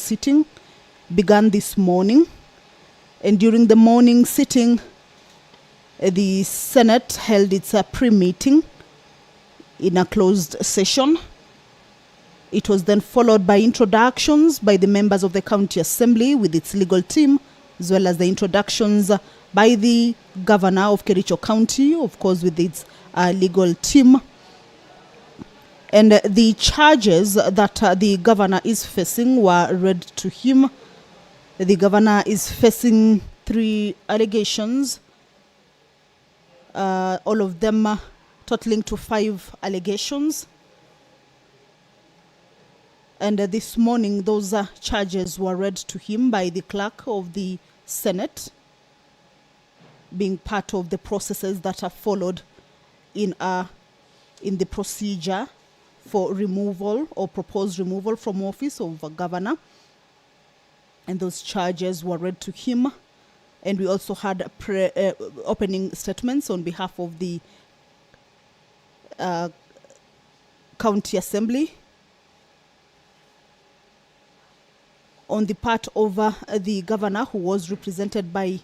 sitting began this morning. And during the morning sitting, the Senate held its pre-meeting in a closed session. It was then followed by introductions by the members of the County Assembly with its legal team, as well as the introductions by the Governor of Kericho County, of course, with its legal team. And the charges that the Governor is facing were read to him. The Governor is facing 3 allegations, all of them totaling to 5 allegations. And this morning, those charges were read to him by the clerk of the Senate, being part of the processes that are followed in the procedure for removal or proposed removal from office of a governor. And those charges were read to him. And we also had opening statements on behalf of the County Assembly. On the part of the Governor, who was represented by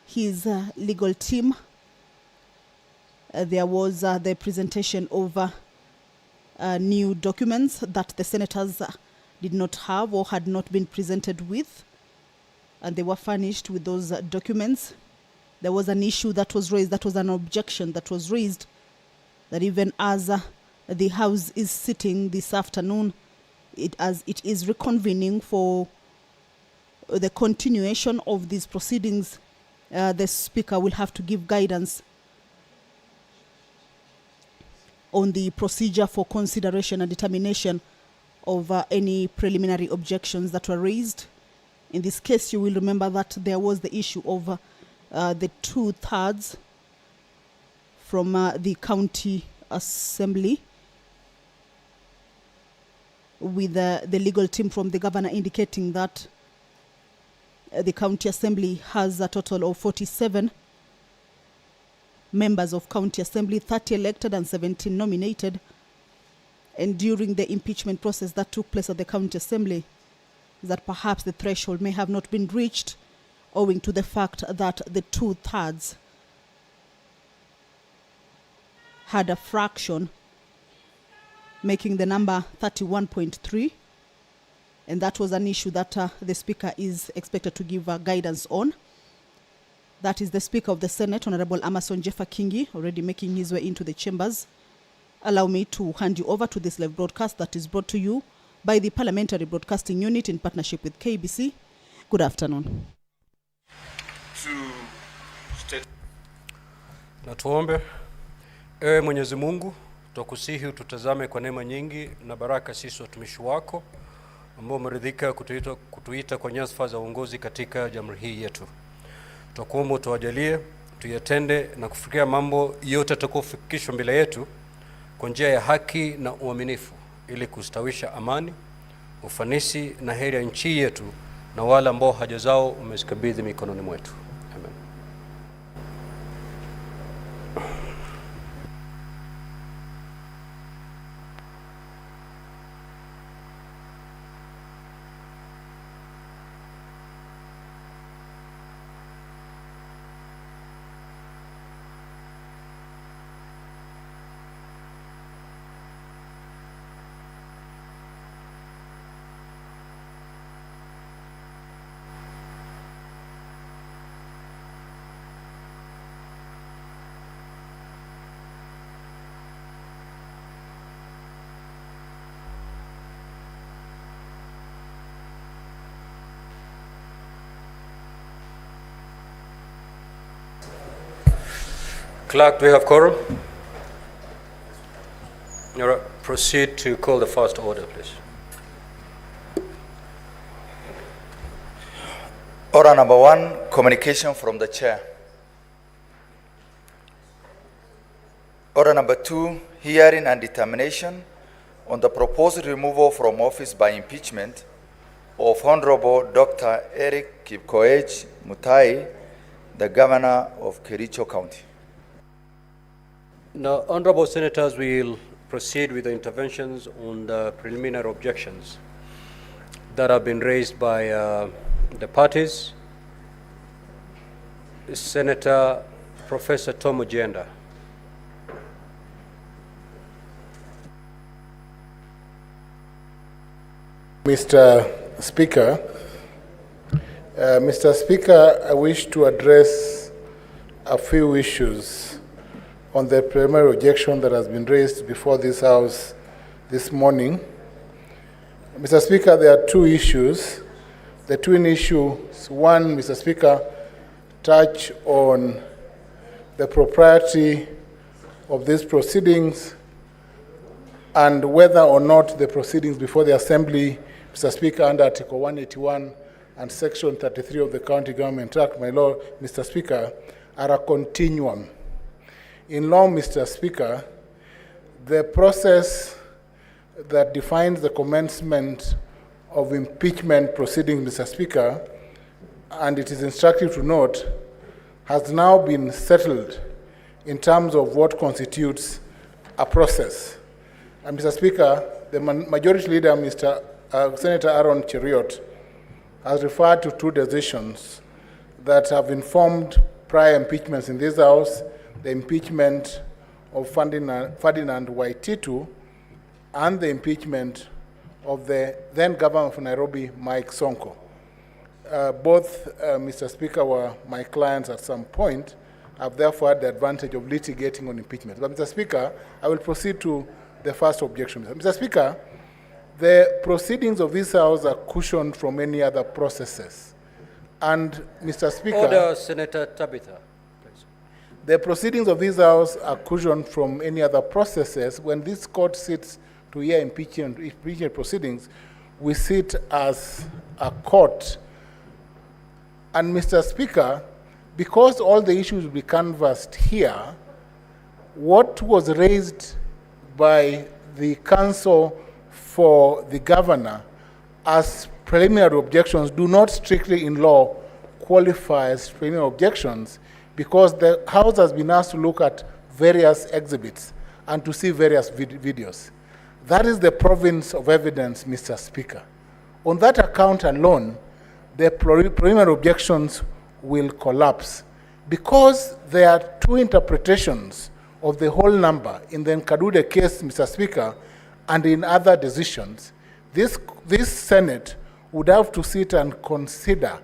his legal team, there was the presentation of new documents that the senators did not have or had not been presented with, and they were furnished with those documents. There was an issue that was raised, that was an objection that was raised, that even as the House is sitting this afternoon, as it is reconvening for the continuation of these proceedings, the Speaker will have to give guidance on the procedure for consideration and determination of any preliminary objections that were raised. In this case, you will remember that there was the issue of the 2/3 from the County Assembly, with the legal team from the Governor indicating that the County Assembly has a total of 47 members of County Assembly, 30 elected and 17 nominated. And during the impeachment process that took place at the County Assembly, that perhaps the threshold may have not been reached, owing to the fact that the 2/3 had a fraction, making the number 31.3. And that was an issue that the Speaker is expected to give guidance on. That is the Speaker of the Senate, Honorable Amason Jeffa Kingi, already making his way into the chambers. Allow me to hand you over to this live broadcast that is brought to you by the Parliamentary Broadcasting Unit in partnership with KBC. Good afternoon. Na tuombe. Ewe Mwenyezi Mungu, twakusihi ututazame kwa neema nyingi na baraka sisi watumishi wako ambao umeridhika kutuita kwa nyadhifa za uongozi katika jamhuri hii yetu. Twakuomba utujalie tuyatende na kufikia mambo yote yatakayofikishwa mbele yetu kwa njia ya haki na uaminifu, ili kustawisha amani, ufanisi na heri ya nchi yetu na wale ambao haja zao umezikabidhi mikononi mwetu. Amen. Clerk, do we have quorum? All right, proceed to call the first order, please. Order number 1, communication from the chair. Order number 2, hearing and determination on the proposed removal from office by impeachment of Honorable Dr. Eric Kipkoech Mutai, the Governor of Kericho County. Now, honorable senators, will proceed with the interventions on the preliminary objections. that have been raised by the parties. Senator Professor Tom Ojenda. Mr. Speaker, I wish to address a few issues on the preliminary objection that has been raised before this House this morning. Mr. Speaker, there are two issues. The twin issues, one, Mr. Speaker, touch on the propriety of these proceedings and whether or not the proceedings before the Assembly, Mr. Speaker, under Article 181 and Section 33 of the County Government Act, my Lord, Mr. Speaker, are a continuum. In law, Mr. Speaker, the process that defines the commencement of impeachment proceedings, Mr. Speaker, and it is instructive to note, has now been settled in terms of what constitutes a process. And Mr. Speaker, the Majority Leader, Senator Aaron Cheriot, has referred to two decisions that have informed prior impeachments in this House, the impeachment of Ferdinand Waititu and the impeachment of the then Governor of Nairobi, Mike Sonko. Both, Mr. Speaker, were my clients at some point, have therefore had the advantage of litigating on impeachment. But, Mr. Speaker, I will proceed to the first objection. Mr. Speaker, the proceedings of this House are cushioned from any other processes. And, Mr. Speaker... Order, Senator Tabitha, please. The proceedings of this House are cushioned from any other processes. When this court sits to hear impeachment proceedings, we sit as a court. And, Mr. Speaker, because all the issues will be canvassed here, what was raised by the counsel for the governor as preliminary objections do not strictly in law qualify as preliminary objections, because the House has been asked to look at various exhibits and to see various videos. That is the province of evidence, Mr. Speaker. On that account alone, the preliminary objections will collapse, because there are two interpretations of the whole number in the Nkadude case, Mr. Speaker, and in other decisions. This Senate would have to sit and consider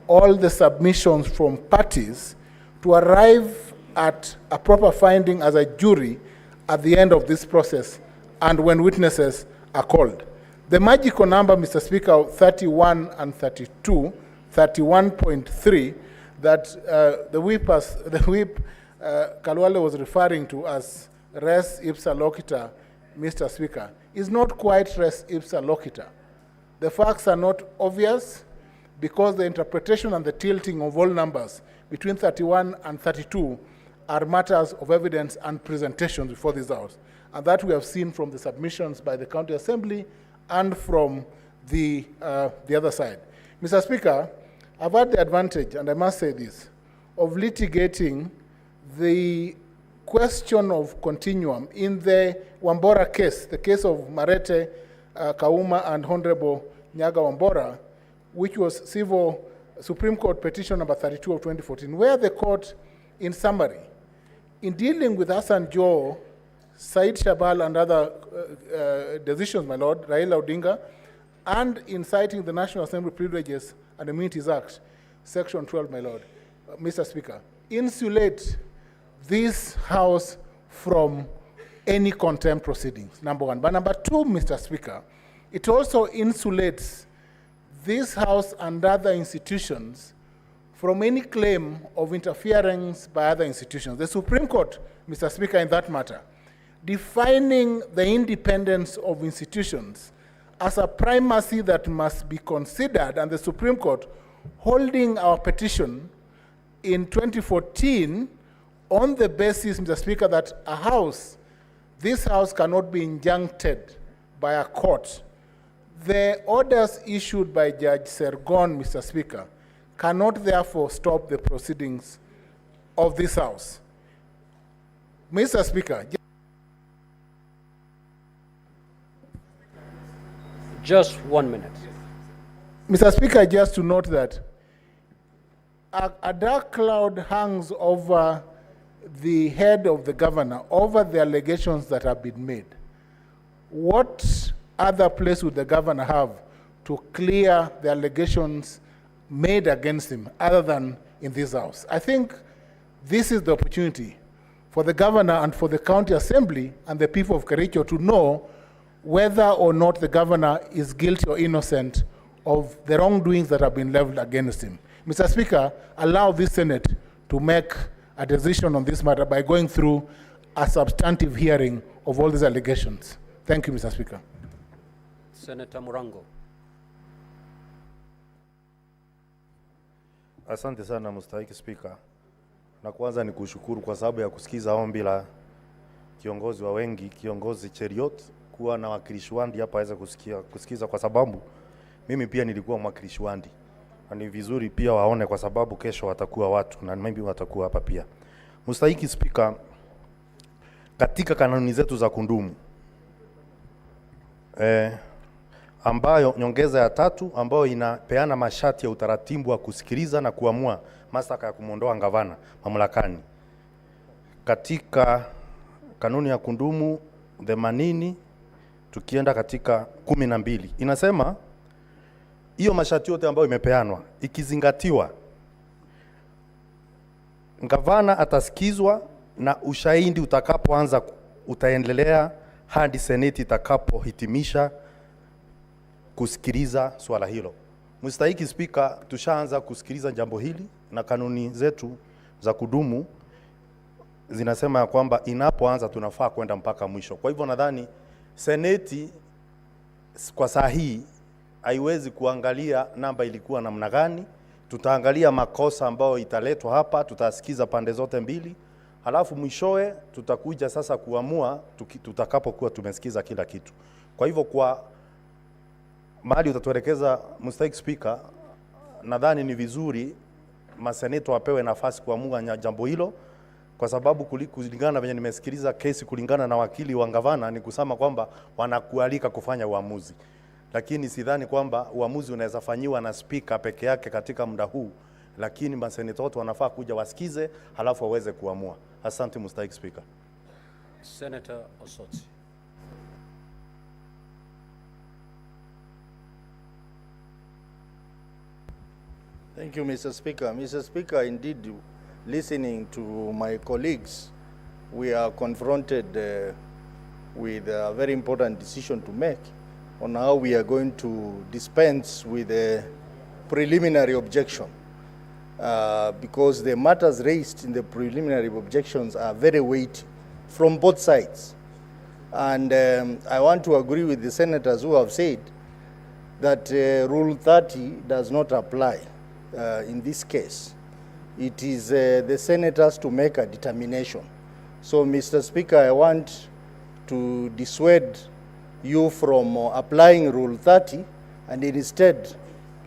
all the submissions from parties to arrive at a proper finding as a jury at the end of this process and when witnesses are called. The magical number, Mr. Speaker, of 31 and 32, 31.3, that the whip Kalwale was referring to as res ipsa loquitur, Mr. Speaker, is not quite res ipsa loquitur. The facts are not obvious because the interpretation and the tilting of all numbers between 31 and 32 are matters of evidence and presentation before this House. And that we have seen from the submissions by the County Assembly and from the other side. Mr. Speaker, I've had the advantage, and I must say this, of litigating the question of continuum in the Wambora case, the case of Marete, Kauma, and Honorable Nyaga Wambora, which was civil Supreme Court petition number 32 of 2014, where the court, in summary, in dealing with Hassan Joe, Said Shabal, and other decisions, my Lord, Raila Odinga, and in citing the National Assembly Privileges and Immunities Act, Section 12, my Lord, Mr. Speaker, insulate this House from any contempt proceedings, number one. But number two, Mr. Speaker, it also insulates this House and other institutions from any claim of interference by other institutions. The Supreme Court, Mr. Speaker, in that matter, defining the independence of institutions as a primacy that must be considered, and the Supreme Court holding our petition in 2014 on the basis, Mr. Speaker, that a house, this House cannot be injuncted by a court. The orders issued by Judge Sergon, Mr. Speaker, cannot therefore stop the proceedings of this House. Mr. Speaker, just 1 minute. Mr. Speaker, just to note that a dark cloud hangs over the head of the governor, over the allegations that have been made. What other place would the governor have to clear the allegations made against him other than in this house? I think this is the opportunity for the governor and for the county assembly and the people of Kericho to know whether or not the governor is guilty or innocent of the wrongdoings that have been leveled against him. Mr. Speaker, allow this Senate to make a decision on this matter by going through a substantive hearing of all these allegations. Thank you, Mr. Speaker. Senator Murango. Asante sana mstahiki Speaker. Na kwanza ni kushukuru kwa sababu ya kusikiza ombi la kiongozi wa wengi, kiongozi Cheriot, kuwa na wakilishi wandi hapa aweza kusikiza kwa sababu mimi pia nilikuwa mwakilishi wandi. Na ni vizuri pia waone kwa sababu kesho watakuwa watu na maybe watakuwa hapa pia. Mstahiki Speaker, katika kanuni zetu za kundumu ambayo nyongeza ya 3 ambayo inapeana masharti ya utaratibu wa kusikiliza na kuamua mashtaka ya kumuondoa gavana mamlakani. Katika kanuni ya kundumu 80 tukienda katika 12 inasema hiyo masharti yote ambayo imepeanwa ikizingatiwa, gavana atasikizwa na ushahidi utakapoanza utaendelea hadi seneti itakapohitimisha kusikiliza swala hilo. Mstahiki Speaker, tushaanza kusikiliza jambo hili na kanuni zetu za kudumu zinasema ya kwamba inapoanza tunafaa kwenda mpaka mwisho. Kwa hivyo nadhani seneti kwa saa hii haiwezi kuangalia namba ilikuwa namna gani. Tutaangalia makosa ambayo italetwa hapa, tutasikiza pande zote mbili. Halafu mwishowe tutakuja sasa kuamua tutakapokuwa tumesikiza kila kitu. Kwa hivyo kwa mahali utatuelekeza Mstahiki Speaker, nadhani ni vizuri maseneto wapewe nafasi kuamua jambo hilo, kwa sababu kulingana venye nimesikiliza kesi kulingana na wakili wa gavana ni kusema kwamba wanakualika kufanya uamuzi. Lakini sidhani kwamba uamuzi unaweza fanywa na speaker peke yake katika muda huu, lakini maseneto wote wanafaa kuja wasikize halafu waweze kuamua. Asante Mstahiki Speaker. Senator Osotsi. Thank you, Mr. Speaker. Mr. Speaker, indeed, listening to my colleagues, we are confronted with a very important decision to make on how we are going to dispense with a preliminary objection, because the matters raised in the preliminary objections are very weighty from both sides. And I want to agree with the senators who have said that Rule 30 does not apply in this case. It is the senators to make a determination. So, Mr. Speaker, I want to dissuade you from applying Rule 30 and instead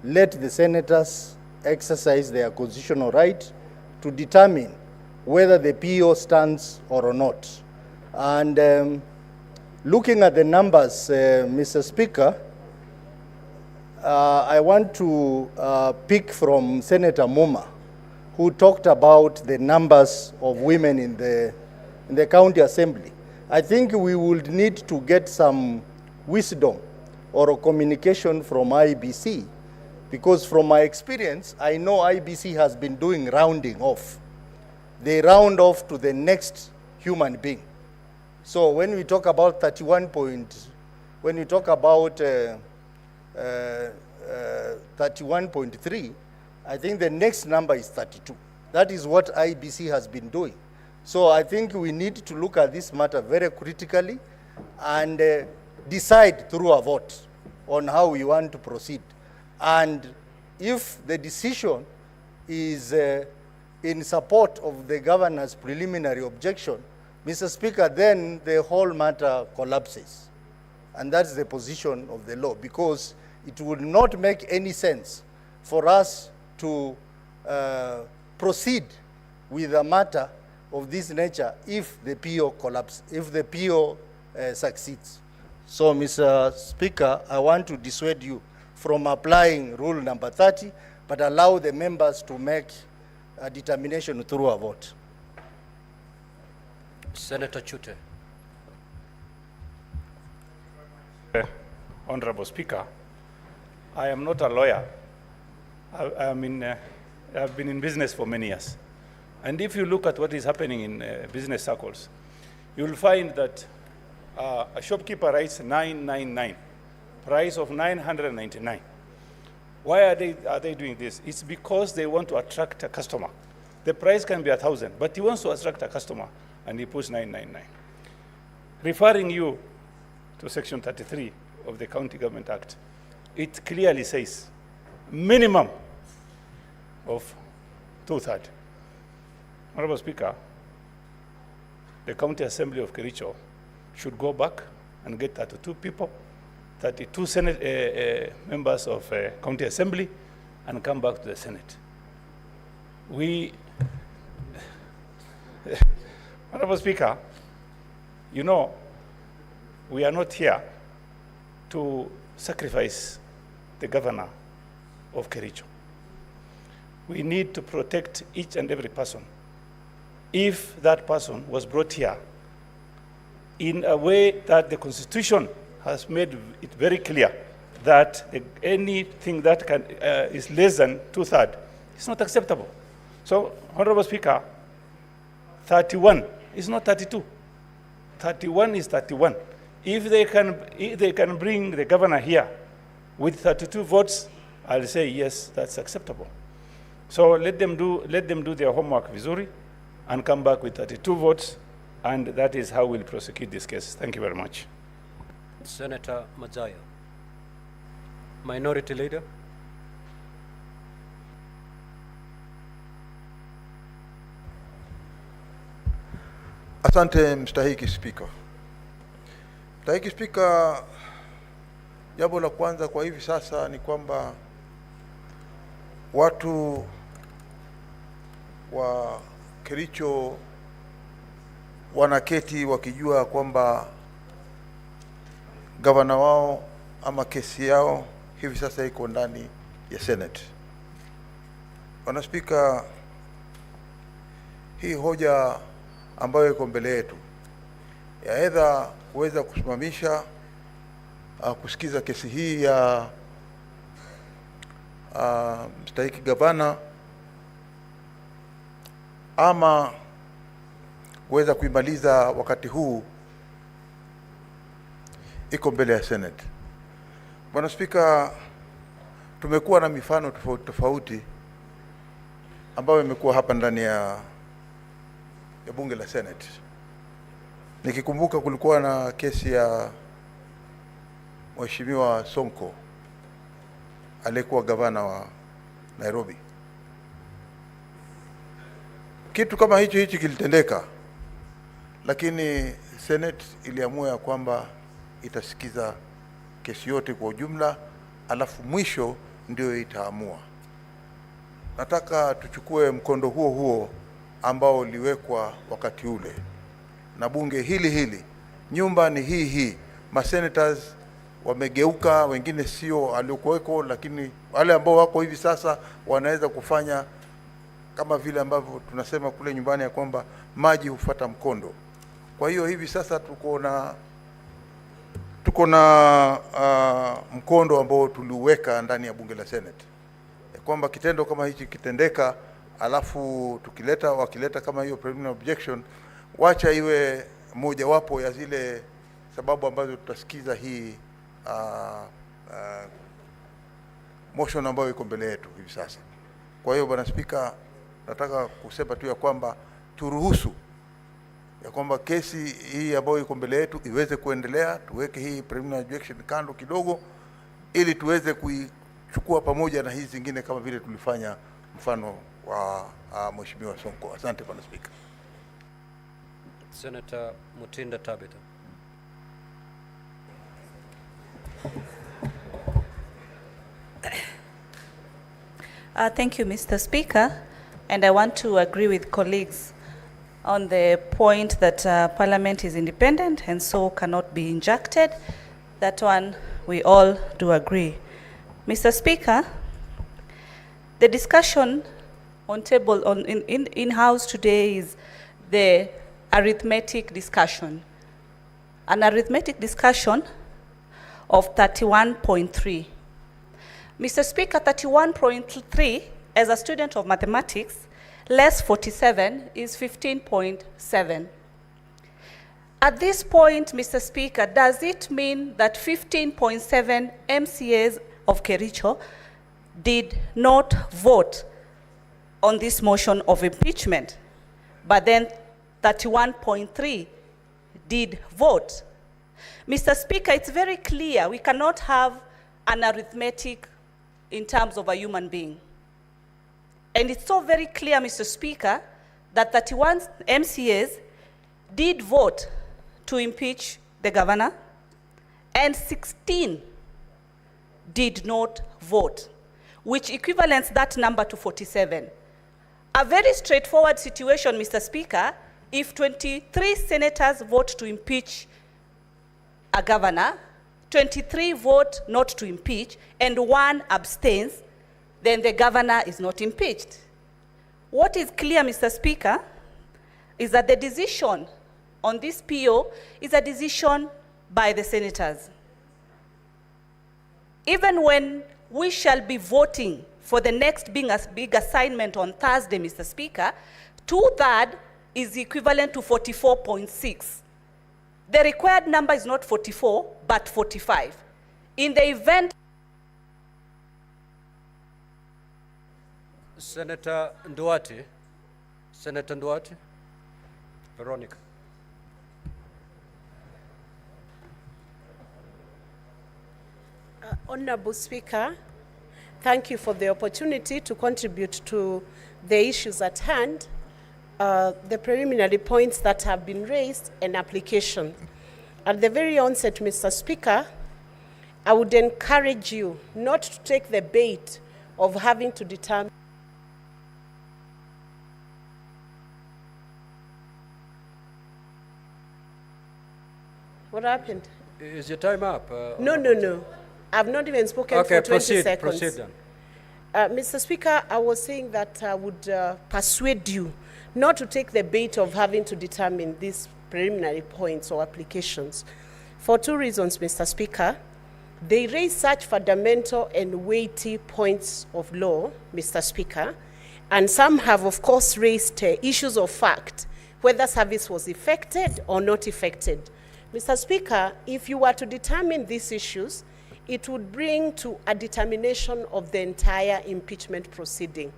let the senators exercise their constitutional right to determine whether the PO stands or not. And looking at the numbers, Mr. Speaker, I want to pick from Senator Muma, who talked about the numbers of women in the county assembly. I think we would need to get some wisdom or a communication from IBC, because from my experience, I know IBC has been doing rounding off. They round off to the next human being. So when we talk about 31.3, I think the next number is 32. That is what IBC has been doing. So I think we need to look at this matter very critically and decide through a vote on how we want to proceed. And if the decision is in support of the governor's preliminary objection, Mr. Speaker, then the whole matter collapses. And that's the position of the law, because it would not make any sense for us to proceed with a matter of this nature if the PO collapses, if the PO succeeds. So, Mr. Speaker, I want to dissuade you from applying rule number 30, but allow the members to make a determination through a vote. Senator Chute. Honorable Speaker, I am not a lawyer. I've been in business for many years. And if you look at what is happening in business circles, you'll find that a shopkeeper writes 999, price of 999. Why are they doing this? It's because they want to attract a customer. The price can be 1,000, but he wants to attract a customer, and he puts 999. Referring you to Section 33 of the County Government Act, it clearly says minimum of 2/3. Honorable Speaker, the County Assembly of Kericho should go back and get 32 people, 32 Senate members of County Assembly, and come back to the Senate. Honorable Speaker, you know, we are not here to sacrifice the governor of Kericho. We need to protect each and every person. If that person was brought here in a way that the Constitution has made it very clear that anything that is less than 2/3 is not acceptable. So, Honorable Speaker, 31 is not 32. 31 is 31. If they can bring the governor here with 32 votes, I'll say yes, that's acceptable. So let them do their homework vizuri and come back with 32 votes, and that is how we'll prosecute this case. Thank you very much. Senator Mutai. Minority Leader. Asante mstahiki Spika. Mstahiki Spika, jambo la kwanza kwa hivi sasa ni kwamba watu wa Kericho wanaketi wakijua kwamba gavana wao ama kesi yao hivi sasa iko ndani ya Senate. Bwana Spika, hii hoja ambayo iko mbele yetu ya aidha kuweza kusimamisha kusikiza kesi hii ya mstahiki gavana ama kuweza kuimaliza wakati huu iko mbele ya Senate. Bwana Spika, tumekuwa na mifano tofauti tofauti ambayo imekuwa hapa ndani ya bunge la Senate. Nikikumbuka kulikuwa na kesi ya Mheshimiwa Sonko aliyekuwa gavana wa Nairobi. Kitu kama hichi kilitendeka, lakini Senate iliamua ya kwamba itasikiza kesi yote kwa ujumla, alafu mwisho ndio itaamua. Nataka tuchukue mkondo huo ambao uliwekwa wakati ule na bunge hili. Nyumba ni hii. Masenators wamegeuka, wengine sio aliokuweko, lakini wale ambao wako hivi sasa wanaweza kufanya kama vile ambavyo tunasema kule nyumbani ya kwamba maji hufuata mkondo. Kwa hiyo hivi sasa tuko na mkondo ambao tuliuweka ndani ya bunge la Senate, kwamba kitendo kama hichi kitendeka, alafu wakileta kama hiyo preliminary objection, wacha iwe mojawapo ya zile sababu ambazo tutasikiza hii motion ambayo iko mbele yetu hivi sasa. Kwa hiyo Bwana Spika, nataka kusema tu ya kwamba turuhusu ya kwamba kesi hii ambayo iko mbele yetu iweze kuendelea, tuweke hii preliminary objection kando kidogo, ili tuweze kuichukua pamoja na hizi zingine kama vile tulifanya mfano wa Mheshimiwa Sonko. Asante Bwana Spika. Senator Mutinda Tabitha. Thank you, Mr. Speaker, and I want to agree with colleagues on the point that Parliament is independent and so cannot be injected. That one we all do agree. Mr. Speaker, the discussion on table in House today is the arithmetic discussion. An arithmetic discussion of 31.3. Mr. Speaker, 31.3, as a student of mathematics, less 47 is 15.7. At this point, Mr. Speaker, does it mean that 15.7 MCAs of Kericho did not vote on this motion of impeachment, but then 31.3 did vote? Mr. Speaker, it's very clear we cannot have an arithmetic in terms of a human being. And it's so very clear, Mr. Speaker, that 31 MCAs did vote to impeach the governor, and 16 did not vote, which equivalents that number to 47. A very straightforward situation, Mr. Speaker. If 23 senators vote to impeach a governor, 23 vote not to impeach, and 1 abstains, then the governor is not impeached. What is clear, Mr. Speaker, is that the decision on this PO is a decision by the senators. Even when we shall be voting for the next big assignment on Thursday, Mr. Speaker, 2/3 is equivalent to 44.6. The required number is not 44, but 45. In the event... Senator Nduati. Senator Nduati. Veronica. Honorable Speaker, thank you for the opportunity to contribute to the issues at hand, the preliminary points that have been raised, and application. At the very onset, Mr. Speaker, I would encourage you not to take the bait of having to determine what happened. Is your time up? No. I've not even spoken for 20 seconds. Proceed then. Mr. Speaker, I was saying that I would persuade you not to take the bait of having to determine these preliminary points or applications. For 2 reasons, Mr. Speaker. They raise such fundamental and weighty points of law, Mr. Speaker, and some have, of course, raised issues of fact, whether service was effected or not effected. Mr. Speaker, if you were to determine these issues, it would bring to a determination of the entire impeachment proceeding.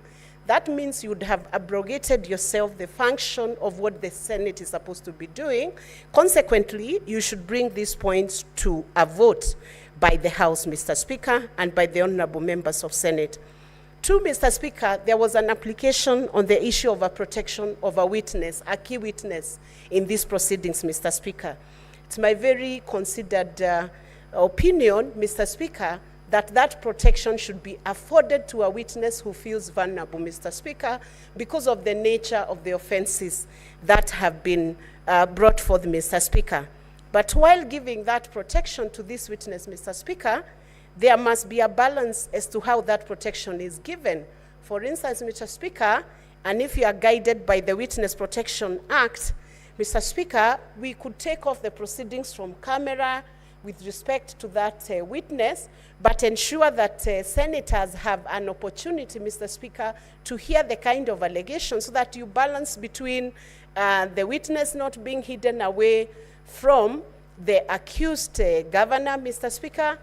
That means you would have abrogated yourself the function of what the Senate is supposed to be doing. Consequently, you should bring these points to a vote by the House, Mr. Speaker, and by the honorable members of Senate. 2, Mr. Speaker, there was an application on the issue of a protection of a witness, a key witness in these proceedings, Mr. Speaker. It's my very considered opinion, Mr. Speaker, that protection should be afforded to a witness who feels vulnerable, Mr. Speaker, because of the nature of the offenses that have been brought forth, Mr. Speaker. But while giving that protection to this witness, Mr. Speaker, there must be a balance as to how that protection is given. For instance, Mr. Speaker, and if you are guided by the Witness Protection Act, Mr. Speaker, we could take off the proceedings from camera with respect to that witness, but ensure that senators have an opportunity, Mr. Speaker, to hear the kind of allegations so that you balance between the witness not being hidden away from the accused governor, Mr. Speaker,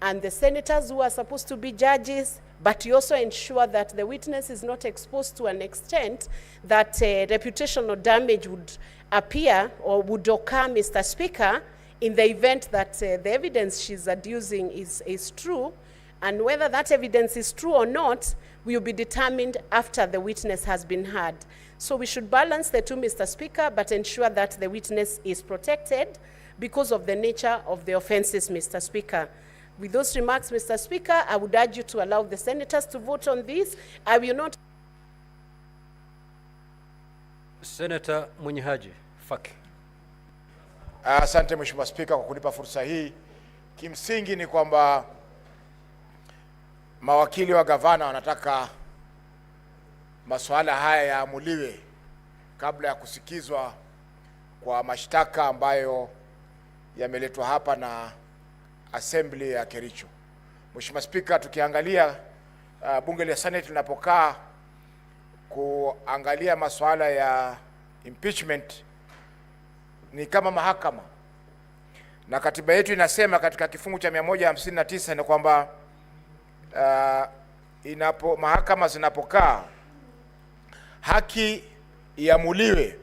and the senators who are supposed to be judges, but you also ensure that the witness is not exposed to an extent that reputational damage would appear or would occur, Mr. Speaker, in the event that the evidence she's adducing is true, and whether that evidence is true or not will be determined after the witness has been heard. So we should balance the 2, Mr. Speaker, but ensure that the witness is protected because of the nature of the offenses, Mr. Speaker. With those remarks, Mr. Speaker, I would urge you to allow the senators to vote on this. I will not... Senator Munyihaji Faki. Asante Mheshimiwa Spika kwa kunipa fursa hii. Kimsingi ni kwamba mawakili wa gavana wanataka masuala haya yaamuliwe kabla ya kusikizwa kwa mashtaka ambayo yameletwa hapa na assembly ya Kericho. Mheshimiwa Spika, tukiangalia bunge la Senate linapokaa kuangalia masuala ya impeachment ni kama mahakama, na katiba yetu inasema katika kifungu cha 159 ni kwamba mahakama zinapokaa haki iamuliwe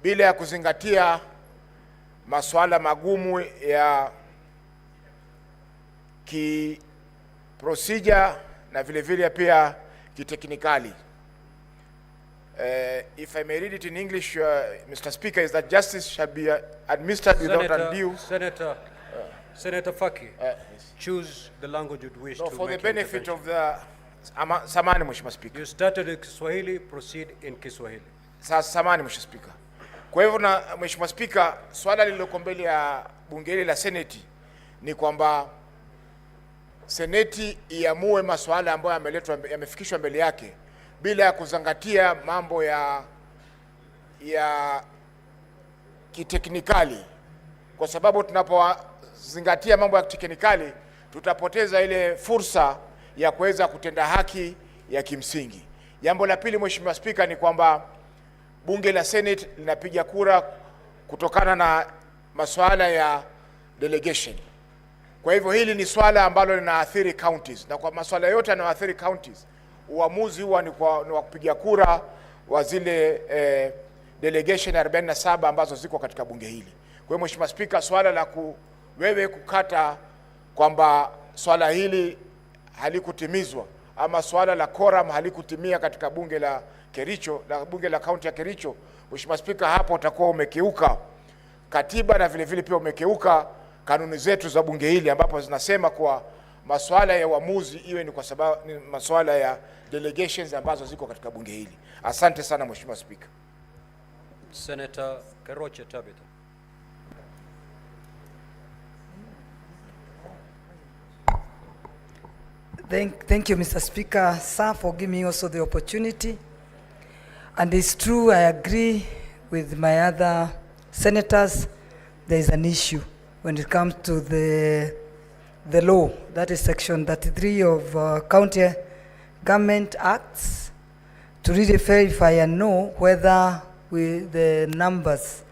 bila ya kuzingatia masuala magumu ya procedure na vile vile pia kiteknikali. If I may read it in English, Mr. Speaker, is that justice shall be administered without undue. Senator Faki, choose the language you'd wish to for the make benefit of the samani, Mheshimiwa Speaker. You started in Kiswahili, proceed in Kiswahili. Sasa samani, Mheshimiwa Speaker. Kwa hivyo na Mheshimiwa Speaker, swala lililoko mbele ya bunge hili la Seneti ni kwamba Seneti iamue masuala ambayo yamefikishwa mbele yake bila ya kuzingatia mambo ya kiteknikali, kwa sababu tunapozingatia mambo ya kiteknikali tutapoteza ile fursa ya kuweza kutenda haki ya kimsingi. Jambo la pili, Mheshimiwa Speaker, ni kwamba bunge la Senate linapiga kura kutokana na masuala ya delegation. Kwa hivyo hili ni swala ambalo linaathiri counties, na kwa masuala yote yanayoathiri counties uamuzi huwa ni wa kupiga kura wa zile delegation 47 ambazo ziko katika bunge hili. Kwa hiyo Mheshimiwa Speaker, swala la wewe kukata kwamba swala hili halikutimizwa ama swala la quorum halikutimia katika bunge la Kericho, la bunge la kaunti ya Kericho, Mheshimiwa Speaker, hapo utakuwa umekeuka katiba na vile vile pia umekeuka kanuni zetu za bunge hili, ambapo zinasema kwa masuala ya uamuzi iwe ni kwa sababu ni masuala ya delegations ambazo ziko katika bunge hili. Asante sana Mheshimiwa Speaker. Senator Kericho Tabitha. Thank you, Mr. Speaker, sir, for giving me also the opportunity. And it's true, I agree with my other senators, there is an issue when it comes to the law, that is section 33 of County Government Acts, to really verify and know whether the numbers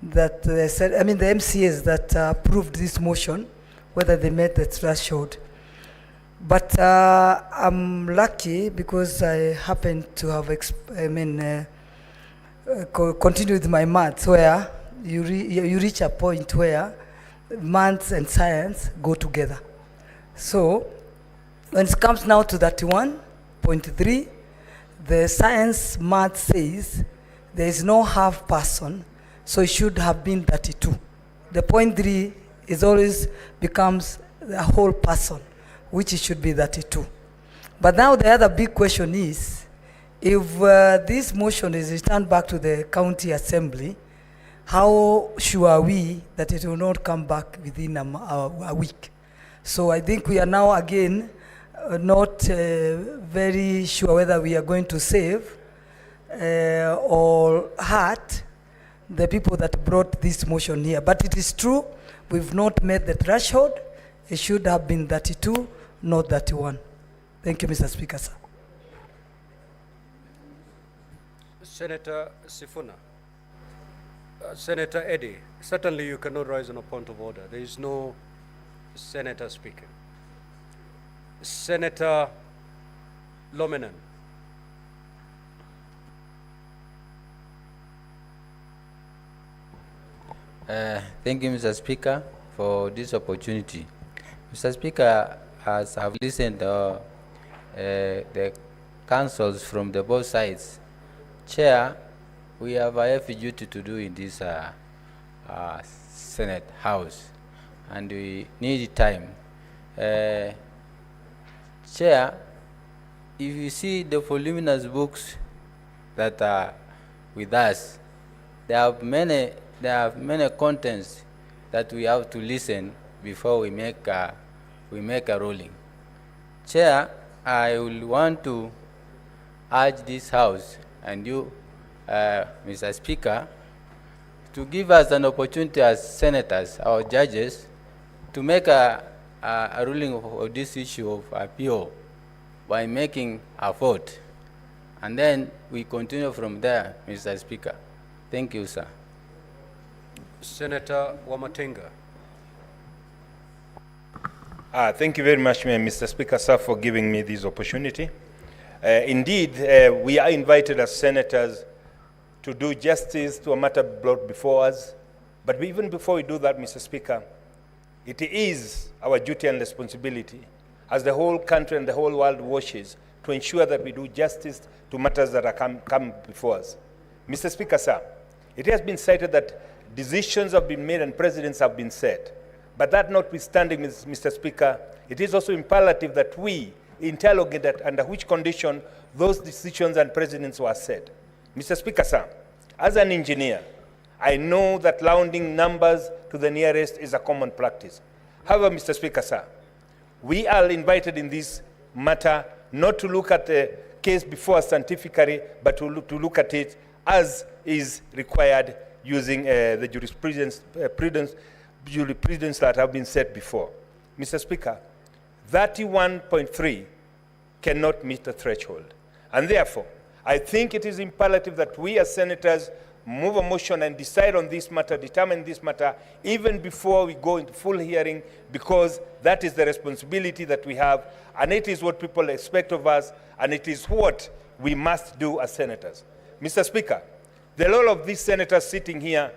that the MCAs that approved this motion, whether they met the threshold. But I'm lucky because I happen to have continued my maths, where you reach a point where maths and science go together. So when it comes now to 31.3, the science math says there is no half person, so it should have been 32. The 0.3 is always becomes a whole person, which it should be 32. But now the other big question is, if this motion is returned back to the county assembly, how sure are we that it will not come back within a week? So I think we are now again not very sure whether we are going to save or hurt the people that brought this motion here. But it is true, we've not met the threshold. It should have been 32, not 31. Thank you, Mr. Speaker, sir. Senator Sifuna. Senator Eddy, certainly you cannot rise on a point of order. There is no senator speaking. Senator Lomenan. Thank you, Mr. Speaker, for this opportunity. Mr. Speaker, as I've listened to the councils from the both sides, Chair, we have a heavy duty to do in this Senate House, and we need time. Chair, if you see the voluminous books that are with us, there are many contents that we have to listen before we make a ruling. Chair, I will want to urge this House and you, Mr. Speaker, to give us an opportunity as senators, our judges, to make a ruling of this issue of appeal by making a vote. And then we continue from there, Mr. Speaker. Thank you, sir. Senator Wamatenga. Thank you very much, Mr. Speaker, sir, for giving me this opportunity. Indeed, we are invited as senators to do justice to a matter brought before us. But even before we do that, Mr. Speaker, it is our duty and responsibility as the whole country and the whole world watches to ensure that we do justice to matters that are come before us. Mr. Speaker, sir, it has been cited that decisions have been made and presidents have been set. But that notwithstanding, Mr. Speaker, it is also imperative that we interrogate that under which condition those decisions and presidents were set. Mr. Speaker, sir, as an engineer, I know that rounding numbers to the nearest is a common practice. However, Mr. Speaker, sir, we are invited in this matter not to look at the case before us scientifically, but to look at it as is required using the jurisprudence that have been set before. Mr. Speaker, 31.3 cannot meet the threshold. And therefore, I think it is imperative that we as senators move a motion and decide on this matter, determine this matter, even before we go into full hearing, because that is the responsibility that we have, and it is what people expect of us, and it is what we must do as senators. Mr. Speaker, the role of these senators sitting here,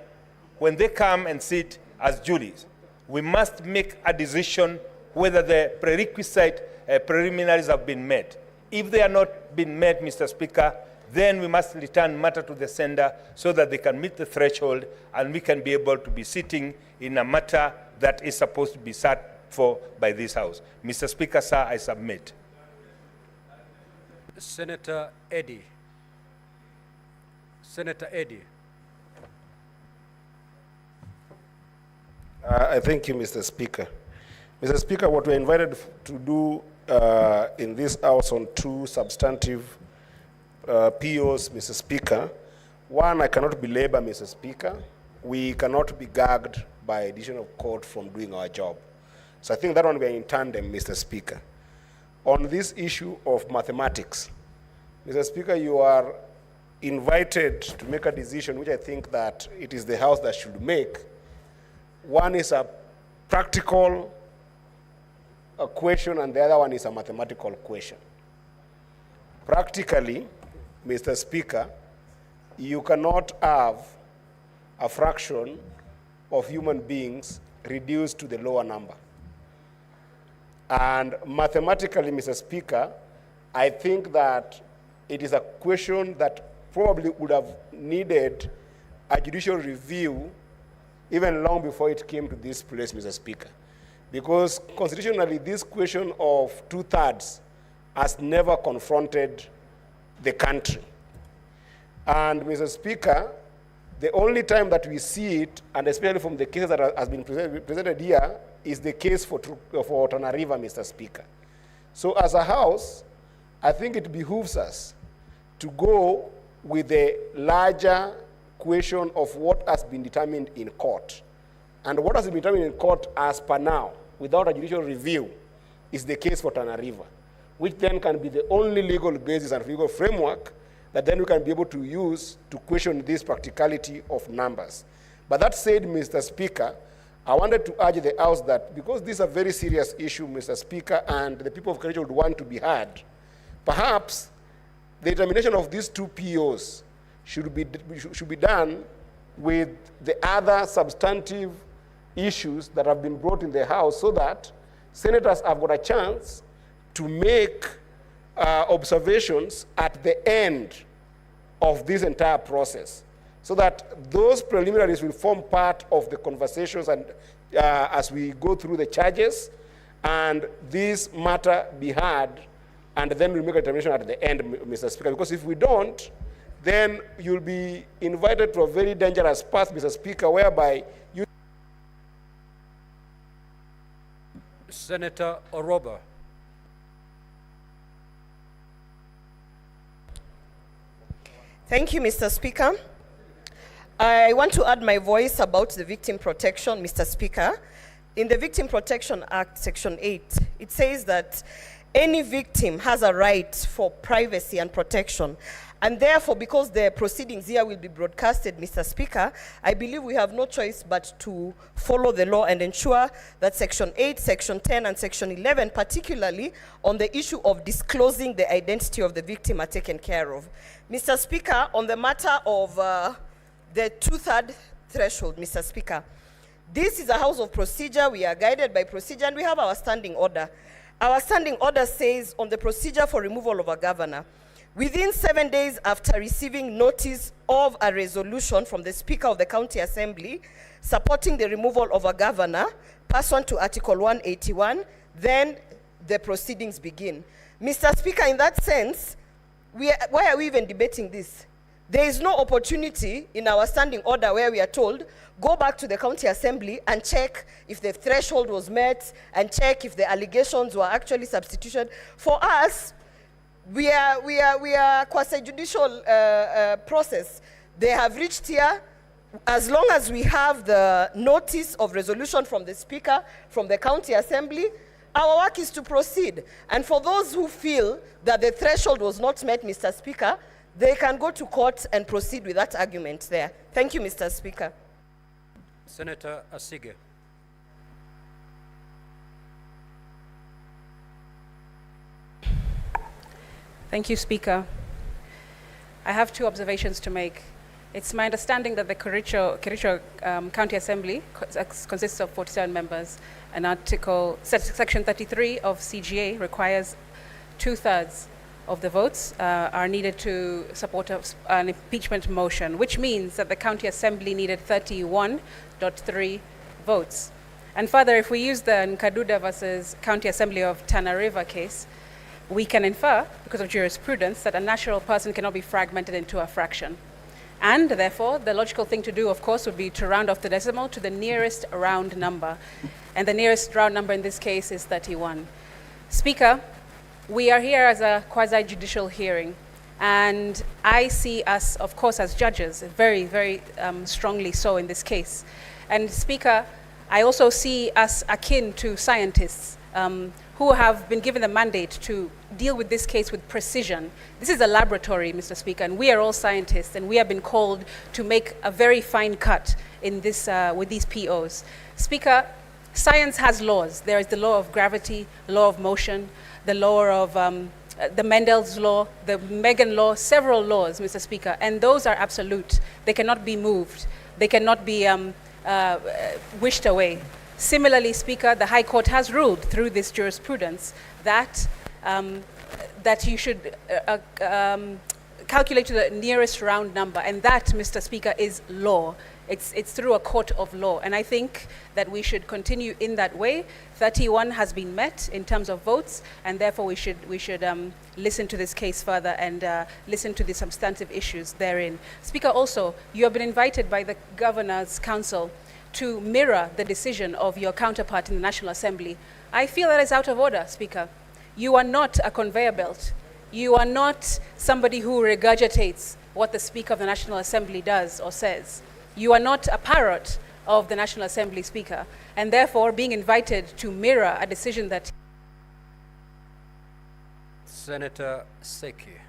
when they come and sit as juries, we must make a decision whether the prerequisite preliminaries have been met. If they are not been met, Mr. Speaker, then we must return matter to the sender so that they can meet the threshold and we can be able to be sitting in a matter that is supposed to be sat for by this House. Mr. Speaker, sir, I submit. Senator Eddy. Senator Eddy. I thank you, Mr. Speaker. Mr. Speaker, what we're invited to do in this House on two substantive POs, Mr. Speaker. One, I cannot belabor, Mr. Speaker. We cannot be gagged by decision of court from doing our job. So I think that one we are in tandem, Mr. Speaker. On this issue of mathematics, Mr. Speaker, you are invited to make a decision which I think that it is the House that should make. One is a practical question and the other one is a mathematical question. Practically, Mr. Speaker, you cannot have a fraction of human beings reduced to the lower number. And mathematically, Mr. Speaker, I think that it is a question that probably would have needed a judicial review even long before it came to this place, Mr. Speaker. Because constitutionally, this question of 2/3 has never confronted the country. And Mr. Speaker, the only time that we see it, and especially from the cases that has been presented here, is the case for Tana River, Mr. Speaker. So as a House, I think it behooves us to go with the larger question of what has been determined in court. And what has been determined in court as per now, without a judicial review, is the case for Tana River, which then can be the only legal basis and legal framework that then we can be able to use to question this practicality of numbers. But that said, Mr. Speaker, I wanted to urge the House that because this is a very serious issue, Mr. Speaker, and the people of Kericho would want to be heard, perhaps the determination of these two POs should be done with the other substantive issues that have been brought in the House so that senators have got a chance to make observations at the end of this entire process, so that those preliminaries will form part of the conversations and as we go through the charges, and this matter be heard, and then we'll make a determination at the end, Mr. Speaker. Because if we don't, then you'll be invited to a very dangerous path, Mr. Speaker, whereby you... Senator Oroba. Thank you, Mr. Speaker. I want to add my voice about the victim protection, Mr. Speaker. In the Victim Protection Act, Section 8, it says that any victim has a right for privacy and protection. And therefore, because the proceedings here will be broadcasted, Mr. Speaker, I believe we have no choice but to follow the law and ensure that Section 8, Section 10, and Section 11, particularly on the issue of disclosing the identity of the victim, are taken care of. Mr. Speaker, on the matter of the two-third threshold, Mr. Speaker, this is a house of procedure. We are guided by procedure, and we have our standing order. Our standing order says on the procedure for removal of a governor, within 7 days after receiving notice of a resolution from the Speaker of the County Assembly supporting the removal of a governor, pursuant to Article 181, then the proceedings begin. Mr. Speaker, in that sense, why are we even debating this? There is no opportunity in our standing order where we are told, go back to the County Assembly and check if the threshold was met and check if the allegations were actually substituted. For us, we are quasi-judicial process. They have reached here. As long as we have the notice of resolution from the Speaker, from the County Assembly, our work is to proceed. And for those who feel that the threshold was not met, Mr. Speaker, they can go to court and proceed with that argument there. Thank you, Mr. Speaker. Senator Asige. Thank you, Speaker. I have two observations to make. It's my understanding that the Kericho County Assembly consists of 47 members, and Section 33 of CGA requires 2/3 of the votes are needed to support an impeachment motion, which means that the County Assembly needed 31.3 votes. And further, if we use the Nkaduda versus County Assembly of Tana River case, we can infer, because of jurisprudence, that a natural person cannot be fragmented into a fraction. And therefore, the logical thing to do, of course, would be to round off the decimal to the nearest round number. And the nearest round number in this case is 31. Speaker, we are here as a quasi-judicial hearing. And I see us, of course, as judges, very, very strongly so in this case. And Speaker, I also see us akin to scientists who have been given the mandate to deal with this case with precision. This is a laboratory, Mr. Speaker, and we are all scientists, and we have been called to make a very fine cut in this, with these POs. Speaker, science has laws. There is the law of gravity, law of motion, the law of the Mendel's law, the Megan law, several laws, Mr. Speaker, and those are absolute. They cannot be moved. They cannot be wished away. Similarly, Speaker, the High Court has ruled through this jurisprudence that that you should calculate to the nearest round number, and that, Mr. Speaker, is law. It's through a court of law, and I think that we should continue in that way. 31 has been met in terms of votes, and therefore we should listen to this case further and listen to the substantive issues therein. Speaker, also, you have been invited by the Governor's Council to mirror the decision of your counterpart in the National Assembly. I feel that is out of order, Speaker. You are not a conveyor belt. You are not somebody who regurgitates what the Speaker of the National Assembly does or says. You are not a parrot of the National Assembly, Speaker, and therefore being invited to mirror a decision that... Senator Seki.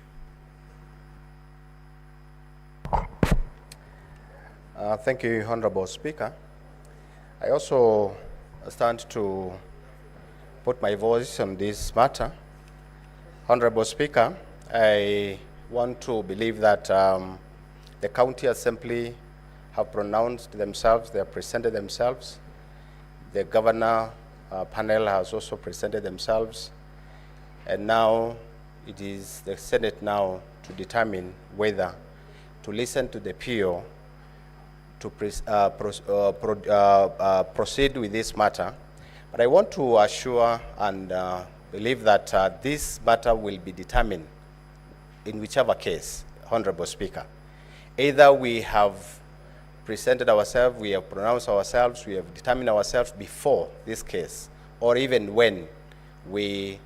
Thank you, Honorable Speaker. I also stand to put my voice on this matter. Honorable Speaker, I want to believe that the County Assembly have pronounced themselves, they have presented themselves. The Governor panel has also presented themselves. And now it is the Senate now to determine whether to listen to the PO to proceed with this matter. But I want to assure and believe that this matter will be determined in whichever case, Honorable Speaker. Either we have presented ourselves, we have pronounced ourselves, we have determined ourselves before this case, or even when we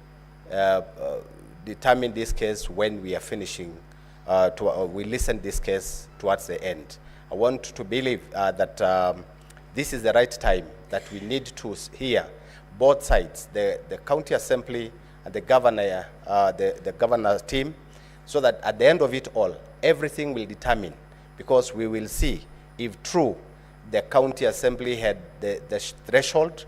determine this case when we are finishing we listen this case towards the end. I want to believe that this is the right time, that we need to hear both sides, the county assembly and the governor, the governor's team, so that at the end of it all, everything will determine, because we will see if true the county assembly had the threshold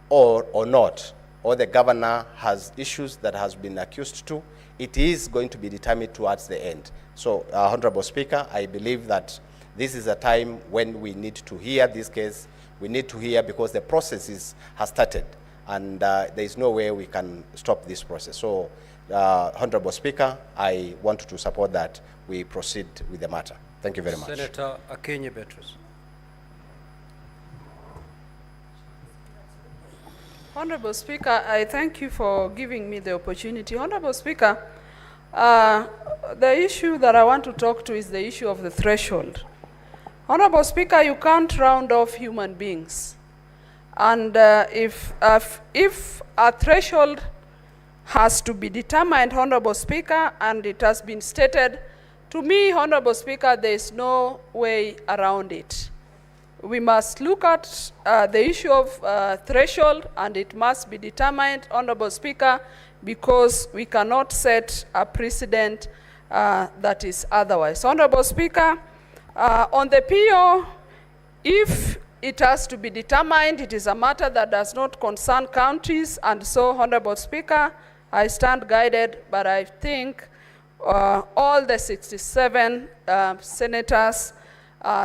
or not, or the governor has issues that has been accused to. It is going to be determined towards the end. So, Honorable Speaker, I believe that this is a time when we need to hear this case. We need to hear because the process has started, and there is no way we can stop this process. So, Honorable Speaker, I want to support that we proceed with the matter. Thank you very much. Senator Akenye Beatrice. Honorable Speaker, I thank you for giving me the opportunity. Honorable Speaker, the issue that I want to talk to is the issue of the threshold. Honorable Speaker, you can't round off human beings. And if a threshold has to be determined, Honorable Speaker, and it has been stated, to me, Honorable Speaker, there is no way around it. We must look at the issue of threshold, and it must be determined, Honorable Speaker, because we cannot set a precedent that is otherwise. Honorable Speaker, on the PO, if it has to be determined, it is a matter that does not concern counties, and so, Honorable Speaker, I stand guided, but I think all the 67 senators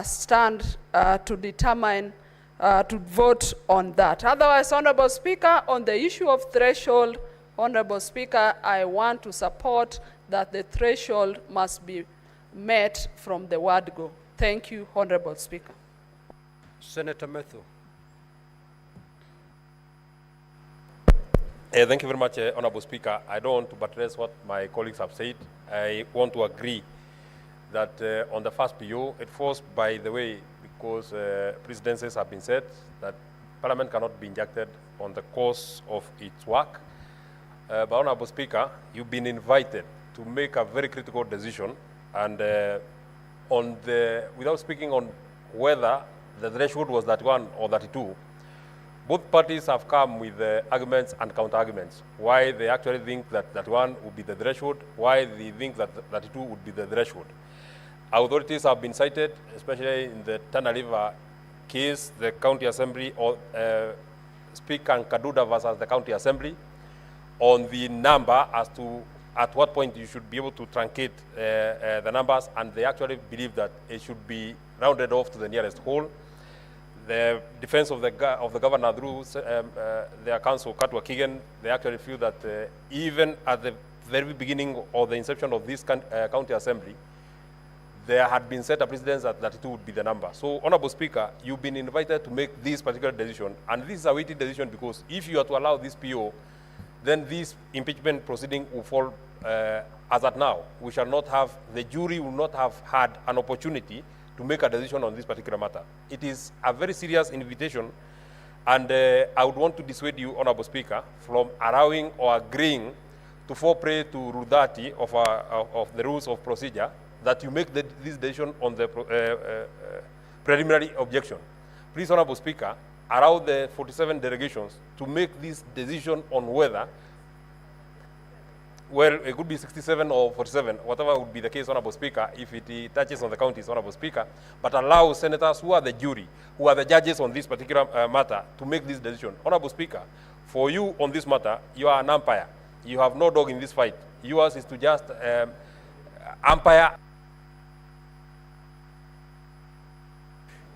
stand to determine, to vote on that. Otherwise, Honorable Speaker, on the issue of threshold, Honorable Speaker, I want to support that the threshold must be met from the word go. Thank you, Honorable Speaker. Senator Methu. Thank you very much, Honorable Speaker. I don't want to buttress what my colleagues have said. I want to agree that on the first PO, it was, by the way, because precedences have been set that Parliament cannot be injected on the course of its work. But Honorable Speaker, you've been invited to make a very critical decision, and without speaking on whether the threshold was 31 or 32, both parties have come with arguments and counter-arguments. Why they actually think that 31 would be the threshold, why they think that 32 would be the threshold. Authorities have been cited, especially in the Tana River case, the County Assembly, or Speaker Kaduda versus the County Assembly, on the number as to at what point you should be able to truncate the numbers, and they actually believe that it should be rounded off to the nearest whole. The defense of the governor through their counsel, Katwa Kigen, they actually feel that even at the very beginning or the inception of this county assembly, there had been set a precedence that 32 would be the number. So, Honorable Speaker, you've been invited to make this particular decision, and this is a weighty decision because if you are to allow this PO, then this impeachment proceeding will fall as at now. We shall not have, the jury will not have had an opportunity to make a decision on this particular matter. It is a very serious invitation, and I would want to dissuade you, Honorable Speaker, from allowing or agreeing to fall prey to Rule 30 of the rules of procedure, that you make this decision on the preliminary objection. Please, Honorable Speaker, allow the 47 delegations to make this decision on whether, well, it could be 67 or 47, whatever would be the case, Honorable Speaker, if it touches on the counties, Honorable Speaker, but allow senators who are the jury, who are the judges on this particular matter, to make this decision. Honorable Speaker, for you on this matter, you are an umpire. You have no dog in this fight. Yours is to just umpire.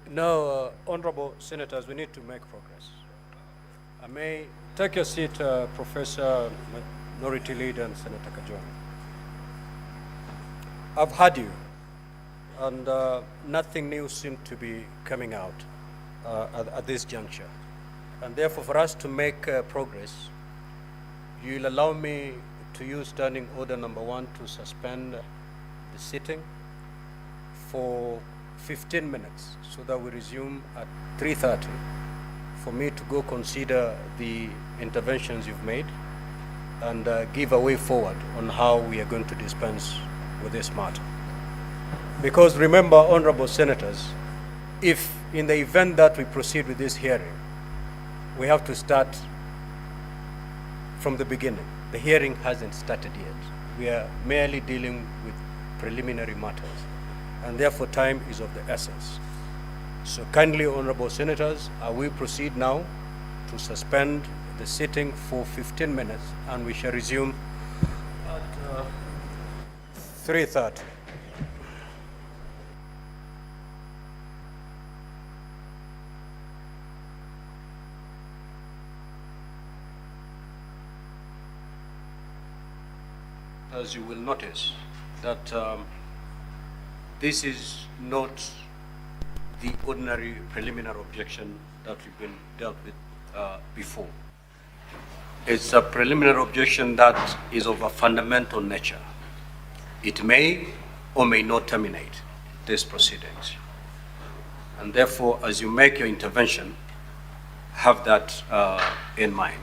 Now, honorable senators, we need to make progress. I may take your seat, Professor Minority Leader and Senator Kajwang. I've heard you, and nothing new seems to be coming out at this juncture. And therefore, for us to make progress, you'll allow me to use Standing Order number 1 to suspend the sitting for 15 minutes so that we resume at 3:30 for me to go consider the interventions you've made and give a way forward on how we are going to dispense with this matter. Because remember, honorable senators, if in the event that we proceed with this hearing, we have to start from the beginning. The hearing hasn't started yet. We are merely dealing with preliminary matters, and therefore time is of the essence. So kindly, honorable senators, we proceed now to suspend the sitting for 15 minutes, and we shall resume at 3:30. As you will notice that this is not the ordinary preliminary objection that we've been dealt with before. It's a preliminary objection that is of a fundamental nature. It may or may not terminate these proceedings. And therefore, as you make your intervention, have that in mind.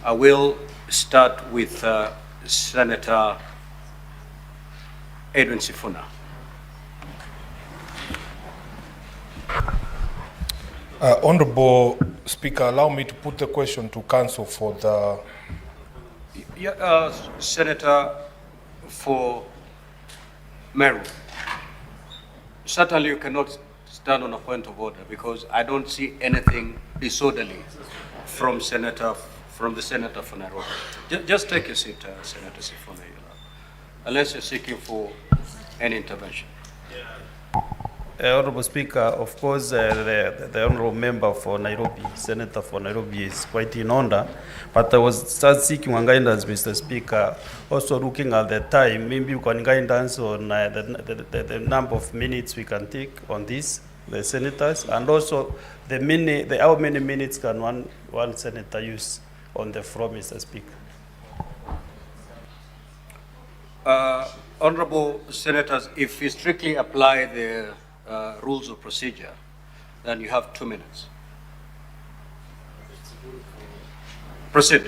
I will start with Senator Edwin Sifuna. Honorable Speaker, allow me to put the question to council for the... Senator for Meru. Certainly you cannot stand on a point of order because I don't see anything disorderly from the Senator for Nairobi. Just take a seat, Senator Sifuna, unless you're seeking for an intervention. Honorable Speaker, of course, the honorable member for Nairobi, Senator for Nairobi, is quite in order. But I was just seeking one guidance, Mr. Speaker, also looking at the time. Maybe you can guidance on the number of minutes we can take on this, the senators, and also how many minutes can one senator use on the floor, Mr. Speaker. Honorable senators, if you strictly apply the rules of procedure, then you have 2 minutes. Proceed.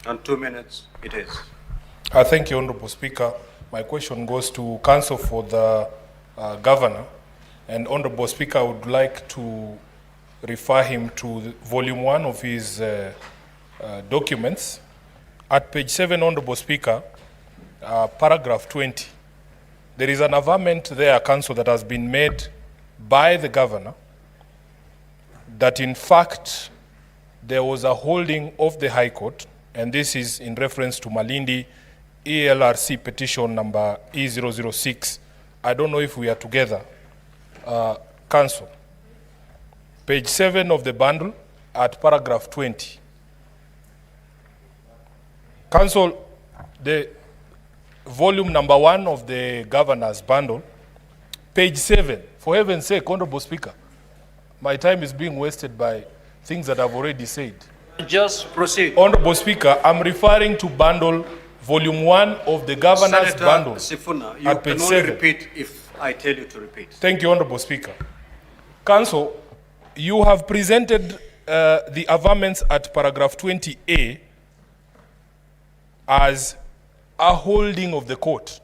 And 2 minutes it is. Thank you, Honorable Speaker. My question goes to Council for the Governor. And Honorable Speaker, I would like to refer him to volume 1 of his documents. At page 7, Honorable Speaker, paragraph 20, there is an averment there, Council, that has been made by the Governor that in fact there was a holding of the High Court, and this is in reference to Malindi ELRC petition number E006. I don't know if we are together. Council, page 7 of the bundle at paragraph 20. Council, the volume number 1 of the Governor's bundle, page 7, for heaven's sake, Honorable Speaker, my time is being wasted by things that I've already said. Just proceed. Honorable Speaker, I'm referring to bundle volume 1 of the Governor's Senator bundle. Sifuna, you at page can only 7. repeat if I tell you to repeat. Thank you, Honorable Speaker. Council, you have presented the averments at paragraph 20A as a holding of the court.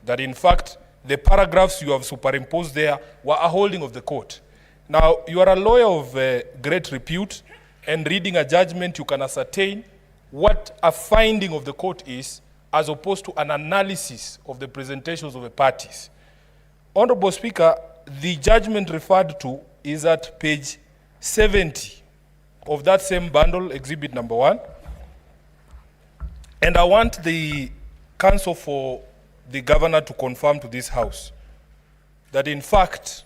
That in fact, the paragraphs you have superimposed there were a holding of the court. Now, you are a lawyer of great repute, and reading a judgment, you can ascertain what a finding of the court is as opposed to an analysis of the presentations of the parties. Honorable Speaker, the judgment referred to is at page 70 of that same bundle, exhibit number 1. And I want the Council for the Governor to confirm to this House that in fact,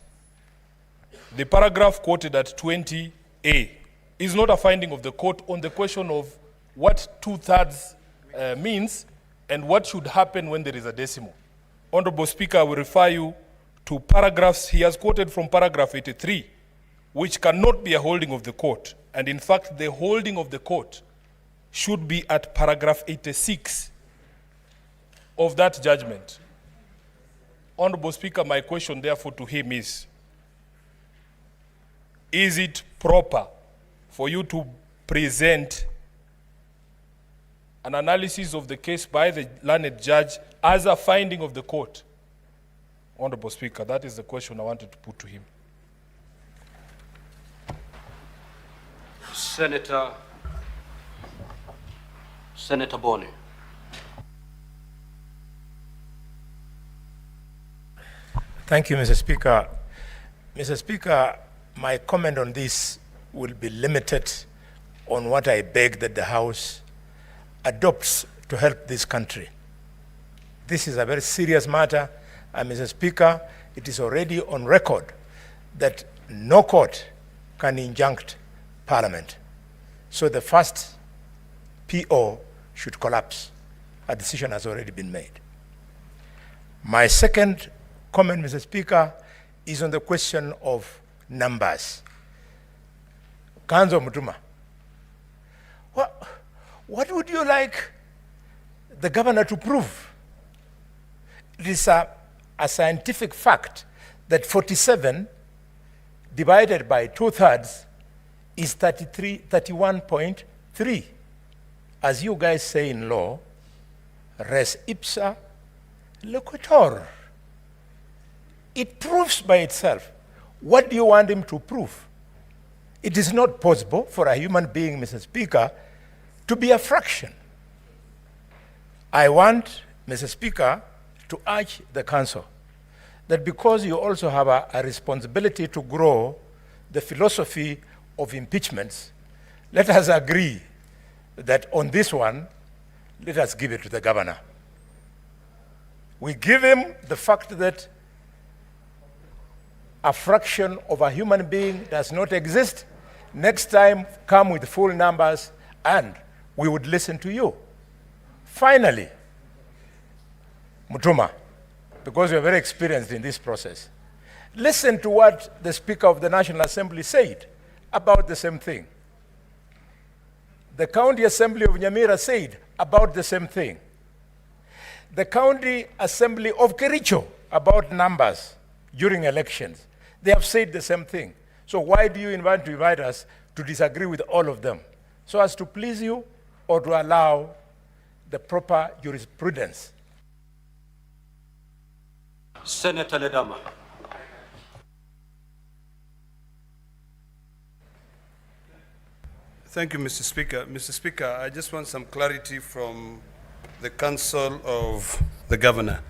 the paragraph quoted at 20A is not a finding of the court on the question of what 2/3 means and what should happen when there is a decimal. Honorable Speaker, I will refer you to paragraphs, he has quoted from paragraph 83, which cannot be a holding of the court. And in fact, the holding of the court should be at paragraph 86 of that judgment. Honorable Speaker, my question therefore to him is it proper for you to present an analysis of the case by the learned judge as a finding of the court? Honorable Speaker, that is the question I wanted to put to him. Senator Boni. Thank you, Mr. Speaker. Mr. Speaker, my comment on this will be limited on what I beg that the House adopts to help this country. This is a very serious matter, and Mr. Speaker, it is already on record that no court can injunct Parliament. So the first PO should collapse. A decision has already been made. My second comment, Mr. Speaker, is on the question of numbers. Kanzo Mutuma, what would you like the governor to prove? It is a scientific fact that 47 divided by 2/3 is 31.3. As you guys say in law, res ipsa loquitur. It proves by itself. What do you want him to prove? It is not possible for a human being, Mr. Speaker, to be a fraction. I want, Mr. Speaker, to urge the Council that because you also have a responsibility to grow the philosophy of impeachments, let us agree that on this one, let us give it to the governor. We give him the fact that a fraction of a human being does not exist. Next time, come with full numbers and we would listen to you. Finally, Mutuma, because you're very experienced in this process, listen to what the Speaker of the National Assembly said about the same thing. The County Assembly of Nyamira said about the same thing. The County Assembly of Kericho about numbers during elections. They have said the same thing. So why do you invite us to disagree with all of them? So as to please you or to allow the proper jurisprudence? Senator Ledama. Thank you, Mr. Speaker. Mr. Speaker, I just want some clarity from the Council of the Governor.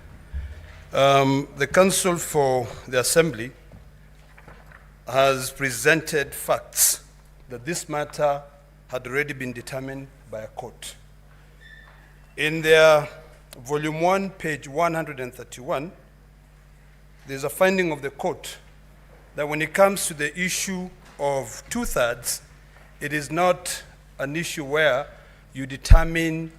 The Council for the Assembly has presented facts that this matter had already been determined by a court. In their Volume 1, page 131, there's a finding of the court that when it comes to the issue of 2/3, it is not an issue where you determine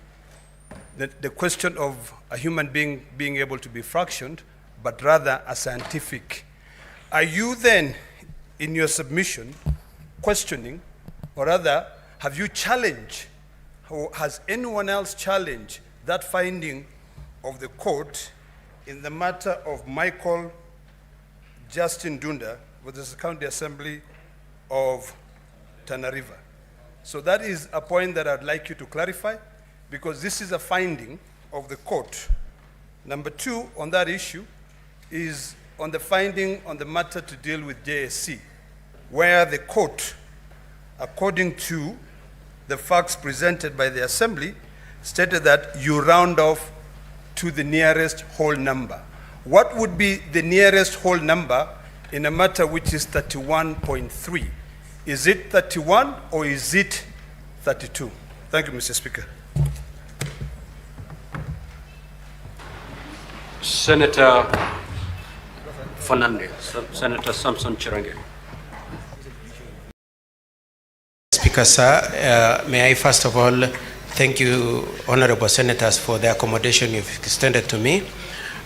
the question of a human being being able to be fractioned, but rather a scientific. Are you then, in your submission, questioning, or rather, have you challenged, or has anyone else challenged that finding of the court in the matter of Michael Justin Dunda with the County Assembly of Tana River? So that is a point that I'd like you to clarify, because this is a finding of the court. Number two on that issue is on the finding on the matter to deal with JSC, where the court, according to the facts presented by the Assembly, stated that you round off to the nearest whole number. What would be the nearest whole number in a matter which is 31.3? Is it 31 or is it 32? Thank you, Mr. Speaker. Senator Fernandez, Senator Samson Chirange. Speaker, sir, may I first of all thank you, honorable senators, for the accommodation you've extended to me.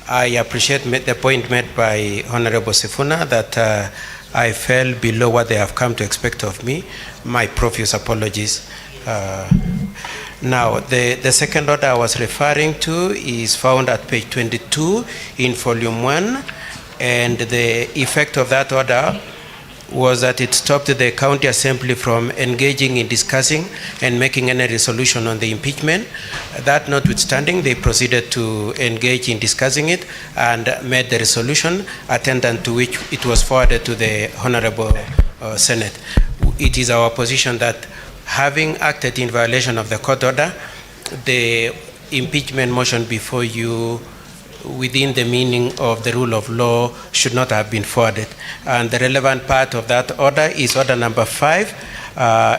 I appreciate the point made by Honorable Sifuna that I fell below what they have come to expect of me. My profuse apologies. Now, the second order I was referring to is found at page 22 in volume 1, and the effect of that order was that it stopped the county assembly from engaging in discussing and making any resolution on the impeachment. That notwithstanding, they proceeded to engage in discussing it and made the resolution, attendant to which it was forwarded to the Honorable Senate. It is our position that having acted in violation of the court order, the impeachment motion before you within the meaning of the rule of law should not have been forwarded. And the relevant part of that order is order number 5,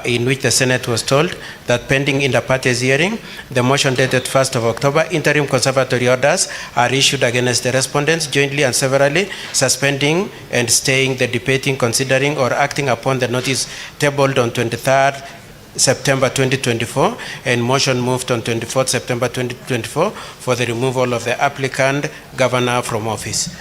in which the Senate was told that pending inter partes hearing, the motion dated 1st of October, interim conservatory orders are issued against the respondents jointly and severally, suspending and staying the debating, considering or acting upon the notice tabled on 23rd September 2024, and motion moved on 24th September 2024 for the removal of the applicant governor from office.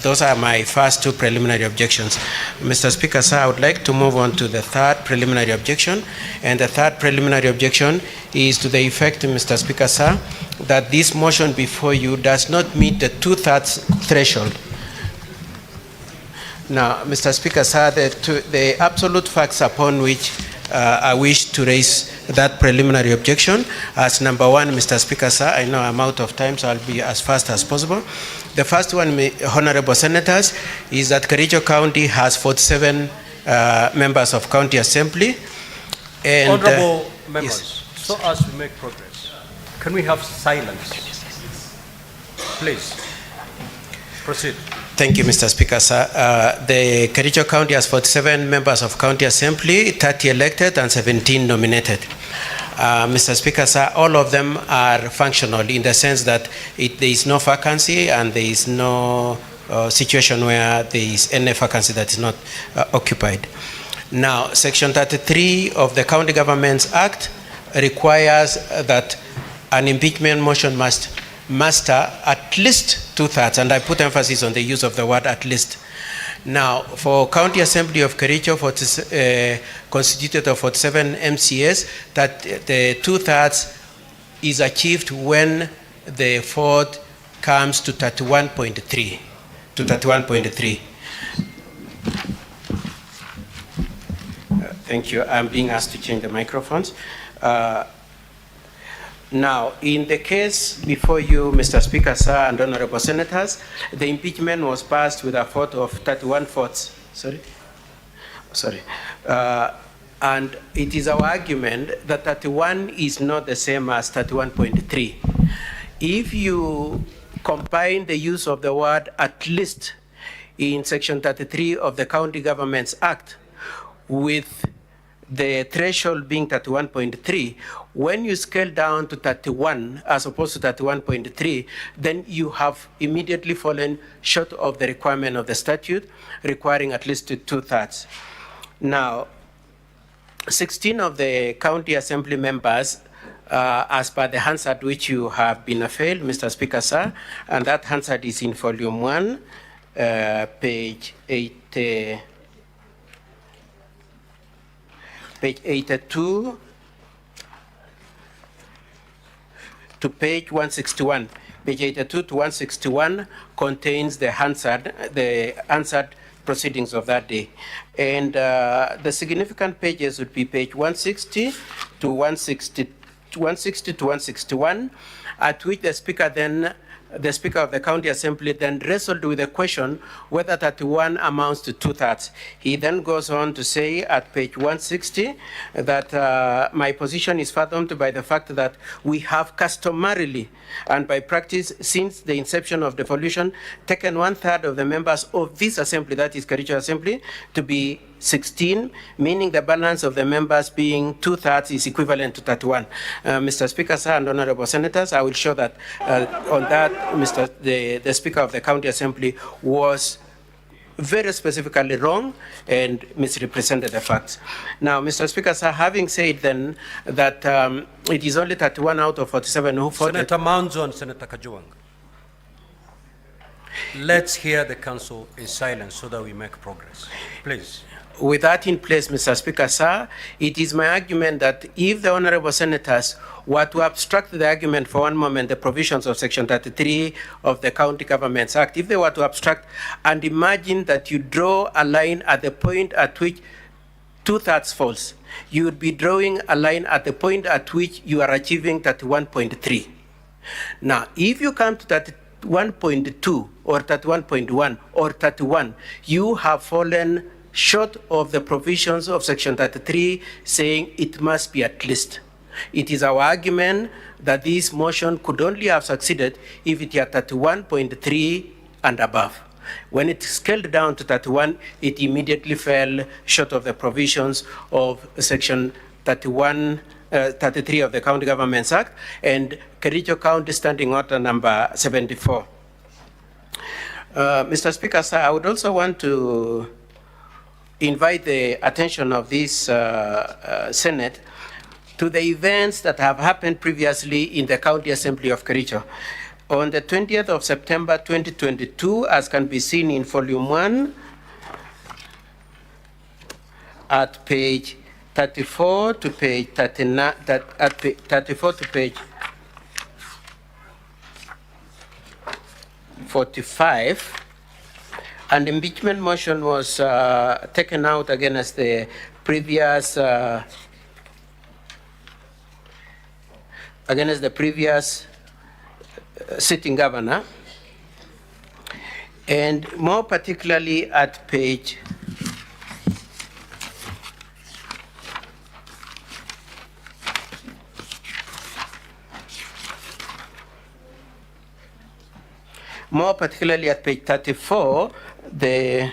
Those are my first two preliminary objections. Mr. Speaker, sir, I would like to move on to the third preliminary objection, and the third preliminary objection is to the effect, Mr. Speaker, sir, that this motion before you does not meet the 2/3 threshold. Now, Mr. Speaker, sir, the absolute facts upon which I wish to raise that preliminary objection as number one, Mr. Speaker, sir, I know I'm out of time, so I'll be as fast as possible. The first one, Honorable Senators, is that Kericho County has 47 members of County Assembly. And, Honorable members, yes. so as we make progress, can we have silence? Please, proceed. Thank you, Mr. Speaker, sir. The Kericho County has 47 members of County Assembly, 30 elected and 17 nominated. Mr. Speaker, sir, all of them are functional in the sense that there is no vacancy and there is no situation where there is any vacancy that is not occupied. Now, Section 33 of the County Governments Act requires that an impeachment motion must master at least 2/3, and I put emphasis on the use of the word at least. Now, for County Assembly of Kericho, constituted of 47 MCAs, that the 2/3 is achieved when the vote comes to 31.3. Thank you. I'm being asked to change the microphones. Now, in the case before you, Mr. Speaker, sir, and honorable senators, the impeachment was passed with a vote of 31 votes. And it is our argument that 31 is not the same as 31.3. If you combine the use of the word at least in Section 33 of the County Governments Act with the threshold being 31.3, when you scale down to 31 as opposed to 31.3, then you have immediately fallen short of the requirement of the statute requiring at least 2/3. Now, 16 of the County Assembly members, as per the Hansard which you have been availed, Mr. Speaker, sir, and that Hansard is in volume 1, page 82 to page 161. Page 82 to 161 contains the Hansard proceedings of that day. And the significant pages would be page 160 to 161, at which the Speaker of the County Assembly then wrestled with the question whether 31 amounts to 2/3. He then goes on to say at page 160 that my position is fathomed by the fact that we have customarily and by practice since the inception of devolution taken 1/3 of the members of this assembly, that is Kericho Assembly, to be 16, meaning the balance of the members being 2/3 is equivalent to 31. Mr. Speaker, sir, and honorable senators, I will show that on that, the Speaker of the County Assembly was very specifically wrong and misrepresented the facts. Now, Mr. Speaker, sir, having said then that it is only 31 out of 47 who voted. Senator Manzo and Senator Kajuang, let's hear the council in silence so that we make progress. Please. with that in place, Mr. Speaker, sir, it is my argument that if the honorable senators were to abstract the argument for one moment, the provisions of Section 33 of the County Governments Act, if they were to abstract and imagine that you draw a line at the point at which 2/3 falls, you would be drawing a line at the point at which you are achieving 31.3. Now, if you come to 31.2 or 31.1 or 31, you have fallen short of the provisions of Section 33 saying it must be at least. It is our argument that this motion could only have succeeded if it had 31.3 and above. When it scaled down to 31, it immediately fell short of the provisions of Section 33 of the County Governments Act, and Kericho County Standing Order number 74. Mr. Speaker, sir, I would also want to invite the attention of this Senate to the events that have happened previously in the County Assembly of Kericho. On the 20th of September 2022, as can be seen in Volume 1, at page 34 to page 39, at 34 to page 45, an impeachment motion was taken out against the previous sitting governor, and more particularly at page 34, may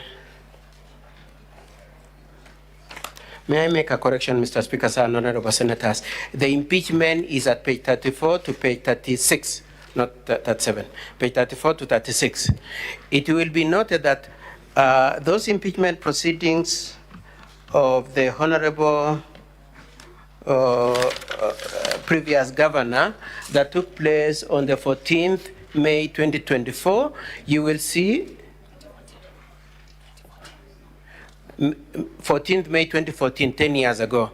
I make a correction, Mr. Speaker, sir, and honorable senators? The impeachment is at page 34 to page 36, not 37, page 34 to 36. It will be noted that those impeachment proceedings of the honorable previous governor that took place on the 14th May 2024, you will see 14th May 2014, 10 years ago.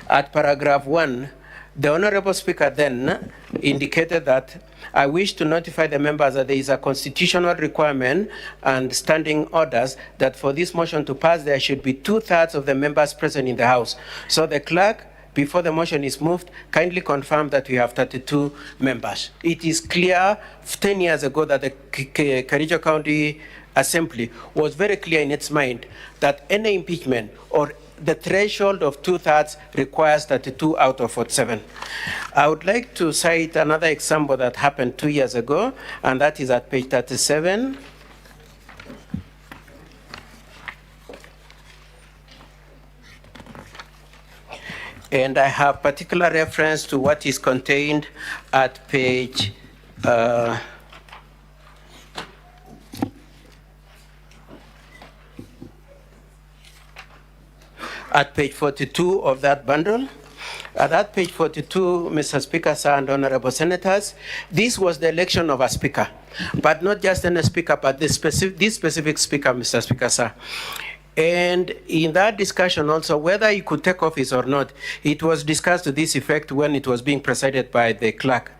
At paragraph 1, the Honorable Speaker then indicated that I wish to notify the members that there is a constitutional requirement and standing orders that for this motion to pass, there should be 2/3 of the members present in the House. So the clerk, before the motion is moved, kindly confirm that we have 32 members. It is clear 10 years ago that the Kericho County Assembly was very clear in its mind that any impeachment or the threshold of 2/3 requires 32 out of 47. I would like to cite another example that happened 2 years ago, and that is at page 37. And I have particular reference to what is contained at page at page 42 of that bundle. At that page 42, Mr. Speaker, sir, and honorable senators, this was the election of a speaker, but not just any speaker, but this specific speaker, Mr. Speaker, sir. And in that discussion also, whether he could take office or not, it was discussed to this effect when it was being presided by the clerk.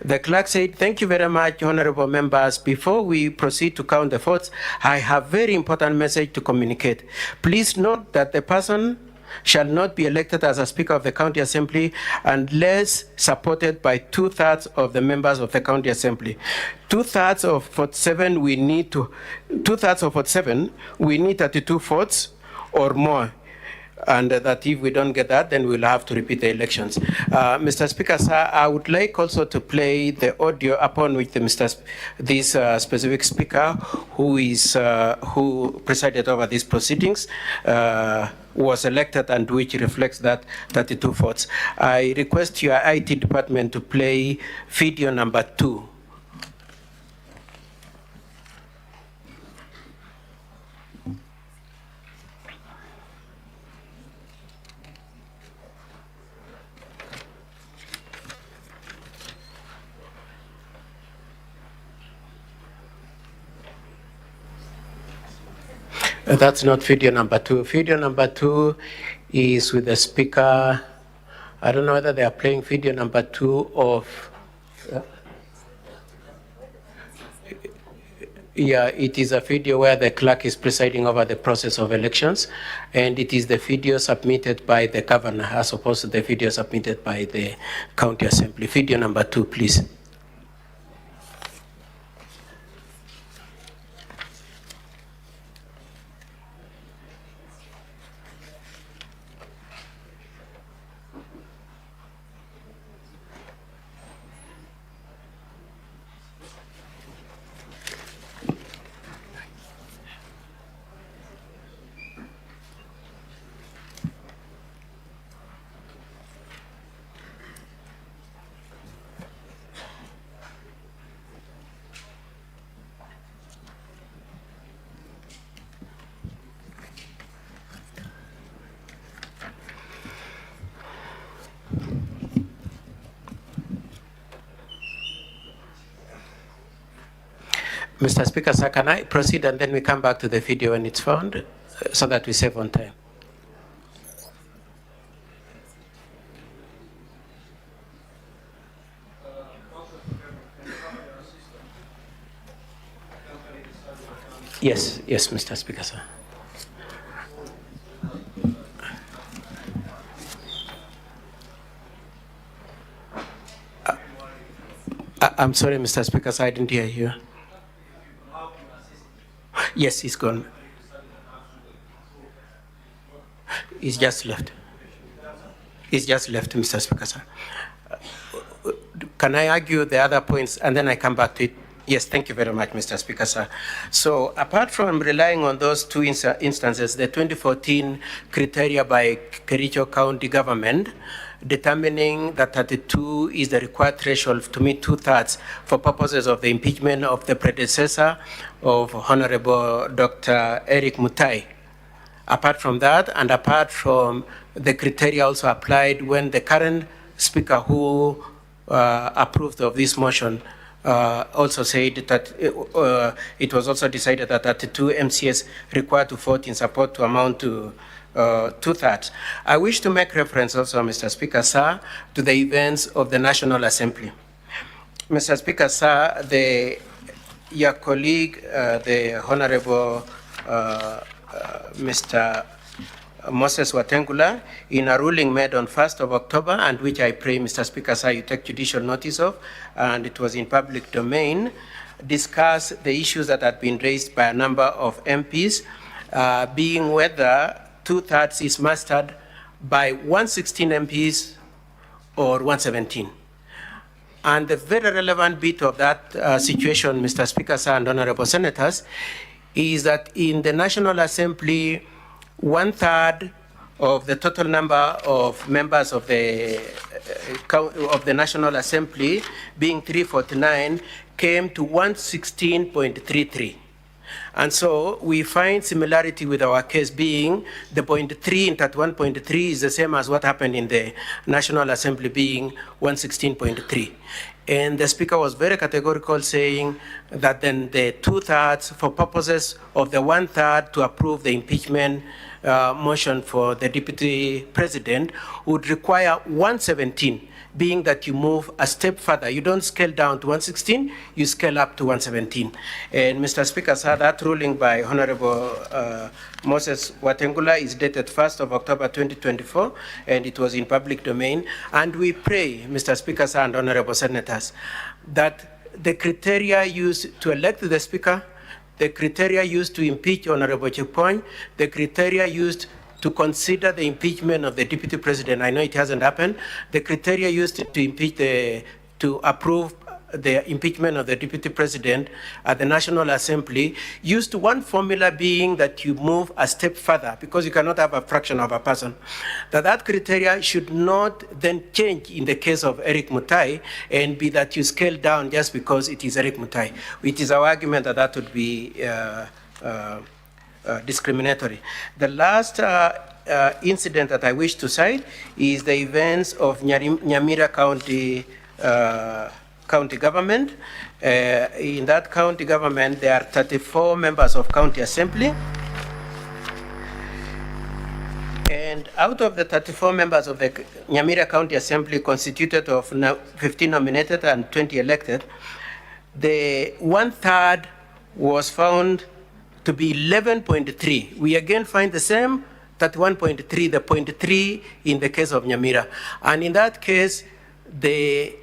The clerk said, "Thank you very much, honorable members. Before we proceed to count the votes, I have very important message to communicate. Please note that the person shall not be elected as a Speaker of the County Assembly unless supported by 2/3 of the members of the County Assembly. 2/3 of 47, we need 32 votes or more. And that if we don't get that, then we'll have to repeat the elections." Mr. Speaker, sir, I would like also to play the audio upon which this specific speaker who presided over these proceedings was elected and which reflects that 32 votes. I request your IT department to play video number 2. That's not video number 2. Video number 2 is with the speaker. I don't know whether they are playing video number 2 of. Yeah, it is a video where the clerk is presiding over the process of elections, and it is the video submitted by the governor as opposed to the video submitted by the county assembly. Video number 2, please. Mr. Speaker, sir, can I proceed and then we come back to the video when it's found so that we save on time? Yes, yes, Mr. Speaker, sir. I'm sorry, Mr. Speaker, sir, I didn't hear you. Yes, he's gone. He's just left. He's just left, Mr. Speaker, sir. Can I argue the other points and then I come back to it? Yes, thank you very much, Mr. Speaker, sir. So apart from relying on those two instances, the 2014 criteria by Kericho County government, determining that 32 is the required threshold to meet 2/3 for purposes of the impeachment of the predecessor of Honorable Dr. Eric Mutai. Apart from that, and apart from the criteria also applied when the current speaker who approved of this motion also said that it was also decided that 32 MCS required to vote in support to amount to 2/3. I wish to make reference also, Mr. Speaker, sir, to the events of the National Assembly. Mr. Speaker, sir, your colleague, the Honorable Mr. Moses Watengula, in a ruling made on 1st of October, and which I pray, Mr. Speaker, sir, you take judicial notice of, and it was in public domain, discussed the issues that had been raised by a number of MPs, being whether 2/3 is mastered by 116 MPs or 117. And the very relevant bit of that situation, Mr. Speaker, sir, and honorable senators, is that in the National Assembly, 1/3 of the total number of members of the National Assembly, being 349, came to 116.33. And so we find similarity with our case being the 0.3 into 1.3 is the same as what happened in the National Assembly being 116.3. And the Speaker was very categorical saying that then the 2/3 for purposes of the 1/3 to approve the impeachment motion for the Deputy President would require 117, being that you move a step further. You don't scale down to 116, you scale up to 117. And Mr. Speaker, sir, that ruling by Honorable Moses Watengula is dated 1st of October 2024, and it was in public domain. And we pray, Mr. Speaker, sir, and honorable senators, that the criteria used to elect the Speaker, the criteria used to impeach Honorable Chepkoech, the criteria used to consider the impeachment of the Deputy President, I know it hasn't happened, the criteria used to approve the impeachment of the Deputy President at the National Assembly used one formula being that you move a step further because you cannot have a fraction of a person. That criteria should not then change in the case of Eric Mutai and be that you scale down just because it is Eric Mutai. It is our argument that that would be discriminatory. The last incident that I wish to cite is the events of Nyamira County government. In that county government, there are 34 members of county assembly. And out of the 34 members of the Nyamira County Assembly, constituted of 15 nominated and 20 elected, the 1/3 was found to be 11.3. We again find the same 31.3, the 0.3 in the case of Nyamira. And in that case, the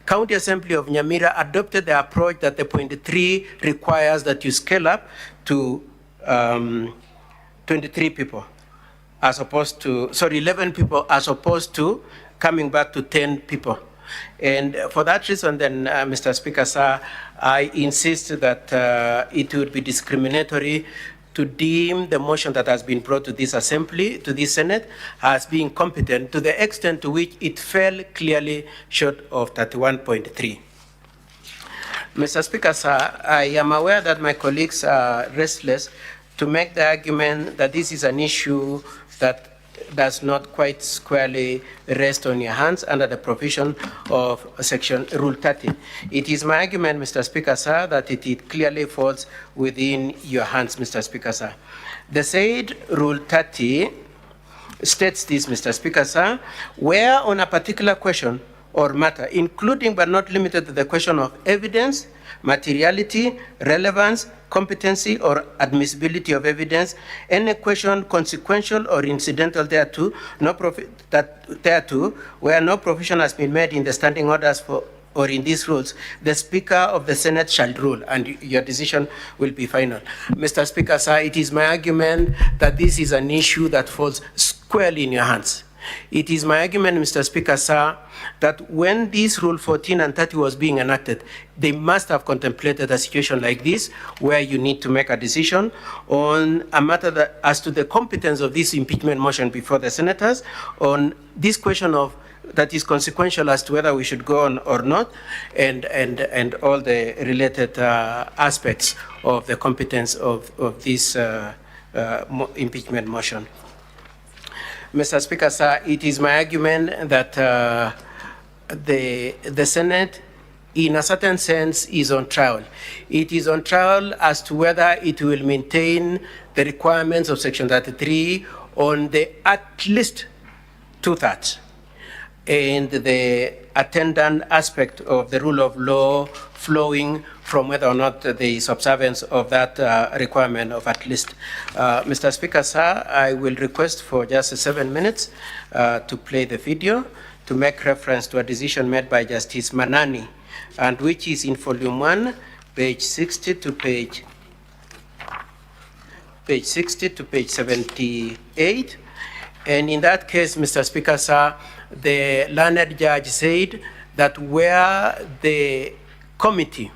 County Assembly of Nyamira adopted the approach that the 0.3 requires that you scale up to 23 people, as opposed to, 11 people, as opposed to coming back to 10 people. And for that reason, then, Mr. Speaker, sir, I insist that it would be discriminatory to deem the motion that has been brought to this Assembly, to this Senate, as being competent to the extent to which it fell clearly short of 31.3. Mr. Speaker, sir, I am aware that my colleagues are restless to make the argument that this is an issue that does not quite squarely rest on your hands under the provision of section Rule 30. It is my argument, Mr. Speaker, sir, that it clearly falls within your hands, Mr. Speaker, sir. The said Rule 30 states this, Mr. Speaker, sir, where on a particular question or matter, including but not limited to the question of evidence, materiality, relevance, competency, or admissibility of evidence, any question consequential or incidental thereto, where no provision has been made in the standing orders for or in these rules, the Speaker of the Senate shall rule, and your decision will be final. Mr. Speaker, sir, it is my argument that this is an issue that falls squarely in your hands. It is my argument, Mr. Speaker, sir, that when this Rule 14 and 30 was being enacted, they must have contemplated a situation like this, where you need to make a decision on a matter that, as to the competence of this impeachment motion before the senators, on this question of that is consequential as to whether we should go on or not, and all the related aspects of the competence of this impeachment motion. Mr. Speaker, sir, it is my argument that the Senate, in a certain sense, is on trial. It is on trial as to whether it will maintain the requirements of Section 33 on the at least 2/3, and the attendant aspect of the rule of law flowing from whether or not there is observance of that requirement of at least. Mr. Speaker, sir, I will request for just 7 minutes to play the video to make reference to a decision made by Justice Manani, and which is in volume 1, page 60 to page 78. And in that case, Mr. Speaker, sir, the learned judge said that where the committee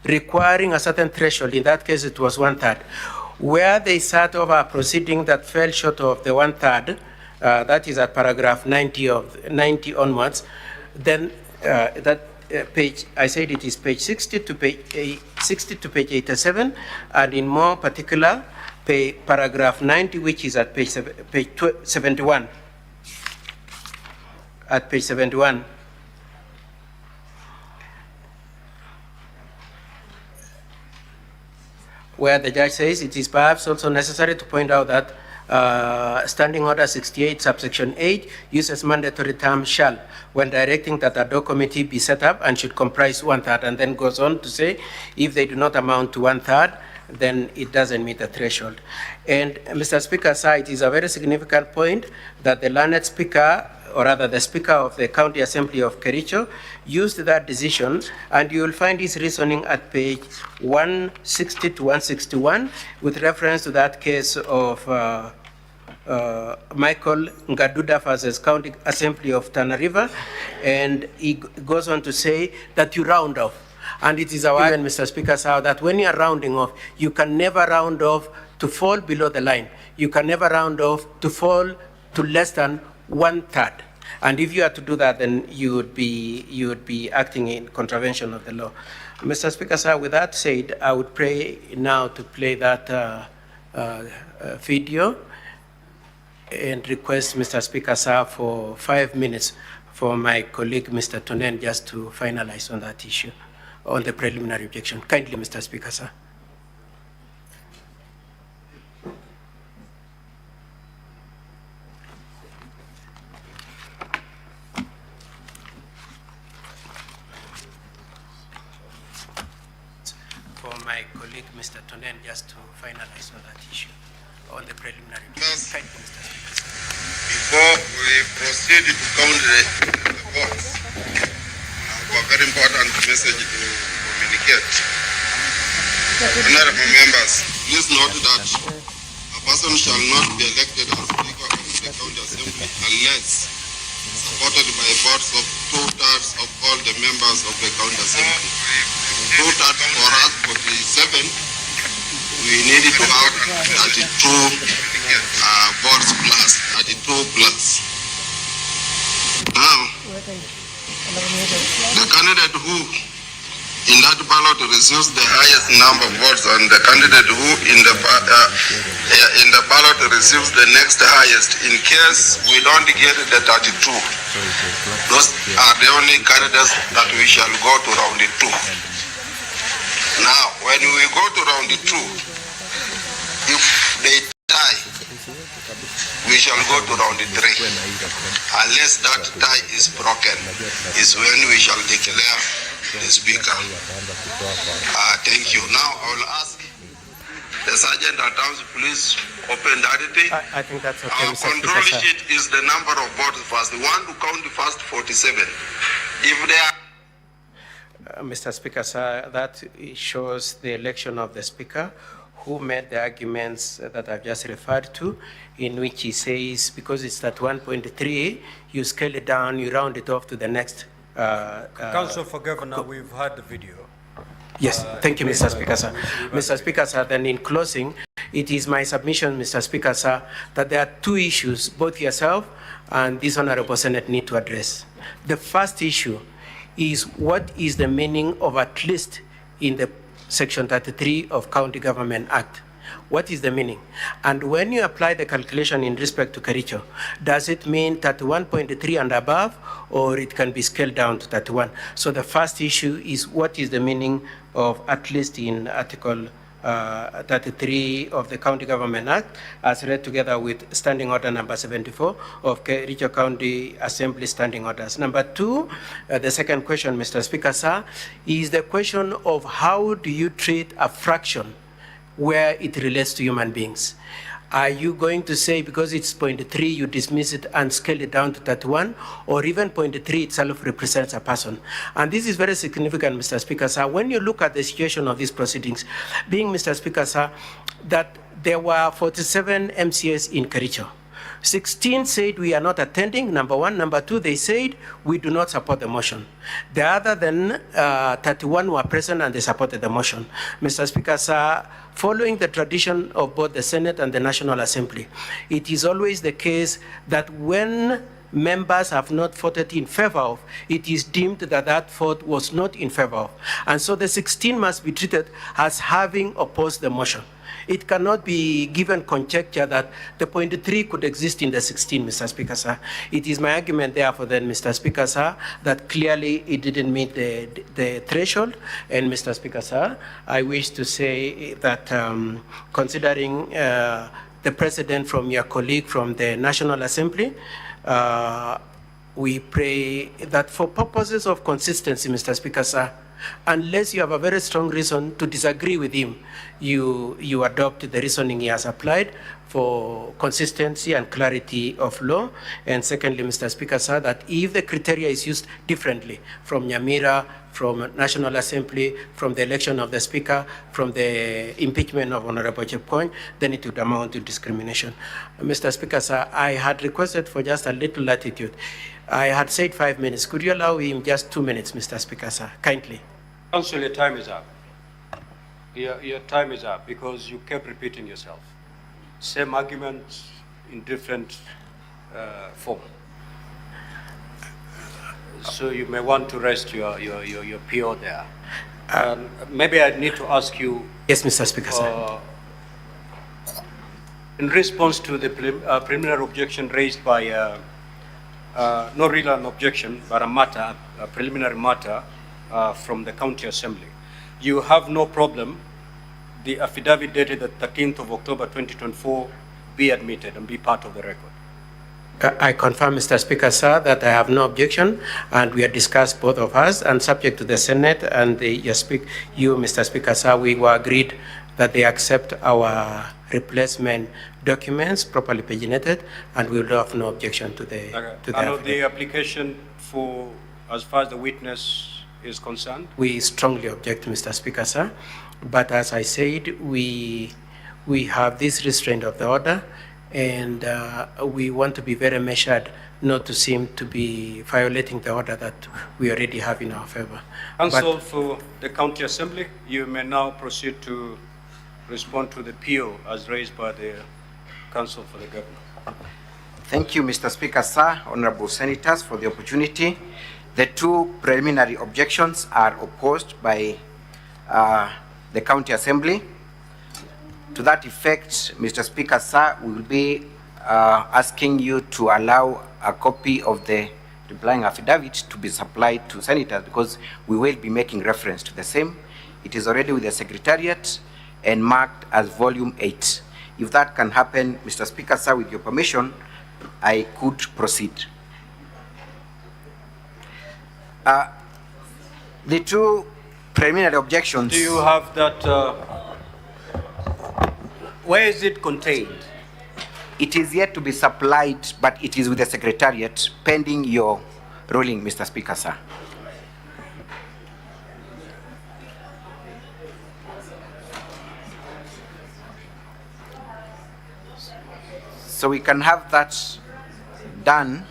requiring a certain threshold, in that case it was 1/3, where they sat over a proceeding that fell short of the 1/3, that is at paragraph 90 onwards, then that page, I said it is page 60 to page 87, and in more particular, paragraph 90, which is at page 71. At page 71. Where the judge says it is perhaps also necessary to point out that Standing Order 68, subsection 8, uses mandatory term shall when directing that a DOC committee be set up and should comprise 1/3, and then goes on to say if they do not amount to 1/3, then it doesn't meet the threshold. And Mr. Speaker, sir, it is a very significant point that the learned speaker, or rather the Speaker of the County Assembly of Kericho, used that decision, and you will find his reasoning at page 160 to 161 with reference to that case of Michael Ngaduda versus County Assembly of Tana River, and he goes on to say that you round off. And it is our argument, Mr. Speaker, sir, that when you are rounding off, you can never round off to fall below the line. You can never round off to fall to less than 1/3. And if you are to do that, then you would be acting in contravention of the law. Mr. Speaker, sir, with that said, I would pray now to play that video and request, Mr. Speaker, sir, for 5 minutes for my colleague, Mr. Tonen, just to finalize on that issue, on the preliminary objection. Kindly, Mr. Speaker, sir. my colleague, Mr. Tonen, just to finalize on that issue, on the preliminary. Yes. Thank you, Mr. Speaker. Before we proceed to count the votes, I have a very important message to communicate. Honorable members, please note that a person shall not be elected as Speaker of the County Assembly unless supported by votes of 2/3 of all the members of the County Assembly. 2/3 for us, 47. We need to have 32 votes plus, 32 plus. Now, the candidate who in that ballot receives the highest number of votes and the candidate who in the ballot receives the next highest. In case we don't get the 32, those are the only candidates that we shall go to round 2. Now, when we go to round 2, if they tie, we shall go to round 3. Unless that tie is broken, is when we shall declare the Speaker. Thank you. Now I will ask the Sergeant at Arms, please open that thing. I think that's okay, Our Mr. control Speaker, sir. sheet is the number of votes first. We want to count first 47. If they are Mr. Speaker, sir, that shows the election of the Speaker, who made the arguments that I've just referred to, in which he says, because it's at 1.3, you scale it down, you round it off to the next. Council for Governor, we've heard the video. Yes, thank you, Mr. Speaker, sir. Mr. Speaker, sir, then in closing, it is my submission, Mr. Speaker, sir, that there are two issues both yourself and this Honorable Senate need to address. The first issue is what is the meaning of at least in the Section 33 of County Government Act. What is the meaning? And when you apply the calculation in respect to Kericho, does it mean 31.3 and above, or it can be scaled down to 31? So the first issue is what is the meaning of at least in Article 33 of the County Government Act, as read together with Standing Order number 74 of Kericho County Assembly Standing Orders. Number two, the second question, Mr. Speaker, sir, is the question of how do you treat a fraction where it relates to human beings? Are you going to say because it's 0.3, you dismiss it and scale it down to 31, or even 0.3 itself represents a person? And this is very significant, Mr. Speaker, sir. When you look at the situation of these proceedings, being, Mr. Speaker, sir, that there were 47 MCAs in Kericho. 16 said we are not attending, number one. Number two, they said we do not support the motion. The other than 31 were present and they supported the motion. Mr. Speaker, sir, following the tradition of both the Senate and the National Assembly, it is always the case that when members have not voted in favor of, it is deemed that that vote was not in favor of. And so the 16 must be treated as having opposed the motion. It cannot be given conjecture that the 0.3 could exist in the 16, Mr. Speaker, sir. It is my argument, therefore, then, Mr. Speaker, sir, that clearly it didn't meet the threshold. And, Mr. Speaker, sir, I wish to say that considering the precedent from your colleague from the National Assembly, we pray that for purposes of consistency, Mr. Speaker, sir, unless you have a very strong reason to disagree with him, you adopt the reasoning he has applied for consistency and clarity of law. And secondly, Mr. Speaker, sir, that if the criteria is used differently from Nyamira, from National Assembly, from the election of the Speaker, from the impeachment of Honorable Chepkoin, then it would amount to discrimination. Mr. Speaker, sir, I had requested for just a little latitude. I had said 5 minutes. Could you allow him just 2 minutes, Mr. Speaker, sir, kindly? Council, your time is up. Your time is up because you kept repeating yourself. Same arguments in different form. So you may want to rest your PO there. Maybe I need to ask you. Yes, Mr. Speaker, sir. In response to the preliminary objection raised by, not really an objection, but a preliminary matter from the County Assembly, you have no problem the affidavit dated the 13th of October 2024 be admitted and be part of the record? I confirm, Mr. Speaker, sir, that I have no objection, and we have discussed both of us, and subject to the Senate and you, Mr. Speaker, sir, we were agreed that they accept our replacement documents properly paginated, and we will have no objection to the the application for, as far as the witness is concerned? We strongly object, Mr. Speaker, sir, but as I said, we have this restraint of the order, and we want to be very measured not to seem to be violating the order that we already have in our favor. Council for the County Assembly, you may now proceed to respond to the PO as raised by the Council for the Governor. Thank you, Mr. Speaker, sir, honorable senators, for the opportunity. The two preliminary objections are opposed by the County Assembly. To that effect, Mr. Speaker, sir, we will be asking you to allow a copy of the replying affidavit to be supplied to senators, because we will be making reference to the same. It is already with the Secretariat and marked as volume 8. If that can happen, Mr. Speaker, sir, with your permission, I could proceed. The two preliminary objections. Do you have that? Where is it contained? It is yet to be supplied, but it is with the Secretariat pending your ruling, Mr. Speaker, sir. So we can have that done.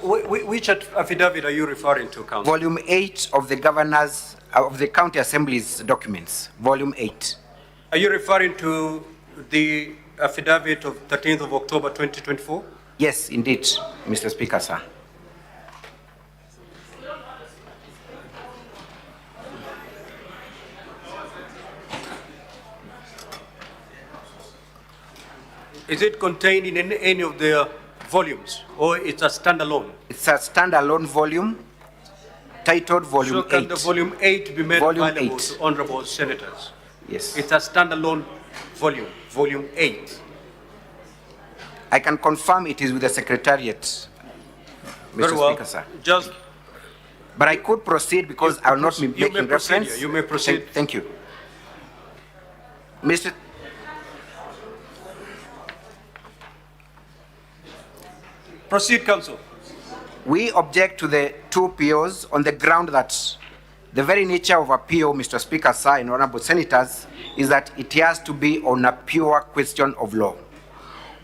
Which affidavit are you referring to, Council? Volume 8 of the Governor's, of the County Assembly's documents, Volume 8. Are you referring to the affidavit of 13th of October 2024? Yes, indeed, Mr. Speaker, sir. Is it contained in any of the volumes, or it's a standalone? It's a standalone volume titled Volume 8. So can the Volume 8 be made Volume available 8. to honorable senators? Yes. It's a standalone volume, Volume 8. I can confirm it is with the Secretariat, Very Mr. well. Speaker, sir. Just, But I could proceed because I will not be you may making proceed, reference. you may proceed. Thank you. Mr. Proceed, Council. We object to the two POs on the ground that the very nature of a PO, Mr. Speaker, sir, and honorable senators, is that it has to be on a pure question of law.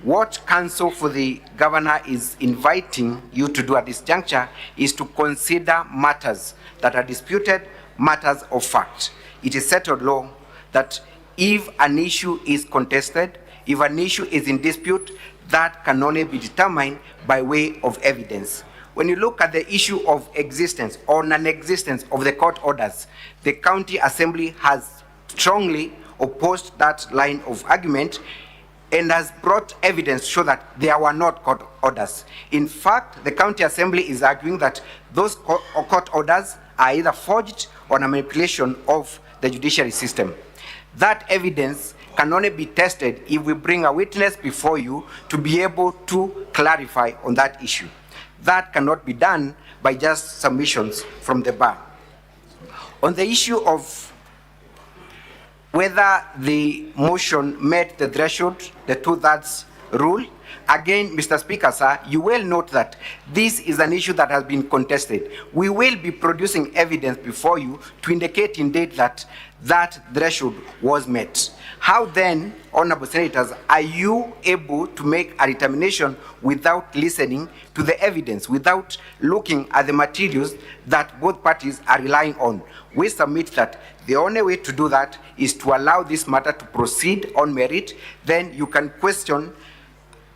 What Council for the Governor is inviting you to do at this juncture is to consider matters that are disputed, matters of fact. It is settled law that if an issue is contested, if an issue is in dispute, that can only be determined by way of evidence. When you look at the issue of existence or non-existence of the court orders, the County Assembly has strongly opposed that line of argument and has brought evidence to show that there were not court orders. In fact, the County Assembly is arguing that those court orders are either forged or a manipulation of the judiciary system. That evidence can only be tested if we bring a witness before you to be able to clarify on that issue. That cannot be done by just submissions from the bar. On the issue of whether the motion met the threshold, the 2/3 rule, again, Mr. Speaker, sir, you will note that this is an issue that has been contested. We will be producing evidence before you to indicate indeed that that threshold was met. How then, honorable senators, are you able to make a determination without listening to the evidence, without looking at the materials that both parties are relying on? We submit that the only way to do that is to allow this matter to proceed on merit. Then you can question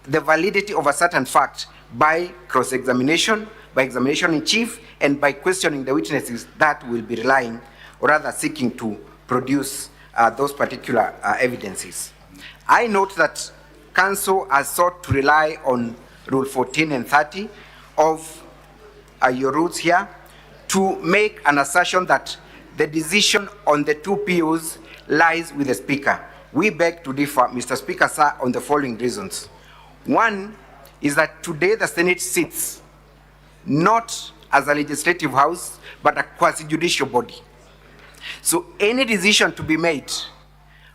the validity of a certain fact by cross-examination, by examination in chief, and by questioning the witnesses that will be relying, or rather seeking to produce those particular evidences. I note that Council has sought to rely on Rule 14 and 30 of your rules here to make an assertion that the decision on the two POs lies with the Speaker. We beg to differ, Mr. Speaker, sir, on the following reasons. One is that today the Senate sits not as a legislative house, but a quasi-judicial body. So any decision to be made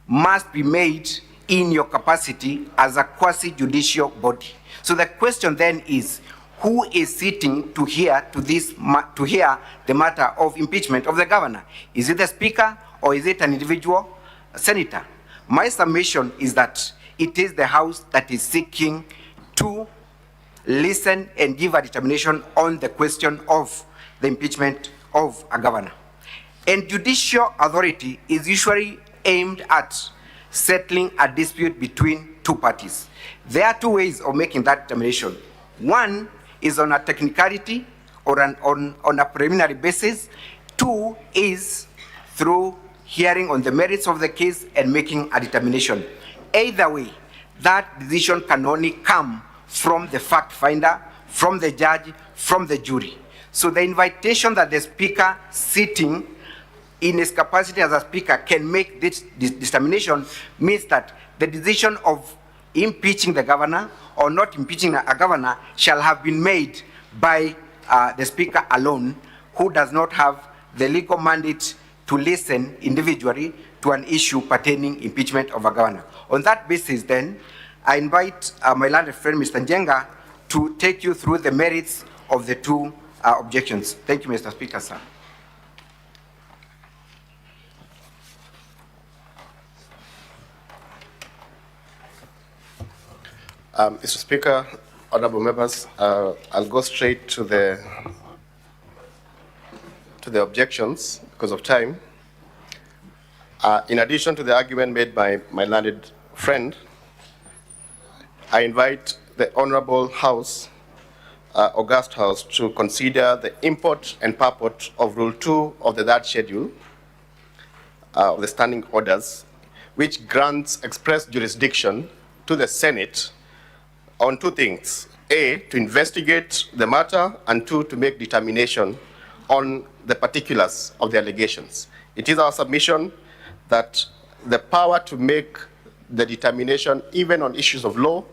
must be made in your capacity as a quasi-judicial body. So the question then is, who is sitting to hear the matter of impeachment of the governor? Is it the Speaker or is it an individual senator? My submission is that it is the House that is seeking to listen and give a determination on the question of the impeachment of a governor. And judicial authority is usually aimed at settling a dispute between two parties. There are two ways of making that determination. One is on a technicality or on a preliminary basis. Two is through hearing on the merits of the case and making a determination. Either way, that decision can only come from the fact finder, from the judge, from the jury. So the invitation that the Speaker sitting in his capacity as a Speaker can make this determination means that the decision of impeaching the governor or not impeaching a governor shall have been made by the Speaker alone, who does not have the legal mandate to listen individually to an issue pertaining impeachment of a governor. On that basis then, I invite my learned friend Mr. Njenga to take you through the merits of the two objections. Thank you, Mr. Speaker, sir. Mr. Speaker, honorable members, I'll go straight to the objections because of time. In addition to the argument made by my learned friend, I invite the Honorable House, August House, to consider the import and purport of Rule 2 of the third schedule of the standing orders, which grants express jurisdiction to the Senate on two things: A, to investigate the matter, and two, to make determination on the particulars of the allegations. It is our submission that the power to make the determination, even on issues of law,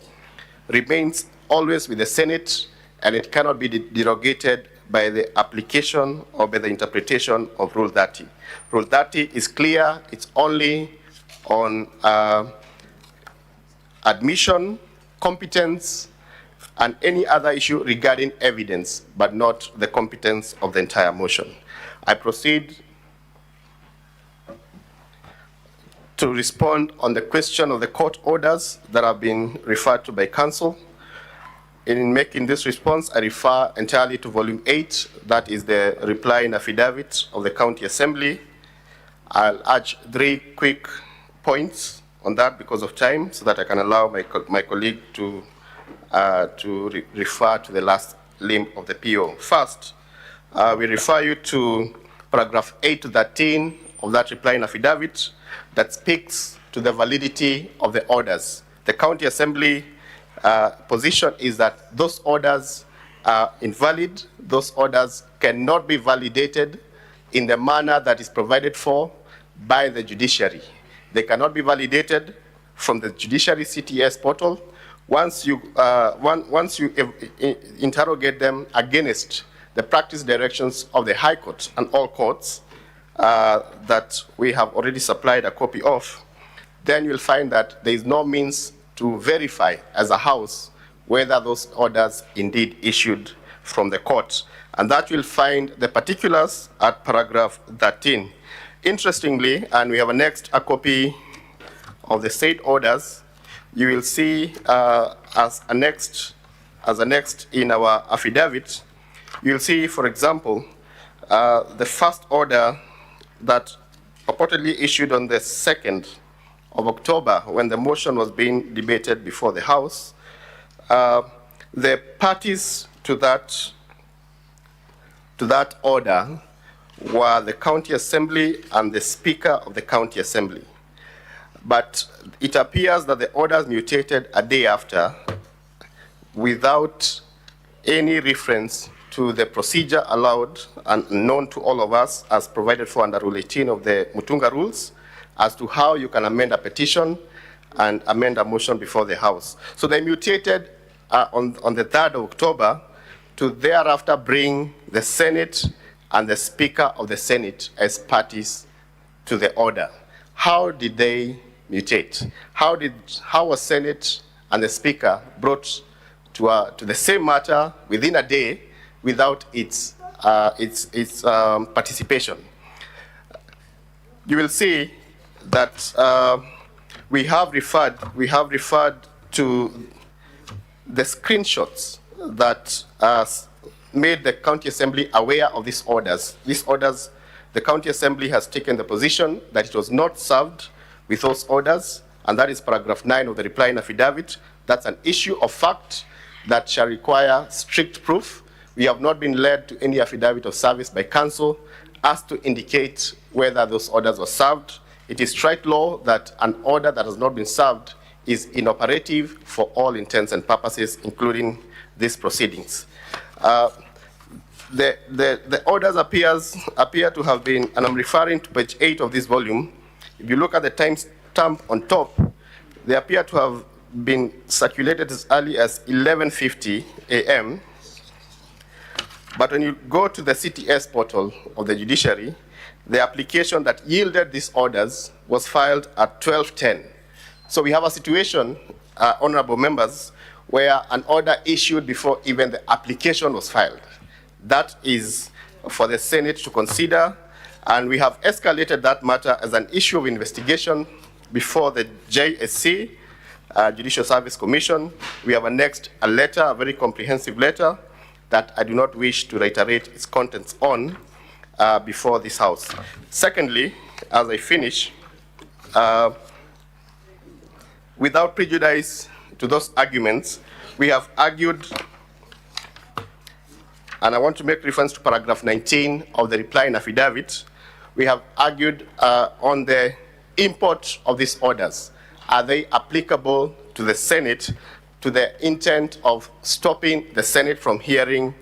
remains always with the Senate, and it cannot be derogated by the application or by the interpretation of Rule 30. Rule 30 is clear. It's only on admission, competence, and any other issue regarding evidence, but not the competence of the entire motion. I proceed to respond on the question of the court orders that have been referred to by counsel. In making this response, I refer entirely to volume 8, that is the reply in affidavit of the County Assembly. I'll urge 3 quick points on that because of time, so that I can allow my colleague to refer to the last limb of the PO. First, we refer you to paragraph 8 to 13 of that reply in affidavit that speaks to the validity of the orders. The County Assembly position is that those orders are invalid. Those orders cannot be validated in the manner that is provided for by the judiciary. They cannot be validated from the judiciary CTS portal. Once you interrogate them against the practice directions of the High Court and all courts that we have already supplied a copy of, then you'll find that there is no means to verify as a house whether those orders indeed issued from the court. And that you'll find the particulars at paragraph 13. Interestingly, and we have a copy of the said orders, you will see as annexed in our affidavit, you'll see, for example, the first order that purportedly issued on the 2nd of October when the motion was being debated before the House. The parties to that order were the County Assembly and the Speaker of the County Assembly. but it appears that the orders mutated a day after without any reference to the procedure allowed and known to all of us as provided for under Rule 18 of the Mutunga rules as to how you can amend a petition and amend a motion before the House. So they mutated on the 3rd of October to thereafter bring the Senate and the Speaker of the Senate as parties to the order. How did they mutate? How was Senate and the Speaker brought to the same matter within a day without its participation? You will see that we have referred to the screenshots that made the County Assembly aware of these orders. These orders, the County Assembly has taken the position that it was not served with those orders, and that is paragraph 9 of the reply in affidavit. That's an issue of fact that shall require strict proof. We have not been led to any affidavit of service by council as to indicate whether those orders were served. It is straight law that an order that has not been served is inoperative for all intents and purposes, including these proceedings. The orders appear to have been, and I'm referring to page 8 of this volume. If you look at the timestamp on top, they appear to have been circulated as early as 11:50 a.m. But when you go to the CTS portal of the judiciary, the application that yielded these orders was filed at 12:10. So we have a situation, honorable members, where an order issued before even the application was filed. That is for the Senate to consider, and we have escalated that matter as an issue of investigation before the JSC, Judicial Service Commission. We have annexed a letter, a very comprehensive letter, that I do not wish to reiterate its contents on before this House. Secondly, as I finish, without prejudice to those arguments, we have argued, and I want to make reference to paragraph 19 of the reply in affidavit. We have argued on the import of these orders. Are they applicable to the Senate to the intent of stopping the Senate from hearing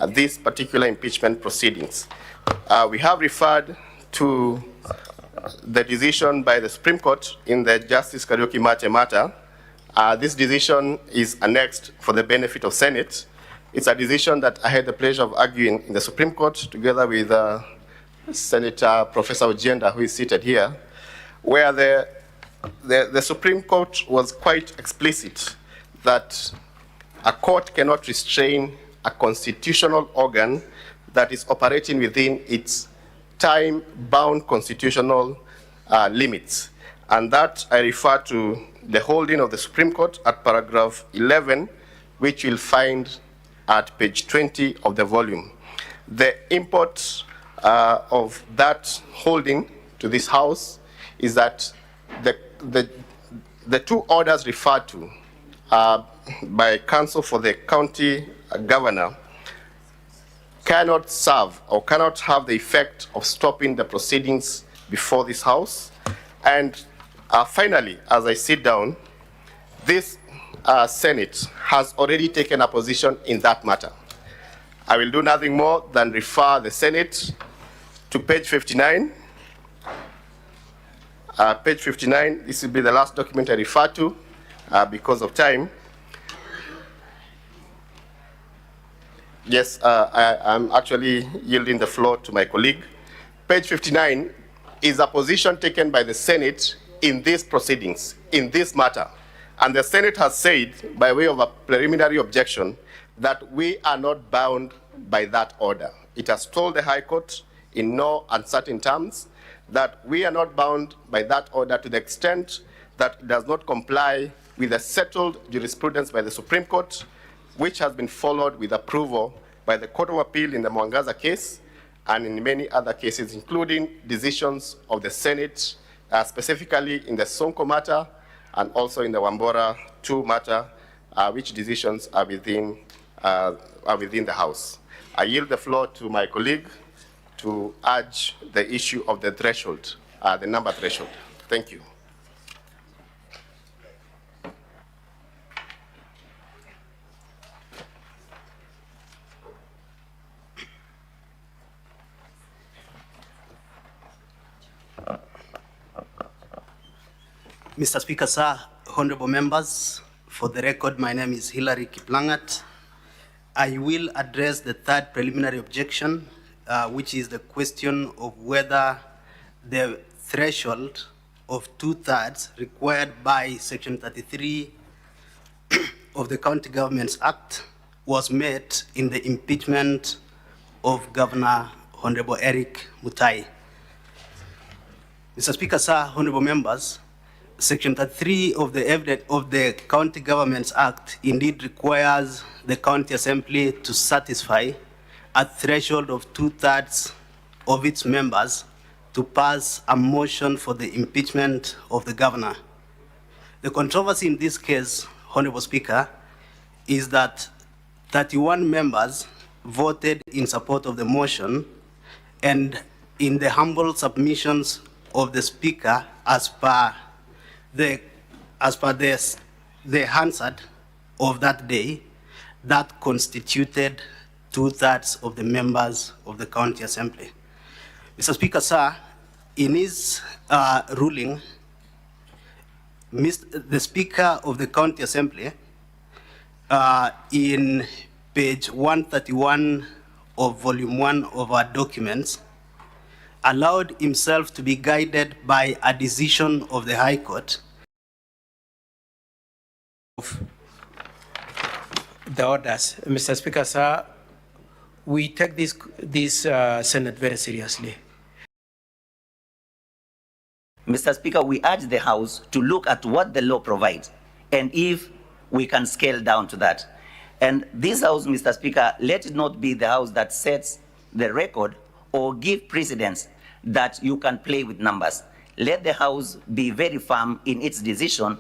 these particular impeachment proceedings? We have referred to the decision by the Supreme Court in the Justice Kericho matter. This decision is annexed for the benefit of Senate. It's a decision that I had the pleasure of arguing in the Supreme Court together with Senator Professor Ojenda, who is seated here, where the Supreme Court was quite explicit that a court cannot restrain a constitutional organ that is operating within its time-bound constitutional limits. And that I refer to the holding of the Supreme Court at paragraph 11, which you'll find at page 20 of the volume. The import of that holding to this House is that the two orders referred to by counsel for the county governor cannot serve or cannot have the effect of stopping the proceedings before this House. And finally, as I sit down, this Senate has already taken a position in that matter. I will do nothing more than refer the Senate to page 59. Page 59, this will be the last document I refer to because of time. Yes, I'm actually yielding the floor to my colleague. Page 59 is a position taken by the Senate in these proceedings, in this matter. And the Senate has said, by way of a preliminary objection, that we are not bound by that order. It has told the High Court in no uncertain terms that we are not bound by that order to the extent that it does not comply with the settled jurisprudence by the Supreme Court, which has been followed with approval by the Court of Appeal in the Mwangaza case and in many other cases, including decisions of the Senate, specifically in the Sonko matter and also in the Wambora 2 matter, which decisions are within the House. I yield the floor to my colleague to urge the issue of the threshold, the number threshold. Thank you. Mr. Speaker, sir, honorable members, for the record, my name is Hilary Kiplangat. I will address the third preliminary objection, which is the question of whether the threshold of 2/3 required by Section 33 of the County Governments Act was met in the impeachment of Governor Honorable Eric Mutai. Mr. Speaker, sir, honorable members, Section 33 of the County Governments Act indeed requires the County Assembly to satisfy a threshold of 2/3 of its members to pass a motion for the impeachment of the governor. The controversy in this case, Honorable Speaker, is that 31 members voted in support of the motion, and in the humble submissions of the Speaker as per the Hansard of that day, that constituted 2/3 of the members of the County Assembly. Mr. Speaker, sir, in his ruling, the Speaker of the County Assembly, in page 131 of volume 1 of our documents, allowed himself to be guided by a decision of the High Court. The orders. Mr. Speaker, sir, we take this Senate very seriously. Mr. Speaker, we urge the House to look at what the law provides and if we can scale down to that. And this House, Mr. Speaker, let it not be the House that sets the record or give precedence that you can play with numbers. Let the House be very firm in its decision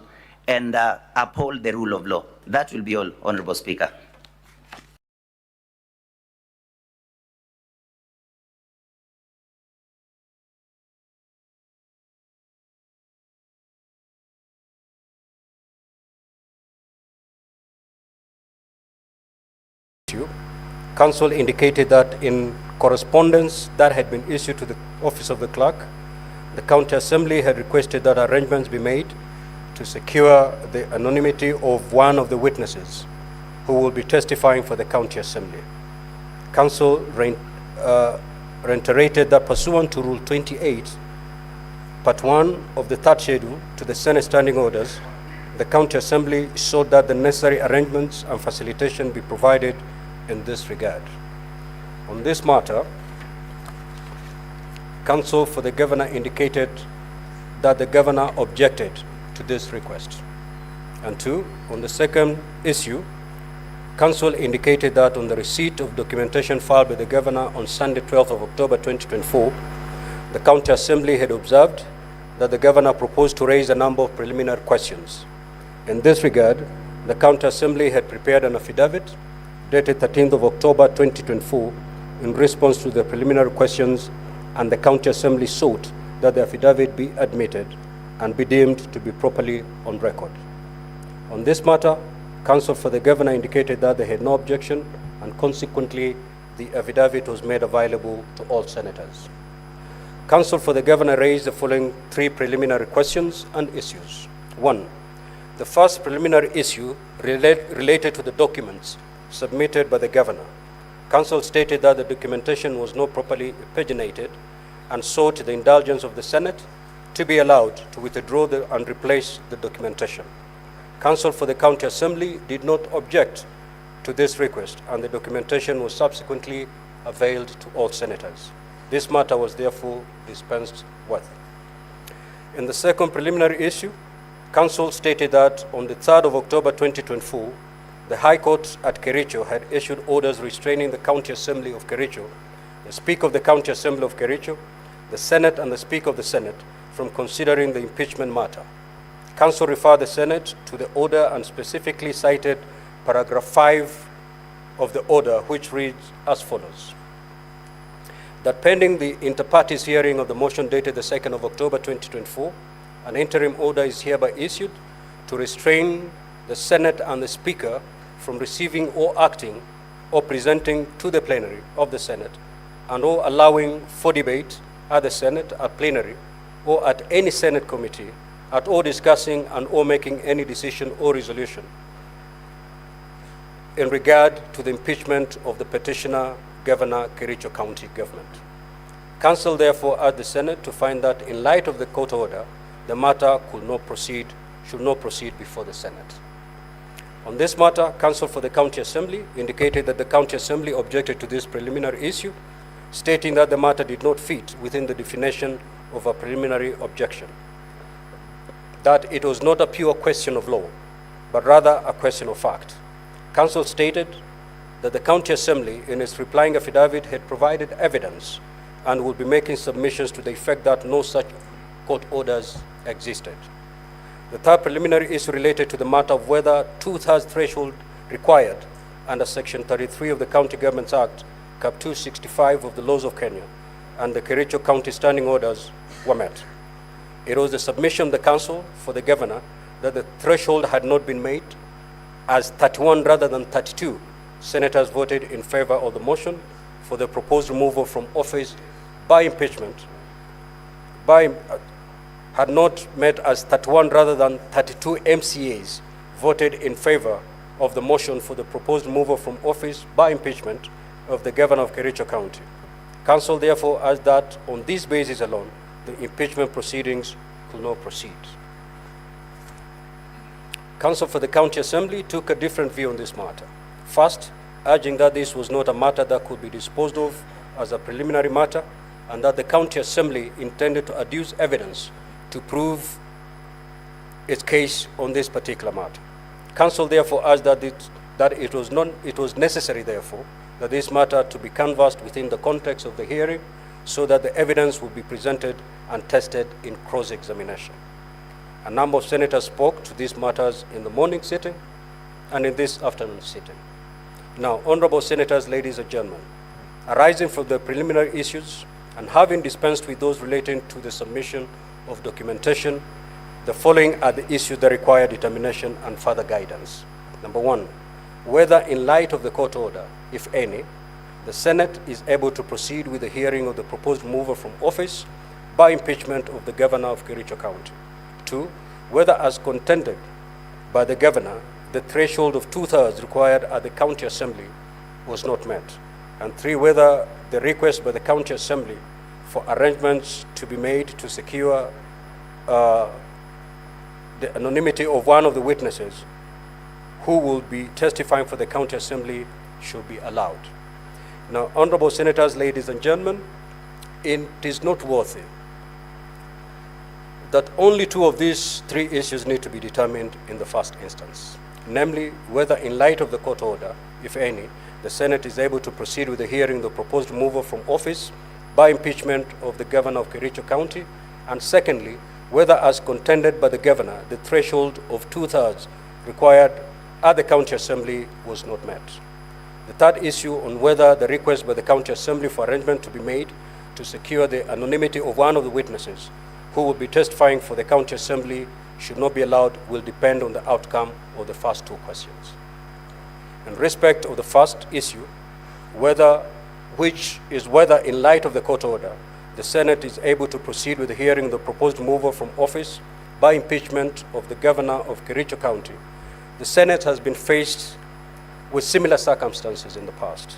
and uphold the rule of law. That will be all, Honorable Speaker. Council indicated that in correspondence that had been issued to the Office of the Clerk, the County Assembly had requested that arrangements be made to secure the anonymity of one of the witnesses who will be testifying for the County Assembly. Council reiterated that pursuant to Rule 28, Part 1 of the third schedule to the Senate Standing Orders, the County Assembly sought that the necessary arrangements and facilitation be provided in this regard. On this matter, Counsel for the Governor indicated that the Governor objected to this request. And two, on the second issue, Counsel indicated that on the receipt of documentation filed by the Governor on Sunday, 12th of October 2024, the County Assembly had observed that the Governor proposed to raise a number of preliminary questions. In this regard, the County Assembly had prepared an affidavit dated 13th of October 2024 in response to the preliminary questions, and the County Assembly sought that the affidavit be admitted and be deemed to be properly on record. On this matter, Counsel for the Governor indicated that they had no objection, and consequently, the affidavit was made available to all senators. Counsel for the Governor raised the following three preliminary questions and issues. One, the first preliminary issue related to the documents submitted by the Governor. Counsel stated that the documentation was not properly paginated and sought the indulgence of the Senate to be allowed to withdraw and replace the documentation. Counsel for the County Assembly did not object to this request, and the documentation was subsequently availed to all senators. This matter was therefore dispensed with. In the second preliminary issue, Counsel stated that on the 3rd of October 2024, the High Court at Kericho had issued orders restraining the County Assembly of Kericho, the Speaker of the County Assembly of Kericho, the Senate, and the Speaker of the Senate from considering the impeachment matter. Counsel referred the Senate to the order and specifically cited paragraph 5 of the order, which reads as follows: that pending the inter-parties hearing of the motion dated the 2nd of October 2024, an interim order is hereby issued to restrain the Senate and the Speaker from receiving or acting or presenting to the plenary of the Senate and or allowing for debate at the Senate, at plenary, or at any Senate committee at all discussing and or making any decision or resolution in regard to the impeachment of the petitioner, Governor, Kericho County Government. Council therefore urged the Senate to find that in light of the court order, the matter should not proceed before the Senate. On this matter, Council for the County Assembly indicated that the County Assembly objected to this preliminary issue, stating that the matter did not fit within the definition of a preliminary objection, that it was not a pure question of law, but rather a question of fact. Council stated that the County Assembly, in its replying affidavit, had provided evidence and would be making submissions to the effect that no such court orders existed. The third preliminary issue related to the matter of whether two-thirds threshold required under Section 33 of the County Governments Act, Cap 265 of the laws of Kenya, and the Kericho County standing orders were met. It was the submission of the Council for the Governor that the threshold had not been made, as 31 rather than 32 senators voted in favor of the motion for the proposed removal from office by impeachment, had not met, as 31 rather than 32 MCAs voted in favor of the motion for the proposed removal from office by impeachment of the Governor of Kericho County. Council therefore urged that on this basis alone, the impeachment proceedings could not proceed. Council for the County Assembly took a different view on this matter. First, urging that this was not a matter that could be disposed of as a preliminary matter, and that the County Assembly intended to adduce evidence to prove its case on this particular matter. Council therefore urged that it was necessary, therefore, that this matter to be canvassed within the context of the hearing so that the evidence would be presented and tested in cross-examination. A number of senators spoke to these matters in the morning sitting and in this afternoon sitting. Now, honorable senators, ladies and gentlemen, arising from the preliminary issues and having dispensed with those relating to the submission of documentation, the following are the issues that require determination and further guidance. Number one, whether in light of the court order, if any, the Senate is able to proceed with the hearing of the proposed removal from office by impeachment of the Governor of Kericho County. Two, whether as contended by the Governor, the threshold of two-thirds required at the County Assembly was not met. And three, whether the request by the County Assembly for arrangements to be made to secure the anonymity of one of the witnesses who will be testifying for the County Assembly should be allowed. Now, honorable senators, ladies and gentlemen, it is noteworthy that only two of these three issues need to be determined in the first instance, namely whether in light of the court order, if any, the Senate is able to proceed with the hearing of the proposed removal from office by impeachment of the Governor of Kericho County, and secondly, whether as contended by the Governor, the threshold of two-thirds required at the County Assembly was not met. The third issue on whether the request by the County Assembly for arrangement to be made to secure the anonymity of one of the witnesses who will be testifying for the County Assembly should not be allowed will depend on the outcome of the first two questions. In respect of the first issue, which is whether in light of the court order, the Senate is able to proceed with the hearing of the proposed removal from office by impeachment of the Governor of Kericho County, the Senate has been faced with similar circumstances in the past.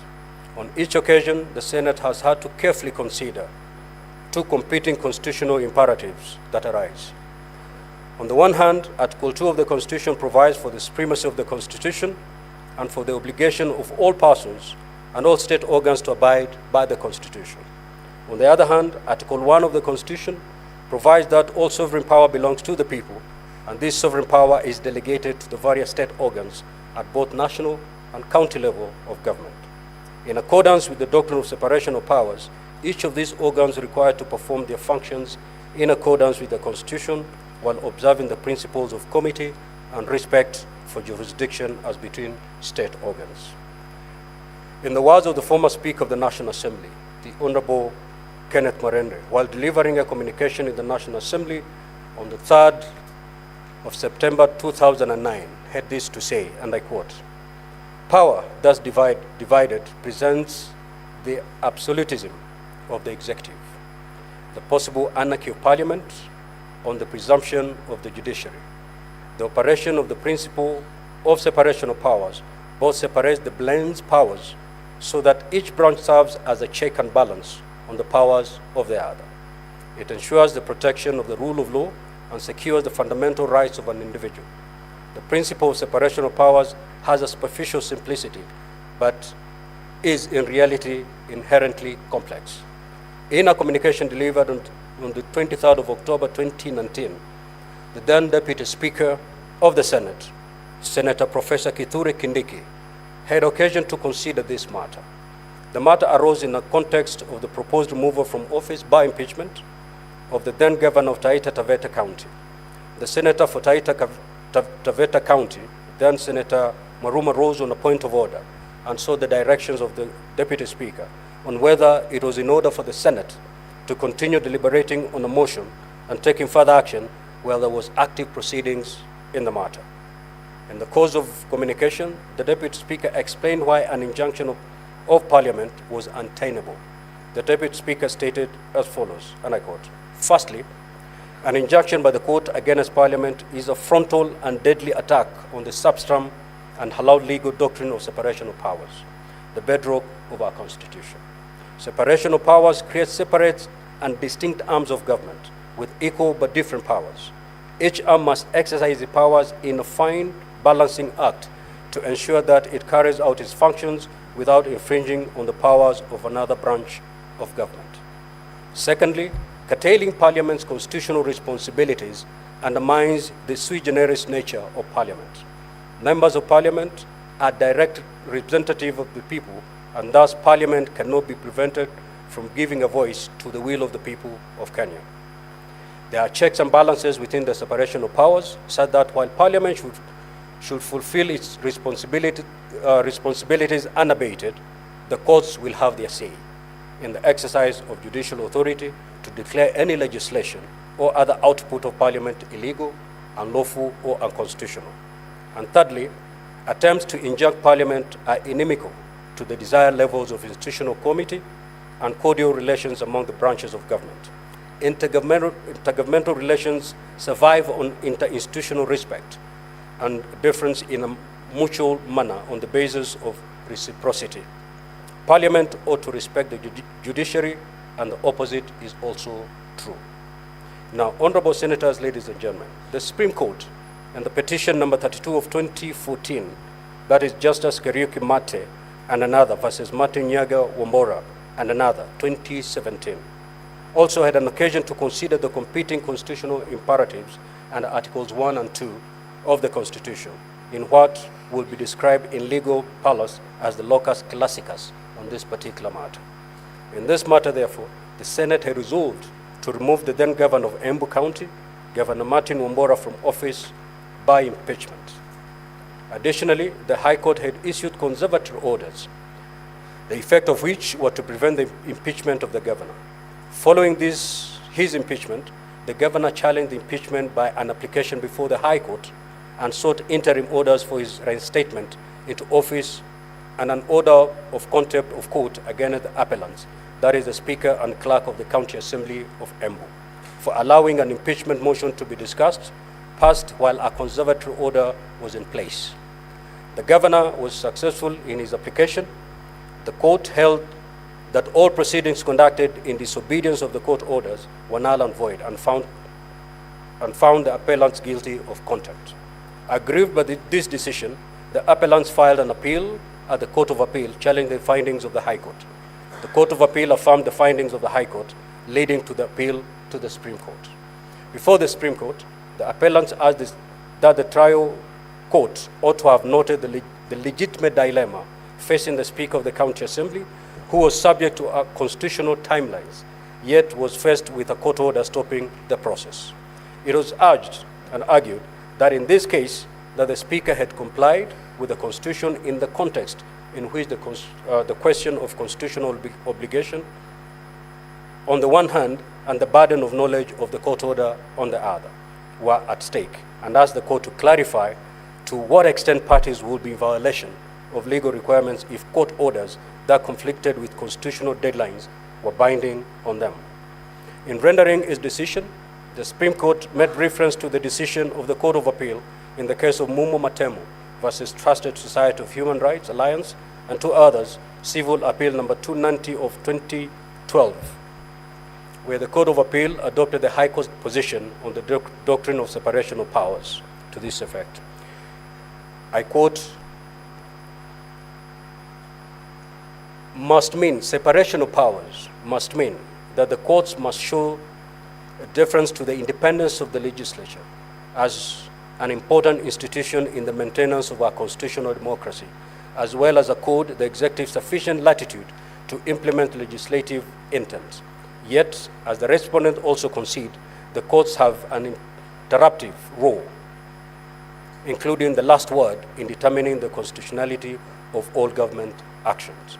On each occasion, the Senate has had to carefully consider two competing constitutional imperatives that arise. On the one hand, Article 2 of the Constitution provides for the supremacy of the Constitution and for the obligation of all persons and all state organs to abide by the Constitution. On the other hand, Article 1 of the Constitution provides that all sovereign power belongs to the people, and this sovereign power is delegated to the various state organs at both national and county level of government. In accordance with the doctrine of separation of powers, each of these organs is required to perform their functions in accordance with the Constitution while observing the principles of comity and respect for jurisdiction as between state organs. In the words of the former Speaker of the National Assembly, the Honorable Kenneth Marende, while delivering a communication in the National Assembly on the 3rd of September 2009, had this to say, and I quote, "Power thus divided presents the absolutism of the executive, the possible anarchy of parliament, on the presumption of the judiciary. The operation of the principle of separation of powers both separates the blends powers so that each branch serves as a check and balance on the powers of the other. It ensures the protection of the rule of law and secures the fundamental rights of an individual. The principle of separation of powers has a superficial simplicity, but is in reality inherently complex. In a communication delivered on the 23rd of October 2019, the then Deputy Speaker of the Senate, Senator Professor Kithure Kindiki, had occasion to consider this matter. The matter arose in the context of the proposed removal from office by impeachment of the then Governor of Taita Taveta County. The Senator for Taita Taveta County, then Senator Maruma, rose on a point of order and sought the directions of the Deputy Speaker on whether it was in order for the Senate to continue deliberating on a motion and taking further action while there was active proceedings in the matter. In the course of communication, the Deputy Speaker explained why an injunction of Parliament was untenable. The Deputy Speaker stated as follows, and I quote, "Firstly, an injunction by the court against Parliament is a frontal and deadly attack on the substrum and hallowed legal doctrine of separation of powers, the bedrock of our Constitution. Separation of powers creates separate and distinct arms of government with equal but different powers. Each arm must exercise its powers in a fine balancing act to ensure that it carries out its functions without infringing on the powers of another branch of government. Secondly, curtailing Parliament's constitutional responsibilities undermines the sui generis nature of Parliament. Members of Parliament are direct representatives of the people, and thus Parliament cannot be prevented from giving a voice to the will of the people of Kenya. There are checks and balances within the separation of powers, such that while Parliament should fulfill its responsibilities unabated, the courts will have their say in the exercise of judicial authority to declare any legislation or other output of Parliament illegal, unlawful, or unconstitutional. And thirdly, attempts to injunct Parliament are inimical to the desired levels of institutional comity and cordial relations among the branches of government. Intergovernmental relations survive on interinstitutional respect and difference in a mutual manner on the basis of reciprocity. Parliament ought to respect the judiciary, and the opposite is also true. Now, honorable senators, ladies and gentlemen, the Supreme Court and the petition number 32 of 2014, that is Justice Kericho Mate and another versus Martin Nyaga Wambora and another, 2017, also had an occasion to consider the competing constitutional imperatives and Articles 1 and 2 of the Constitution in what will be described in legal parlance as the locus classicus on this particular matter. In this matter, therefore, the Senate had resolved to remove the then governor of Embu County, Governor Martin Wambora, from office by impeachment. Additionally, the High Court had issued conservatory orders, the effect of which were to prevent the impeachment of the governor. Following his impeachment, the governor challenged the impeachment by an application before the High Court and sought interim orders for his reinstatement into office and an order of contempt of court against the appellants, that is the Speaker and Clerk of the County Assembly of Embu, for allowing an impeachment motion to be discussed, passed while a conservatory order was in place. The governor was successful in his application. The court held that all proceedings conducted in disobedience of the court orders were null and void and found the appellants guilty of contempt. Aggrieved by this decision, the appellants filed an appeal at the Court of Appeal challenging the findings of the High Court. The Court of Appeal affirmed the findings of the High Court, leading to the appeal to the Supreme Court. Before the Supreme Court, the appellants asked that the trial court ought to have noted the legitimate dilemma facing the Speaker of the County Assembly, who was subject to constitutional timelines, yet was faced with a court order stopping the process. It was urged and argued that in this case, that the Speaker had complied with the Constitution in the context in which the question of constitutional obligation on the one hand and the burden of knowledge of the court order on the other were at stake, and asked the court to clarify to what extent parties would be in violation of legal requirements if court orders that conflicted with constitutional deadlines were binding on them. In rendering its decision, The Supreme Court made reference to the decision of the Court of Appeal in the case of Mumo Matemo versus Trusted Society of Human Rights Alliance and two others, Civil Appeal number 290 of 2012, where the Court of Appeal adopted the High Court position on the doctrine of separation of powers to this effect. I quote, separation of powers must mean that the courts must show a deference to the independence of the legislature as an important institution in the maintenance of our constitutional democracy, as well as accord the executive sufficient latitude to implement legislative intent. Yet, as the respondent also concede, the courts have an interruptive role, including the last word in determining the constitutionality of all government actions.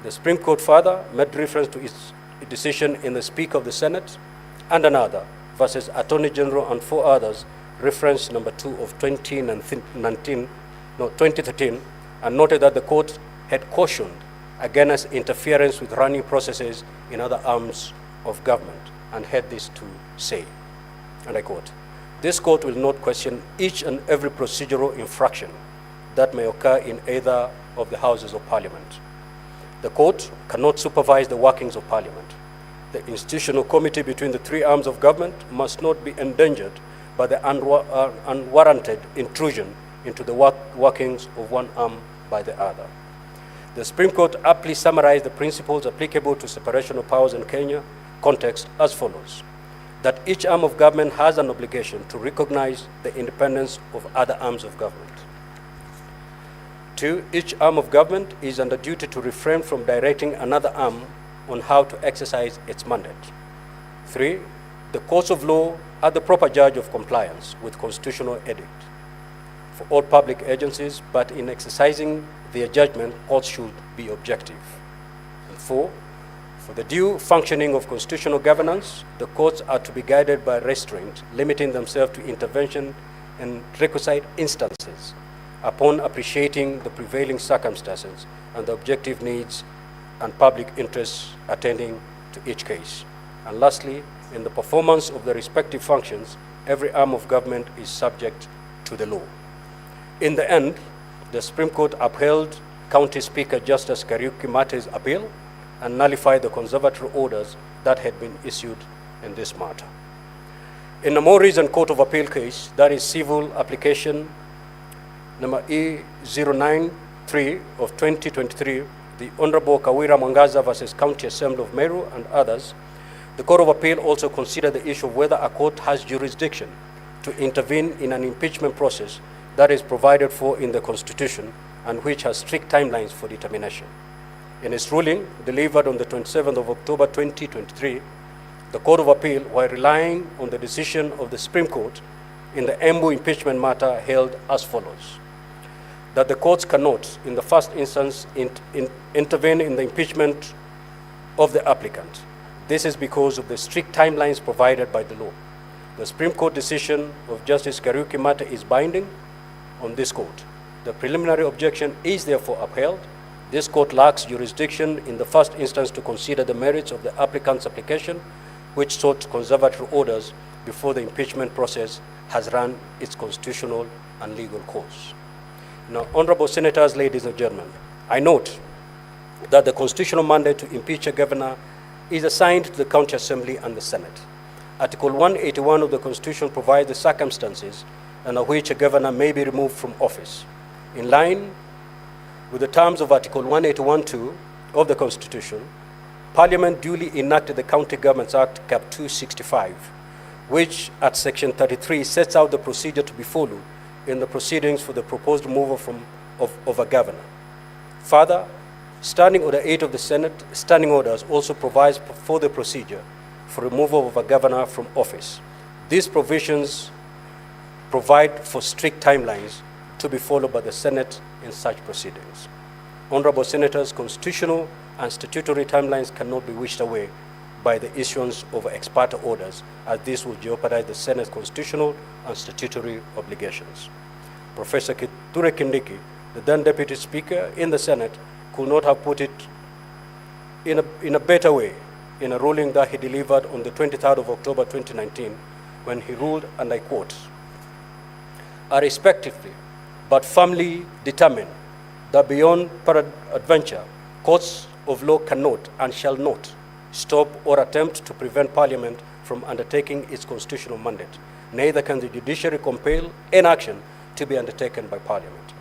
The Supreme Court further made reference to its decision in the Speaker of the Senate and another versus Attorney General and four others, reference number 2 of 2013, and noted that the court had cautioned against interference with running processes in other arms of government and had this to say, and I quote, "This court will not question each and every procedural infraction that may occur in either of the houses of parliament. The court cannot supervise the workings of parliament. The institutional committee between the three arms of government must not be endangered by the unwarranted intrusion into the workings of one arm by the other." The Supreme Court aptly summarized the principles applicable to separation of powers in Kenya context as follows: that each arm of government has an obligation to recognize the independence of other arms of government. 2, each arm of government is under duty to refrain from directing another arm on how to exercise its mandate. 3, the courts of law are the proper judge of compliance with constitutional edict for all public agencies, but in exercising their judgment, courts should be objective. And 4, for the due functioning of constitutional governance, the courts are to be guided by restraint, limiting themselves to intervention in requisite instances upon appreciating the prevailing circumstances and the objective needs and public interests attending to each case. And lastly, in the performance of the respective functions, every arm of government is subject to the law. In the end, the Supreme Court upheld County Speaker Justice Kericho Mate's appeal and nullified the conservatory orders that had been issued in this matter. In a more recent Court of Appeal case, that is civil application number E093 of 2023, the Honorable Kawira Mwangaza versus County Assembly of Meru and others, the Court of Appeal also considered the issue of whether a court has jurisdiction to intervene in an impeachment process that is provided for in the Constitution and which has strict timelines for determination. In its ruling, delivered on the 27th of October 2023, the Court of Appeal, while relying on the decision of the Supreme Court in the Embu impeachment matter, held as follows: that the courts cannot, in the first instance, intervene in the impeachment of the applicant. This is because of the strict timelines provided by the law. The Supreme Court decision of Justice Kericho Mate is binding on this court. The preliminary objection is therefore upheld. This court lacks jurisdiction in the first instance to consider the merits of the applicant's application, which sought conservatory orders before the impeachment process has run its constitutional and legal course. Now, honorable senators, ladies and gentlemen, I note that the constitutional mandate to impeach a governor is assigned to the County Assembly and the Senate. Article 181 of the Constitution provides the circumstances under which a governor may be removed from office. In line with the terms of Article 181(2) of the Constitution, Parliament duly enacted the County Governments Act, Cap 265, which at Section 33 sets out the procedure to be followed in the proceedings for the proposed removal of a governor. Further, Standing Order 8 of the Senate Standing Orders also provides for the procedure for removal of a governor from office. These provisions provide for strict timelines to be followed by the Senate in such proceedings. Honorable Senators, constitutional and statutory timelines cannot be wished away by the issuance of ex parte orders, as this will jeopardize the Senate's constitutional and statutory obligations. Professor Kithure Kindiki, the then Deputy Speaker in the Senate, could not have put it in a better way in a ruling that he delivered on the 23rd of October 2019 when he ruled, and I quote, "I respectively but firmly determine that beyond peradventure, courts of law cannot and shall not stop or attempt to prevent Parliament from undertaking its constitutional mandate. Neither can the judiciary compel any action to be undertaken by Parliament.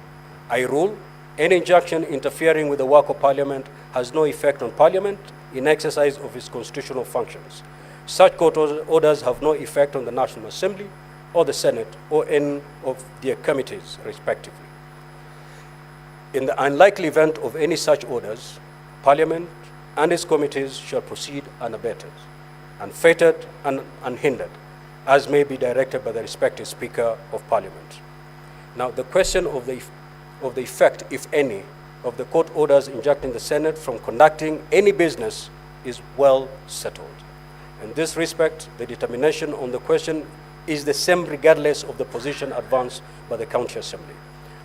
I rule any injunction interfering with the work of Parliament has no effect on Parliament in exercise of its constitutional functions. Such court orders have no effect on the National Assembly or the Senate or any of their committees, respectively. In the unlikely event of any such orders, Parliament and its committees shall proceed unabated, unfettered and unhindered, as may be directed by the respective Speaker of Parliament." Now, the question of the effect, if any, of the court orders injuncting the Senate from conducting any business is well settled. In this respect, the determination on the question is the same regardless of the position advanced by the County Assembly.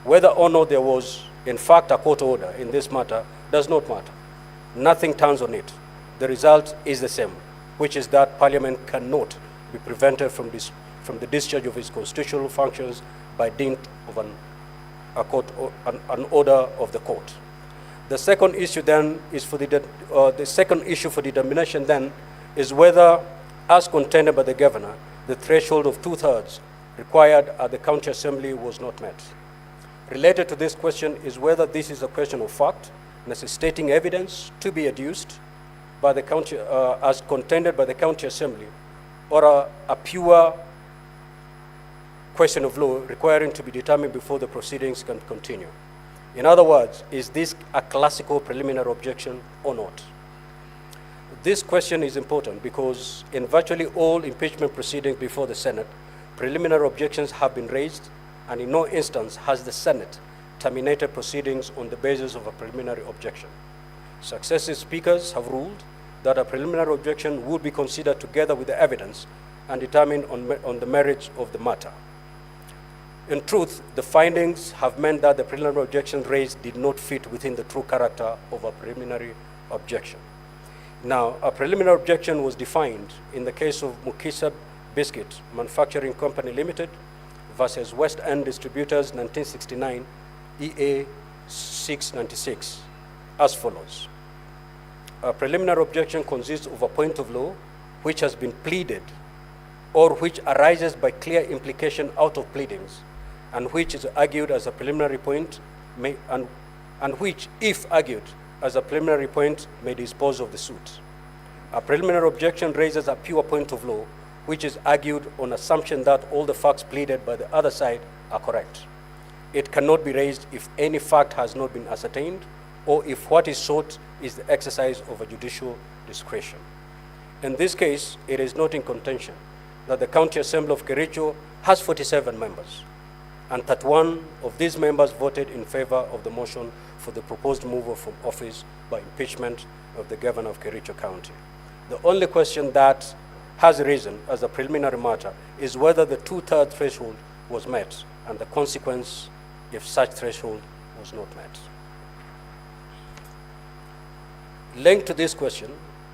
Whether or not there was, in fact, a court order in this matter does not matter. Nothing turns on it. The result is the same, which is that Parliament cannot be prevented from the discharge of its constitutional functions by dint of an order of the court. The second issue then is for the second issue for determination then is whether, as contended by the governor, the threshold of 2/3 required at the County Assembly was not met. Related to this question is whether this is a question of fact, necessitating evidence to be adduced by the county, as contended by the County Assembly, or a pure question of law requiring to be determined before the proceedings can continue. In other words, is this a classical preliminary objection or not? This question is important because in virtually all impeachment proceedings before the Senate, preliminary objections have been raised, and in no instance has the Senate terminated proceedings on the basis of a preliminary objection. Successive speakers have ruled that a preliminary objection would be considered together with the evidence and determined on the merits of the matter. In truth, the findings have meant that the preliminary objection raised did not fit within the true character of a preliminary objection. Now, a preliminary objection was defined in the case of Mukisa Biscuit Manufacturing Company Limited versus West End Distributors 1969, EA 696, as follows. A preliminary objection consists of a point of law which has been pleaded or which arises by clear implication out of pleadings and which is argued as a preliminary point and which, if argued as a preliminary point, may dispose of the suit. A preliminary objection raises a pure point of law which is argued on assumption that all the facts pleaded by the other side are correct. It cannot be raised if any fact has not been ascertained or if what is sought is the exercise of a judicial discretion. In this case, it is not in contention that the County Assembly of Kericho has 47 members, and 31 of these members voted in favor of the motion for the proposed removal from office by impeachment of the governor of Kericho County. The only question that has arisen as a preliminary matter is whether the 2/3 threshold was met and the consequence if such threshold was not met. Linked to this question,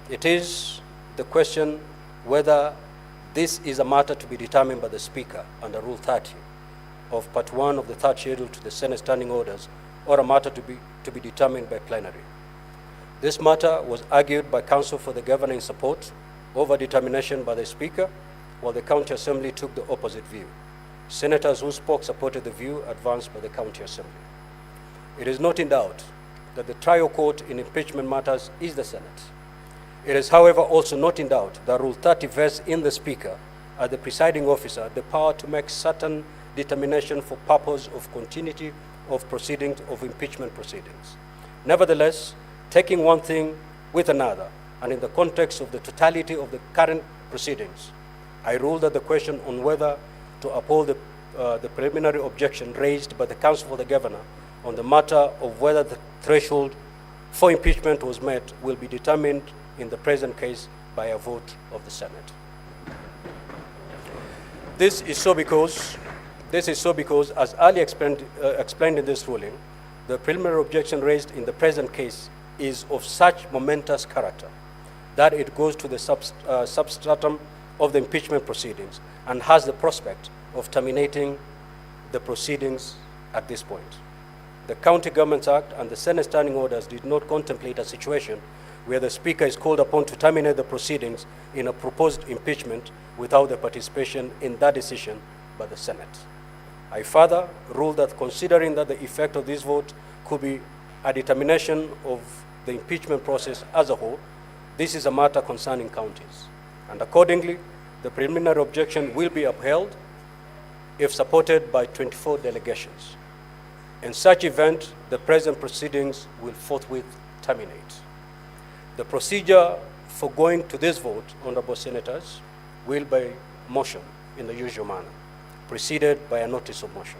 it is the question whether this is a matter to be determined by the Speaker under Rule 30 of Part 1 of the third schedule to the Senate Standing Orders, or a matter to be determined by plenary. This matter was argued by counsel for the governor in support over determination by the Speaker, while the County Assembly took the opposite view. Senators who spoke supported the view advanced by the County Assembly. It is not in doubt that the trial court in impeachment matters is the Senate. It is, however, also not in doubt that Rule 30 vests in the Speaker as the presiding officer the power to make certain determination for purpose of continuity of proceedings, of impeachment proceedings. Nevertheless, taking one thing with another, and in the context of the totality of the current proceedings, I rule that the question on whether to uphold the preliminary objection raised by the counsel for the governor on the matter of whether the threshold for impeachment was met will be determined in the present case by a vote of the Senate. This is so because, as earlier explained in this ruling, the preliminary objection raised in the present case is of such momentous character that it goes to the substratum of the impeachment proceedings and has the prospect of terminating the proceedings at this point. The County Governments Act and the Senate Standing Orders did not contemplate a situation where the Speaker is called upon to terminate the proceedings in a proposed impeachment without the participation in that decision by the Senate. I further rule that considering that the effect of this vote could be a determination of the impeachment process as a whole, this is a matter concerning counties. And accordingly, the preliminary objection will be upheld if supported by 24 delegations. In such event, the present proceedings will forthwith terminate. The procedure for going to this vote, honorable senators, will be motion in the usual manner, preceded by a notice of motion.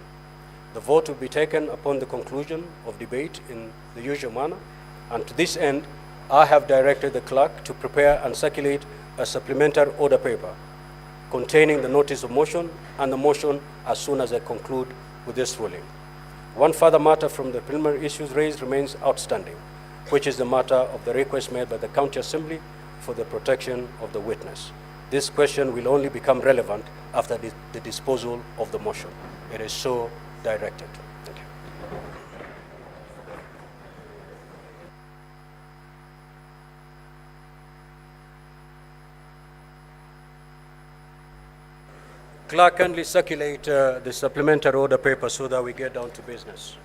The vote will be taken upon the conclusion of debate in the usual manner, and to this end, I have directed the clerk to prepare and circulate a supplementary order paper containing the notice of motion and the motion as soon as I conclude with this ruling. One further matter from the preliminary issues raised remains outstanding, which is the matter of the request made by the County Assembly for the protection of the witness. This question will only become relevant after the disposal of the motion. It is so directed. Thank you. Clerk, kindly circulate the supplementary order paper so that we get down to business.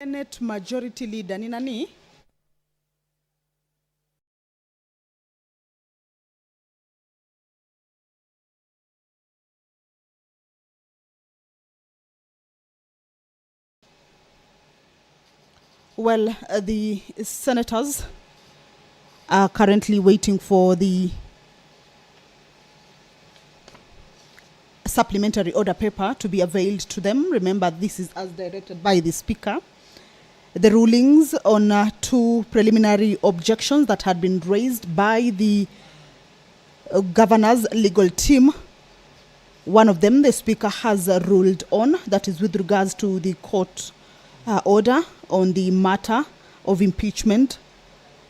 Senate Majority Leader ni nani? Well, the senators are currently waiting for the supplementary order paper to be availed to them. Remember, this is as directed by the Speaker. The rulings on 2 preliminary objections that had been raised by the governor's legal team. One of them, the Speaker has ruled on, that is with regards to the court order on the matter of impeachment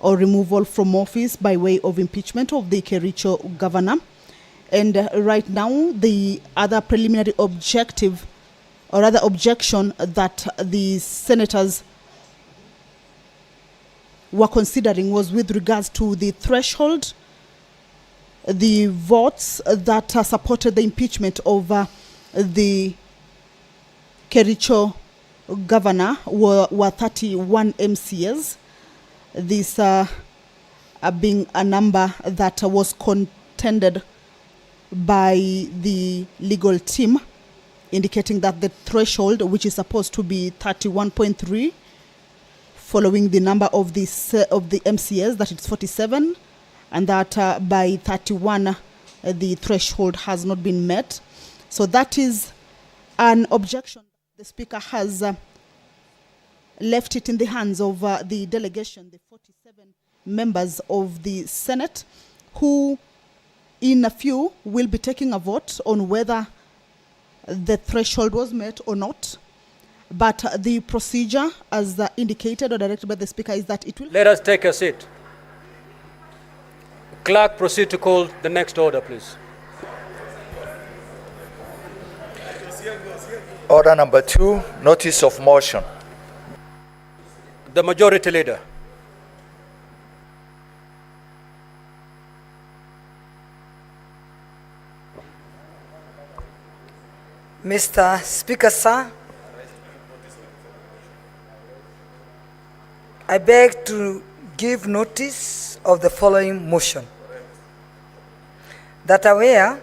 or removal from office by way of impeachment of the Kericho governor. And right now, the other preliminary objection that the senators were considering was with regards to the threshold. The votes that supported the impeachment of the Kericho governor were 31 MCAs. This being a number that was contended by the legal team, indicating that the threshold, which is supposed to be 31.3, following the number of the MCAs, that it's 47, and that by 31 the threshold has not been met. So that is an objection. The Speaker has left it in the hands of the delegation, the 47 members of the Senate, who in a few will be taking a vote on whether the threshold was met or not. But the procedure, as indicated or directed by the Speaker, is that it will... Let us take a seat. Clerk, proceed to call the next order, please. Order number 2, notice of motion. The Majority Leader. Mr. Speaker, sir, I beg to give notice of the following motion. That aware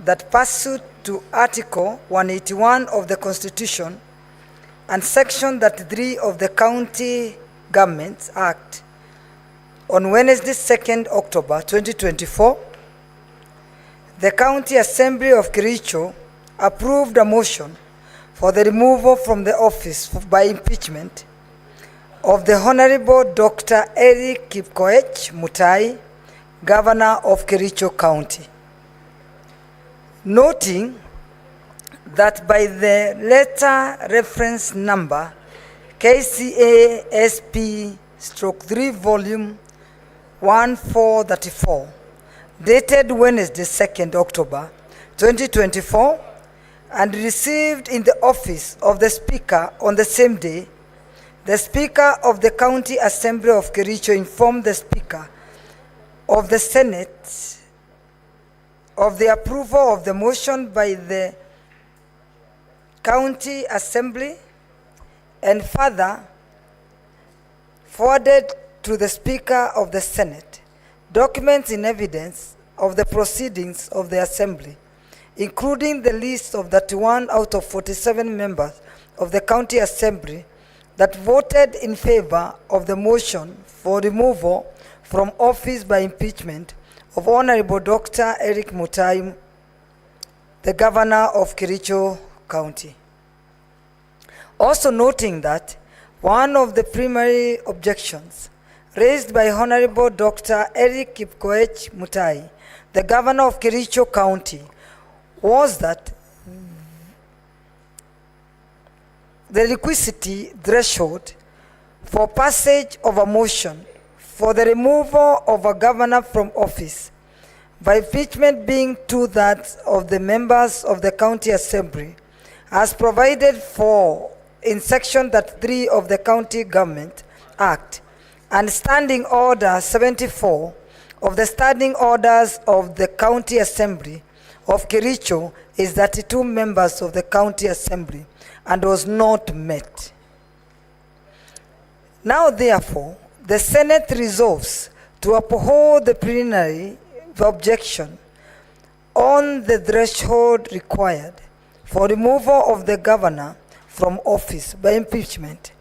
that pursuant to Article 181 of the Constitution and Section 33 of the County Governments Act, on Wednesday, 2nd October 2024, the County Assembly of Kericho approved a motion for the removal from the office by impeachment of the Honorable Dr. Eric Kipkoech Mutai, Governor of Kericho County, noting that by the letter reference number KCASP/3 volume 1434, dated Wednesday, 2nd October 2024, and received in the office of the Speaker on the same day, the Speaker of the County Assembly of Kericho informed the Speaker of the Senate of the approval of the motion by the County Assembly, and further forwarded to the Speaker of the Senate documents in evidence of the proceedings of the Assembly, including the list of 31 out of 47 members of the County Assembly that voted in favor of the motion for removal from office by impeachment of Honorable Dr. Eric Mutai, the Governor of Kericho County. Also noting that one of the primary objections raised by Honorable Dr. Eric Kipkoech Mutai, the Governor of Kericho County, was that the requisite threshold for passage of a motion for the removal of a governor from office by impeachment being 2/3 of the members of the County Assembly, as provided for in Section 33 of the County Government Act and Standing Order 74 of the Standing Orders of the County Assembly of Kericho, is 32 members of the County Assembly and was not met. Now, therefore, the Senate resolves to uphold the preliminary objection on the threshold required for removal of the governor from office by impeachment,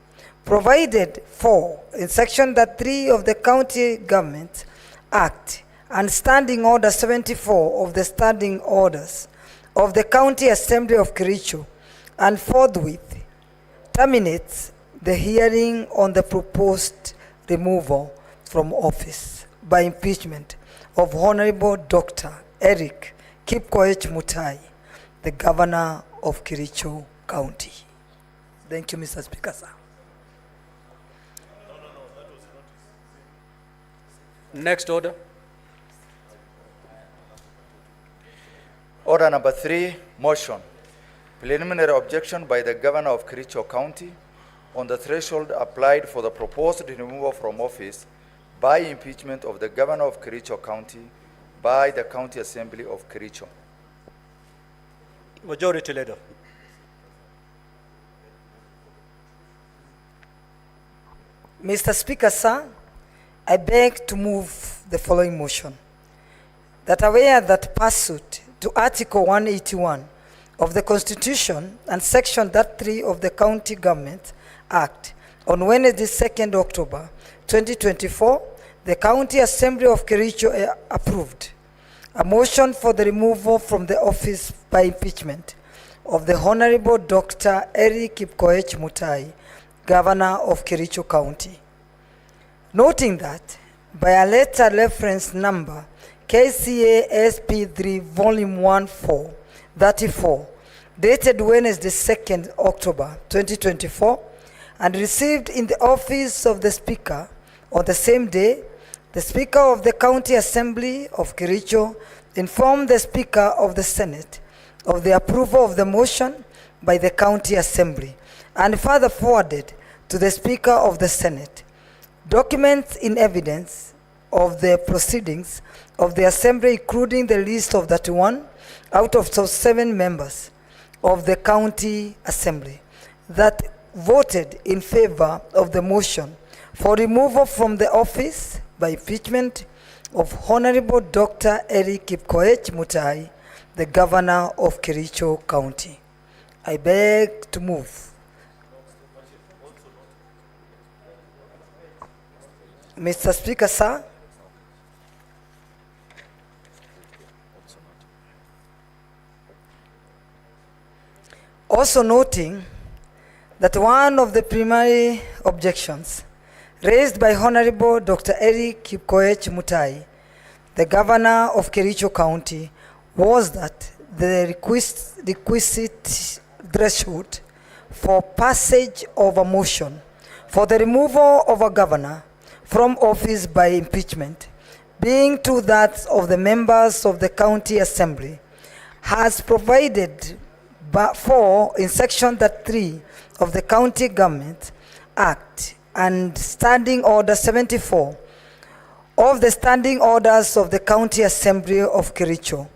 provided for in Section 3 of the County Government Act and Standing Order 74 of the Standing Orders of the County Assembly of Kericho, and forthwith terminates the hearing on the proposed removal from office by impeachment of Honorable Dr. Eric Kipkoech Mutai, the Governor of Kericho County. Thank you, Mr. Speaker, sir. Next order. Order number 3, motion. Preliminary objection by the Governor of Kericho County on the threshold applied for the proposed removal from office by impeachment of the Governor of Kericho County by the County Assembly of Kericho. Majority Leader. Mr. Speaker, sir, I beg to move the following motion. That aware that pursuant to Article 181 of the Constitution and Section 3 of the County Government Act, on Wednesday, 2nd October 2024, the County Assembly of Kericho approved a motion for the removal from the office by impeachment of the Honorable Dr. Eric Kipkoech Mutai, Governor of Kericho County. Noting that by a letter reference number KCA SP3 Volume 34, dated Wednesday, 2nd October 2024, and received in the office of the Speaker on the same day, the Speaker of the County Assembly of Kericho informed the Speaker of the Senate of the approval of the motion by the County Assembly, and further forwarded to the Speaker of the Senate documents in evidence of the proceedings of the Assembly, including the list of 31 out of 7 members of the County Assembly that voted in favor of the motion for removal from the office by impeachment of Honorable Dr. Eric Kipkoech Mutai, the Governor of Kericho County. I beg to move. Mr. Speaker, sir, also noting that one of the primary objections raised by Honorable Dr. Eric Kipkoech Mutai, the Governor of Kericho County, was that the requisite threshold for passage of a motion for the removal of a governor from office by impeachment, being to that of the members of the County Assembly, has provided for in Section 3 of the County Government Act and Standing Order 74 of the Standing Orders of the County Assembly of Kericho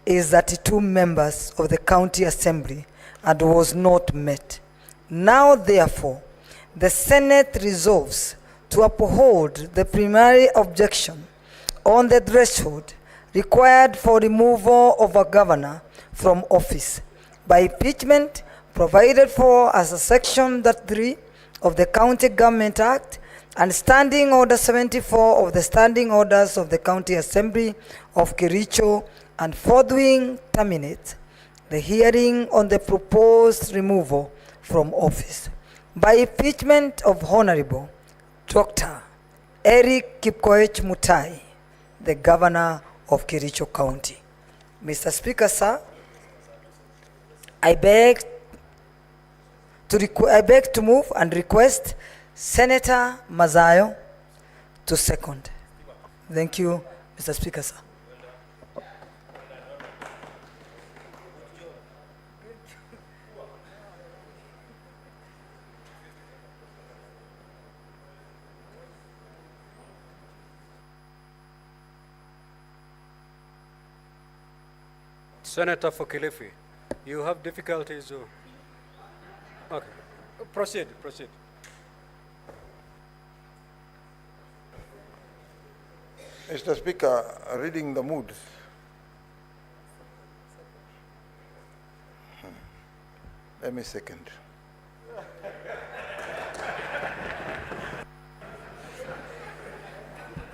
is 32 members of the County Assembly and was not met. Now, therefore, the Senate resolves to uphold the primary objection on the threshold required for removal of a governor from office by impeachment, provided for as a Section 3 of the County Government Act and Standing Order 74 of the Standing Orders of the County Assembly of Kericho, and forthwith terminate the hearing on the proposed removal from office by impeachment of Honorable Dr. Eric Kipkoech Mutai, the Governor of Kericho County. Mr. Speaker, sir, I beg to move and request Senator Mazayo to second. Thank you, Mr. Speaker, sir. Senator for Kilifi, you have difficulties. Okay. Proceed. Mr. Speaker, reading the mood. Let me second.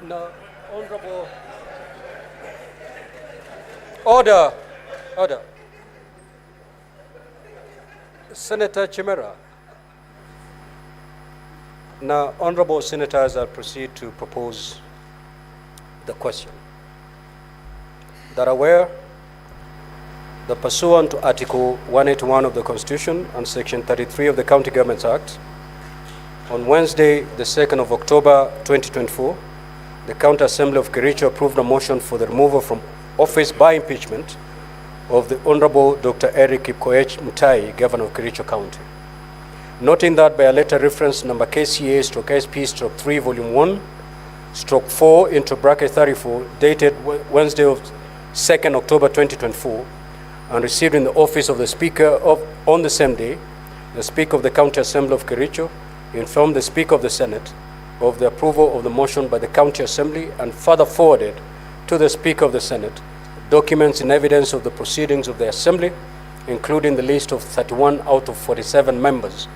Now, Honorable. Order. Senator Chimera. Now, Honorable Senators, I'll proceed to propose the question. That aware that pursuant to Article 181 of the Constitution and Section 33 of the County Governments Act, on Wednesday, the 2nd of October 2024, the County Assembly of Kericho approved a motion for the removal from office by impeachment of the Honorable Dr. Eric Kipkoech Mutai, Governor of Kericho County. Noting that by a letter reference number KCA/SP/3 Volume 1/4 into bracket 34, dated Wednesday of 2nd October 2024, and received in the office of the Speaker on the same day, the Speaker of the County Assembly of Kericho informed the Speaker of the Senate of the approval of the motion by the County Assembly and further forwarded to the Speaker of the Senate documents in evidence of the proceedings of the Assembly, including the list of 31 out of 47 members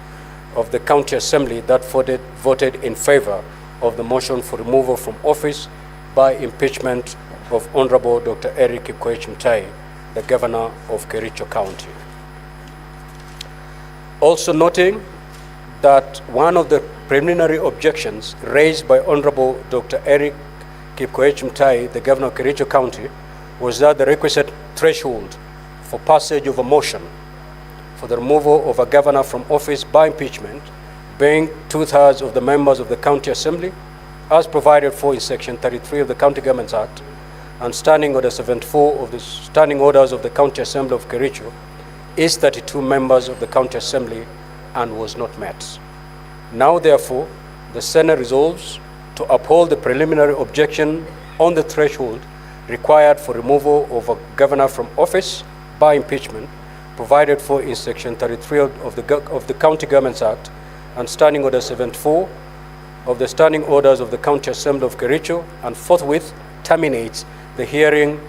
of the County Assembly that voted in favor of the motion for removal from office by impeachment of Honorable Dr. Eric Kipkoech Mutai, the Governor of Kericho County. Also noting that one of the preliminary objections raised by Honorable Dr. Eric Kipkoech Mutai, the Governor of Kericho County, was that the requisite threshold for passage of a motion for the removal of a governor from office by impeachment being 2/3 of the members of the County Assembly, as provided for in Section 33 of the County Governments Act, and Standing Order 74 of the Standing Orders of the County Assembly of Kericho, is 32 members of the County Assembly and was not met. Now, therefore, the Senate resolves to uphold the preliminary objection on the threshold required for removal of a governor from office by impeachment, provided for in Section 33 of the County Governments Act and Standing Order 74 of the Standing Orders of the County Assembly of Kericho, and forthwith terminates the hearing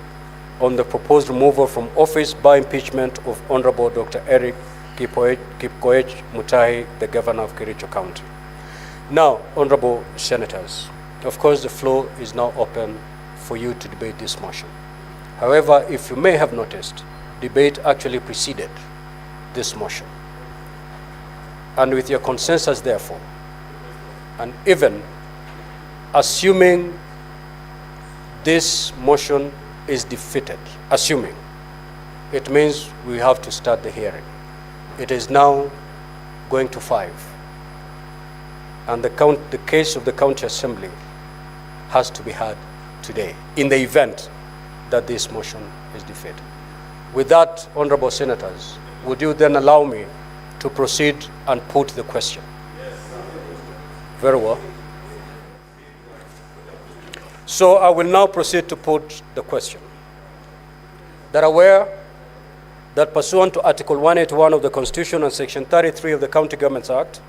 on the proposed removal from office by impeachment of Honorable Dr. Eric Kipkoech Mutai, the Governor of Kericho County. Now, Honorable Senators, of course the floor is now open for you to debate this motion. However, if you may have noticed, debate actually preceded this motion. And with your consensus, therefore, and even assuming this motion is defeated, assuming, it means we have to start the hearing. It is now going to 5. And the case of the County Assembly has to be heard today, in the event that this motion is defeated. With that, Honorable Senators, would you then allow me to proceed and put the question? Yes. Very well. So I will now proceed to put the question. That aware that pursuant to Article 181 of the Constitution and Section 33 of the County Governments Act,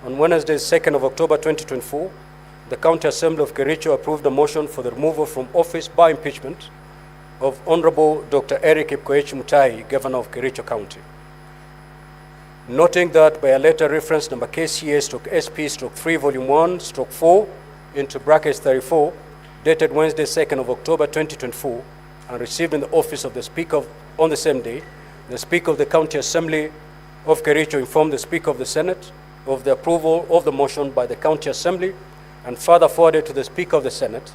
on Wednesday, 2nd of October 2024, the County Assembly of Kericho approved a motion for the removal from office by impeachment of Honorable Dr. Eric Kipkoech Mutai, Governor of Kericho County. Noting that by a letter reference number KCA/SP/3 Volume 1/4 into brackets 34, dated Wednesday, 2nd of October 2024, and received in the office of the Speaker on the same day, the Speaker of the County Assembly of Kericho informed the Speaker of the Senate of the approval of the motion by the County Assembly, and further forwarded to the Speaker of the Senate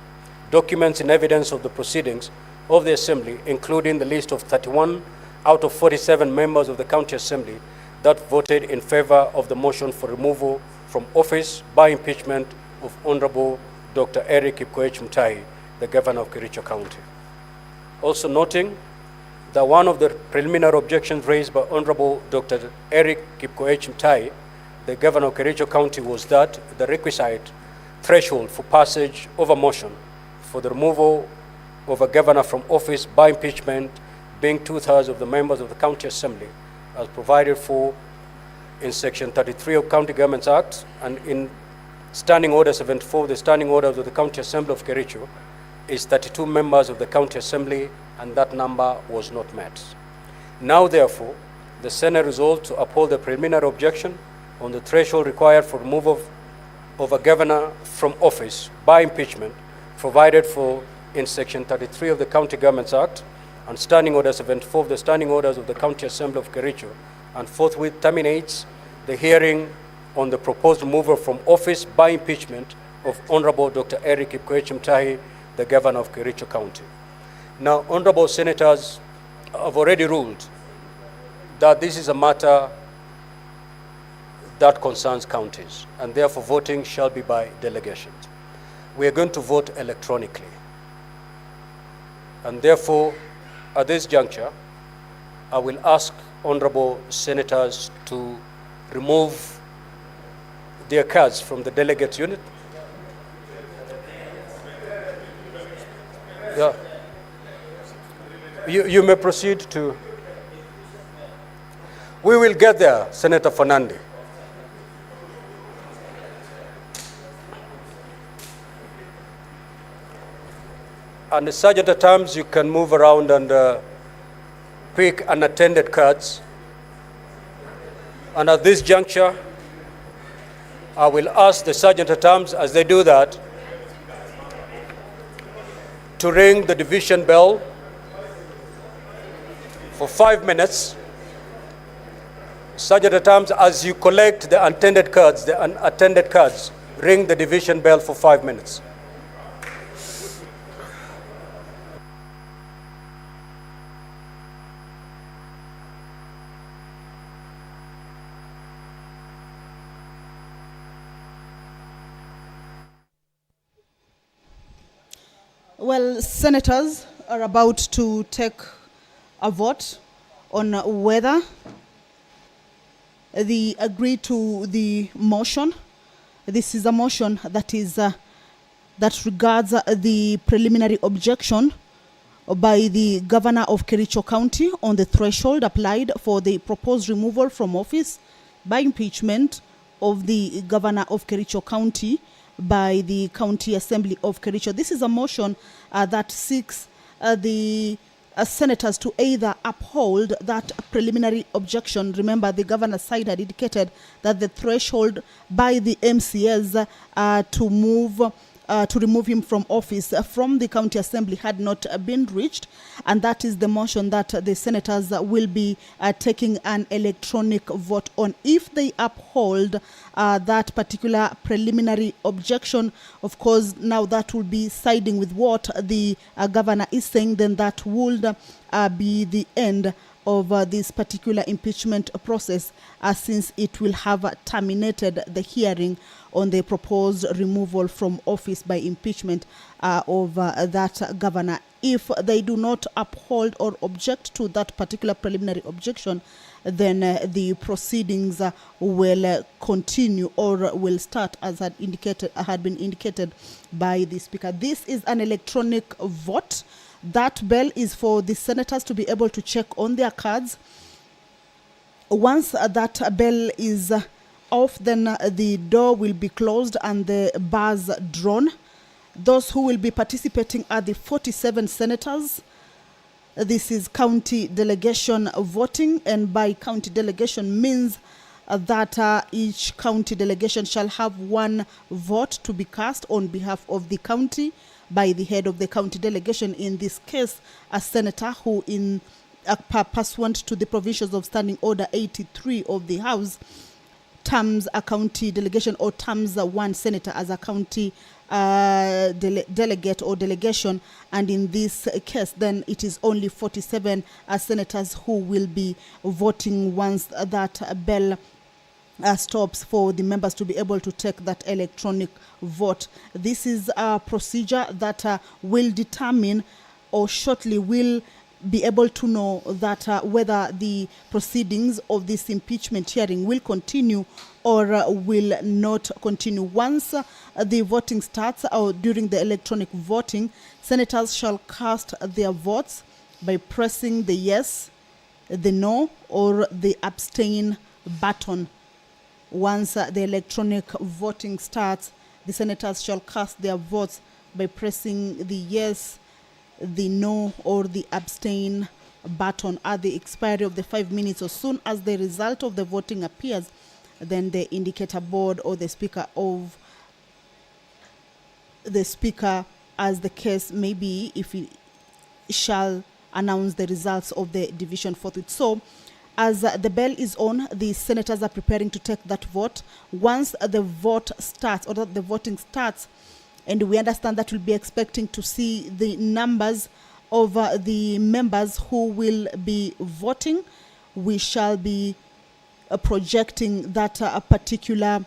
documents in evidence of the proceedings of the Assembly, including the list of 31 out of 47 members of the County Assembly that voted in favor of the motion for removal from office by impeachment of Honorable Dr. Eric Kipkoech Mutai, the Governor of Kericho County. Also noting that one of the preliminary objections raised by Honorable Dr. Eric Kipkoech Mutai, the Governor of Kericho County, was that the requisite threshold for passage of a motion for the removal of a governor from office by impeachment being 2/3 of the members of the County Assembly, as provided for in Section 33 of County Governments Act, and in Standing Order 74, the Standing Orders of the County Assembly of Kericho, is 32 members of the County Assembly, and that number was not met. Now, therefore, the Senate resolved to uphold the preliminary objection on the threshold required for removal of a governor from office by impeachment, provided for in Section 33 of the County Governments Act and Standing Order 74 of the Standing Orders of the County Assembly of Kericho, and forthwith terminates the hearing on the proposed removal from office by impeachment of Honorable Dr. Eric Mutai, the Governor of Kericho County. Now, Honorable Senators have already ruled that this is a matter that concerns counties, and therefore voting shall be by delegations. We are going to vote electronically. And therefore, at this juncture, I will ask Honorable Senators to remove their cards from the delegate unit. Yeah. You may proceed to. We will get there, Senator Fernandi. And the Sergeant at Arms, you can move around and pick unattended cards. And at this juncture, I will ask the Sergeant at Arms, as they do that, to ring the division bell for 5 minutes. Sergeant at Arms, as you collect the unattended cards, ring the division bell for 5 minutes. Well, senators are about to take a vote on whether they agree to the motion. This is a motion that is that regards the preliminary objection by the governor of Kericho County on the threshold applied for the proposed removal from office by impeachment of the governor of Kericho County by the County Assembly of Kericho. This is a motion that seeks the senators to either uphold that preliminary objection. Remember, the governor's side had indicated that the threshold by the MCS to remove him from office from the County Assembly had not been reached, and that is the motion that the senators will be taking an electronic vote on. If they uphold that particular preliminary objection, of course, now that will be siding with what the governor is saying, then that would be the end of this particular impeachment process, since it will have terminated the hearing on the proposed removal from office by impeachment of that governor. If they do not uphold or object to that particular preliminary objection, then the proceedings will continue or will start as had been indicated by the Speaker. This is an electronic vote. That bell is for the senators to be able to check on their cards. Once that bell is off, then the door will be closed and the bars drawn. Those who will be participating are the 47 senators. This is county delegation voting, and by county delegation means that each county delegation shall have one vote to be cast on behalf of the county by the head of the county delegation, in this case a senator who, in pursuant to the provisions of Standing Order 83 of the House, terms a county delegation or terms one senator as a county delegate or delegation, and in this case then it is only 47 senators who will be voting once that bell stops for the members to be able to take that electronic vote. This is a procedure that will determine, or shortly will be able to know, that whether the proceedings of this impeachment hearing will continue or will not continue. Once the voting starts, or during the electronic voting, senators shall cast their votes by pressing the yes, the no, or the abstain button Once the electronic voting starts, the senators shall cast their votes by pressing the yes, the no, or the abstain button at the expiry of the 5 minutes. As soon as the result of the voting appears, then the indicator board or the speaker, as the case may be, if he shall announce the results of the division forthwith. So, as the bell is on, the senators are preparing to take that vote. Once the vote starts, or that the voting starts, and we understand that we'll be expecting to see the numbers of the members who will be voting, we shall be projecting that particular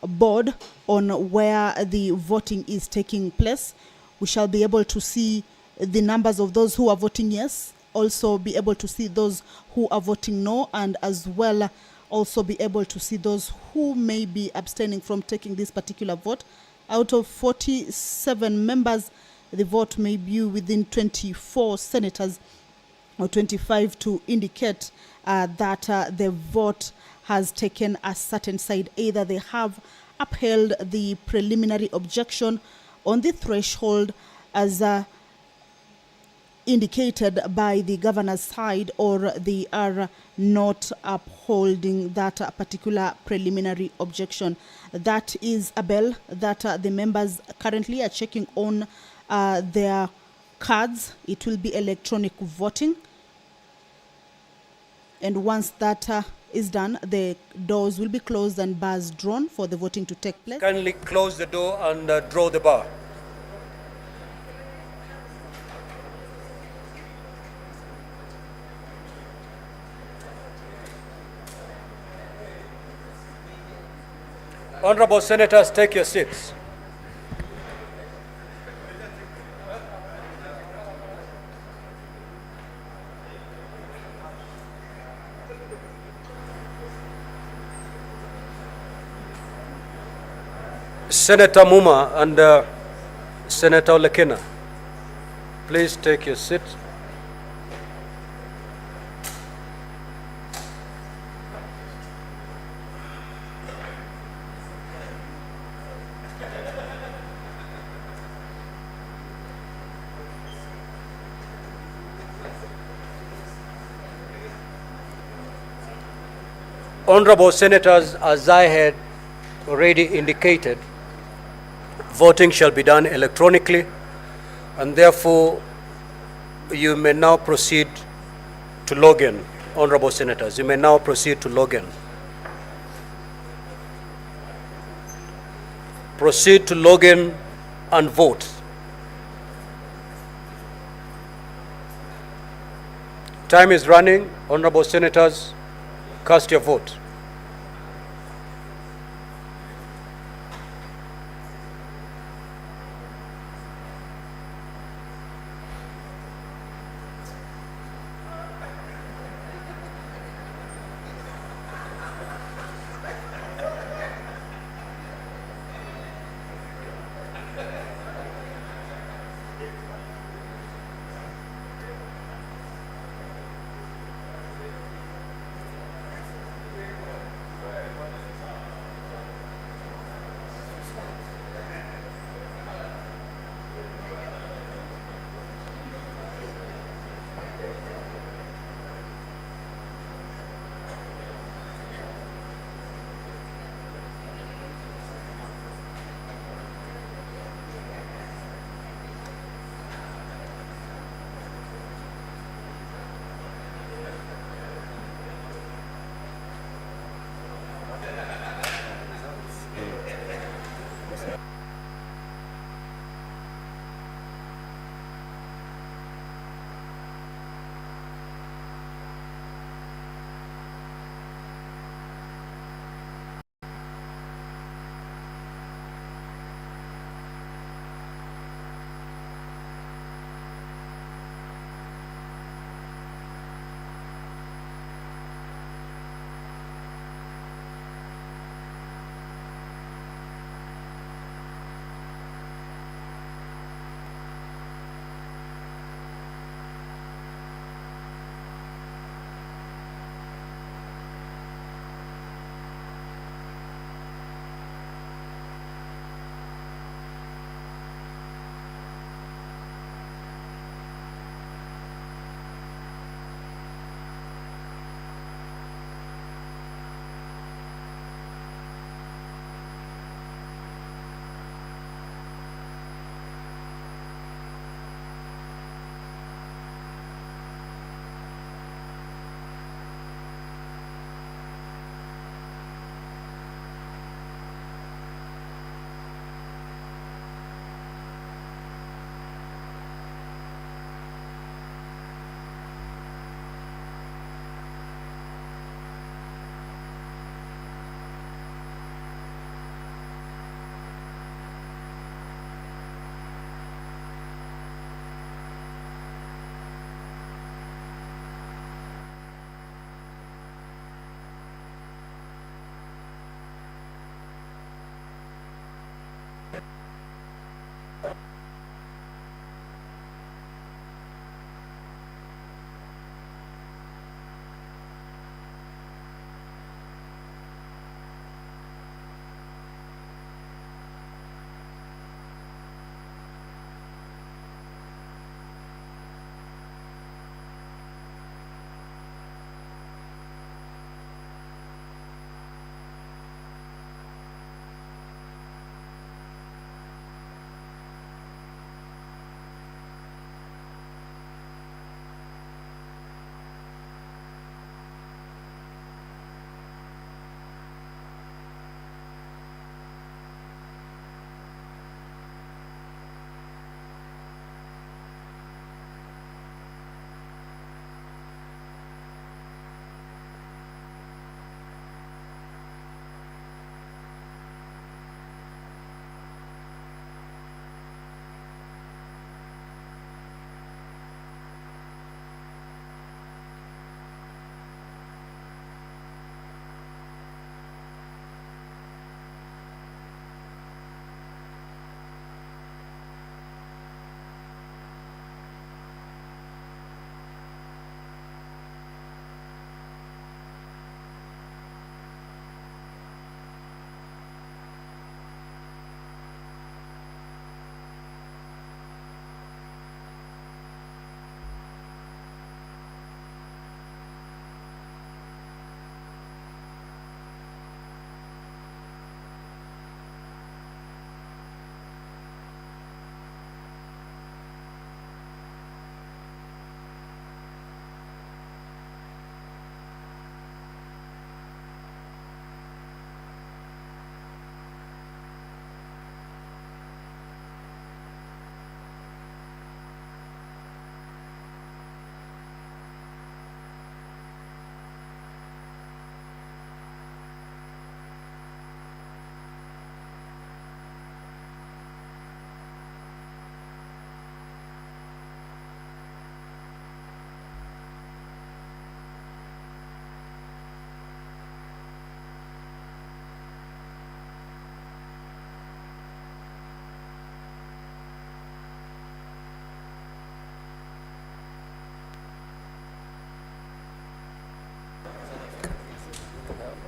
board on where the voting is taking place. We shall be able to see the numbers of those who are voting yes, also be able to see those who are voting no, and as well also be able to see those who may be abstaining from taking this particular vote. Out of 47 members, the vote may be within 24 senators or 25 to indicate that the vote has taken a certain side. Either they have upheld the preliminary objection on the threshold as indicated by the governor's side, or they are not upholding that particular preliminary objection. That is a bell that the members currently are checking on their cards. It will be electronic voting. And once that is done, the doors will be closed and bars drawn for the voting to take place. Kindly close the door and draw the bar. Honorable Senators, take your seats. Senator Muma and Senator Lekina, please take your seat. Honorable Senators, as I had already indicated, voting shall be done electronically, and therefore you may now proceed to log in. Honorable Senators, you may now proceed to log in. Proceed to log in and vote. Time is running. Honorable Senators, cast your vote.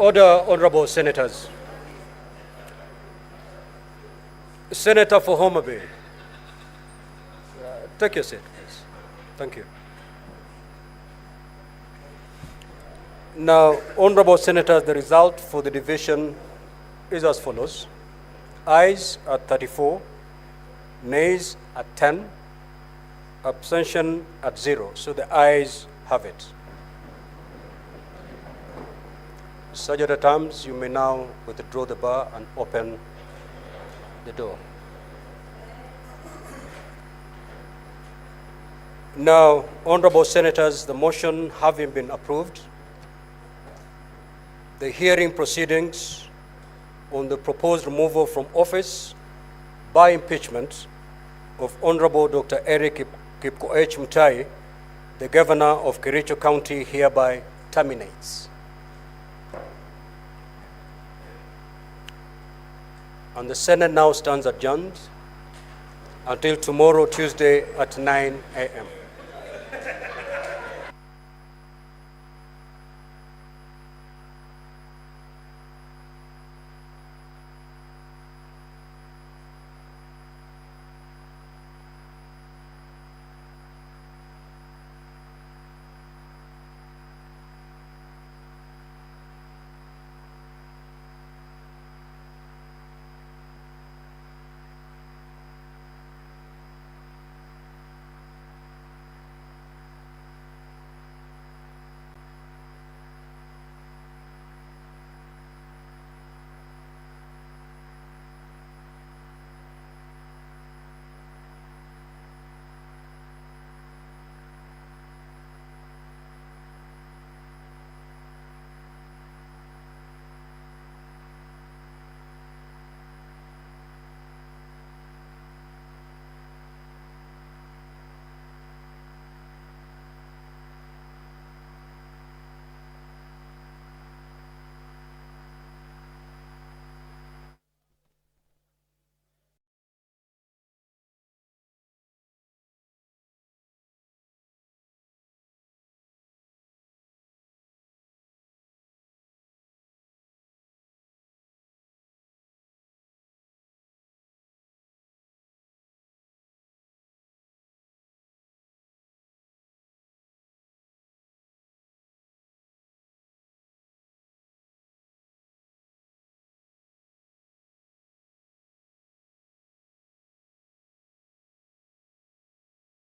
Order, honorable senators. Senator for Homa Bay. Take your seat, please. Thank you. Now, honorable senators, the result for the division is as follows. Ayes at 34, nays at 10, abstention at 0. So the ayes have it. Sergeant at arms, you may now withdraw the bar and open the door. Now, honorable senators, the motion having been approved, the hearing proceedings on the proposed removal from office by impeachment of Honorable Dr. Eric Kipkoech Mutai, the Governor of Kericho County, hereby terminates. And the Senate now stands adjourned until tomorrow, Tuesday at 9 a.m.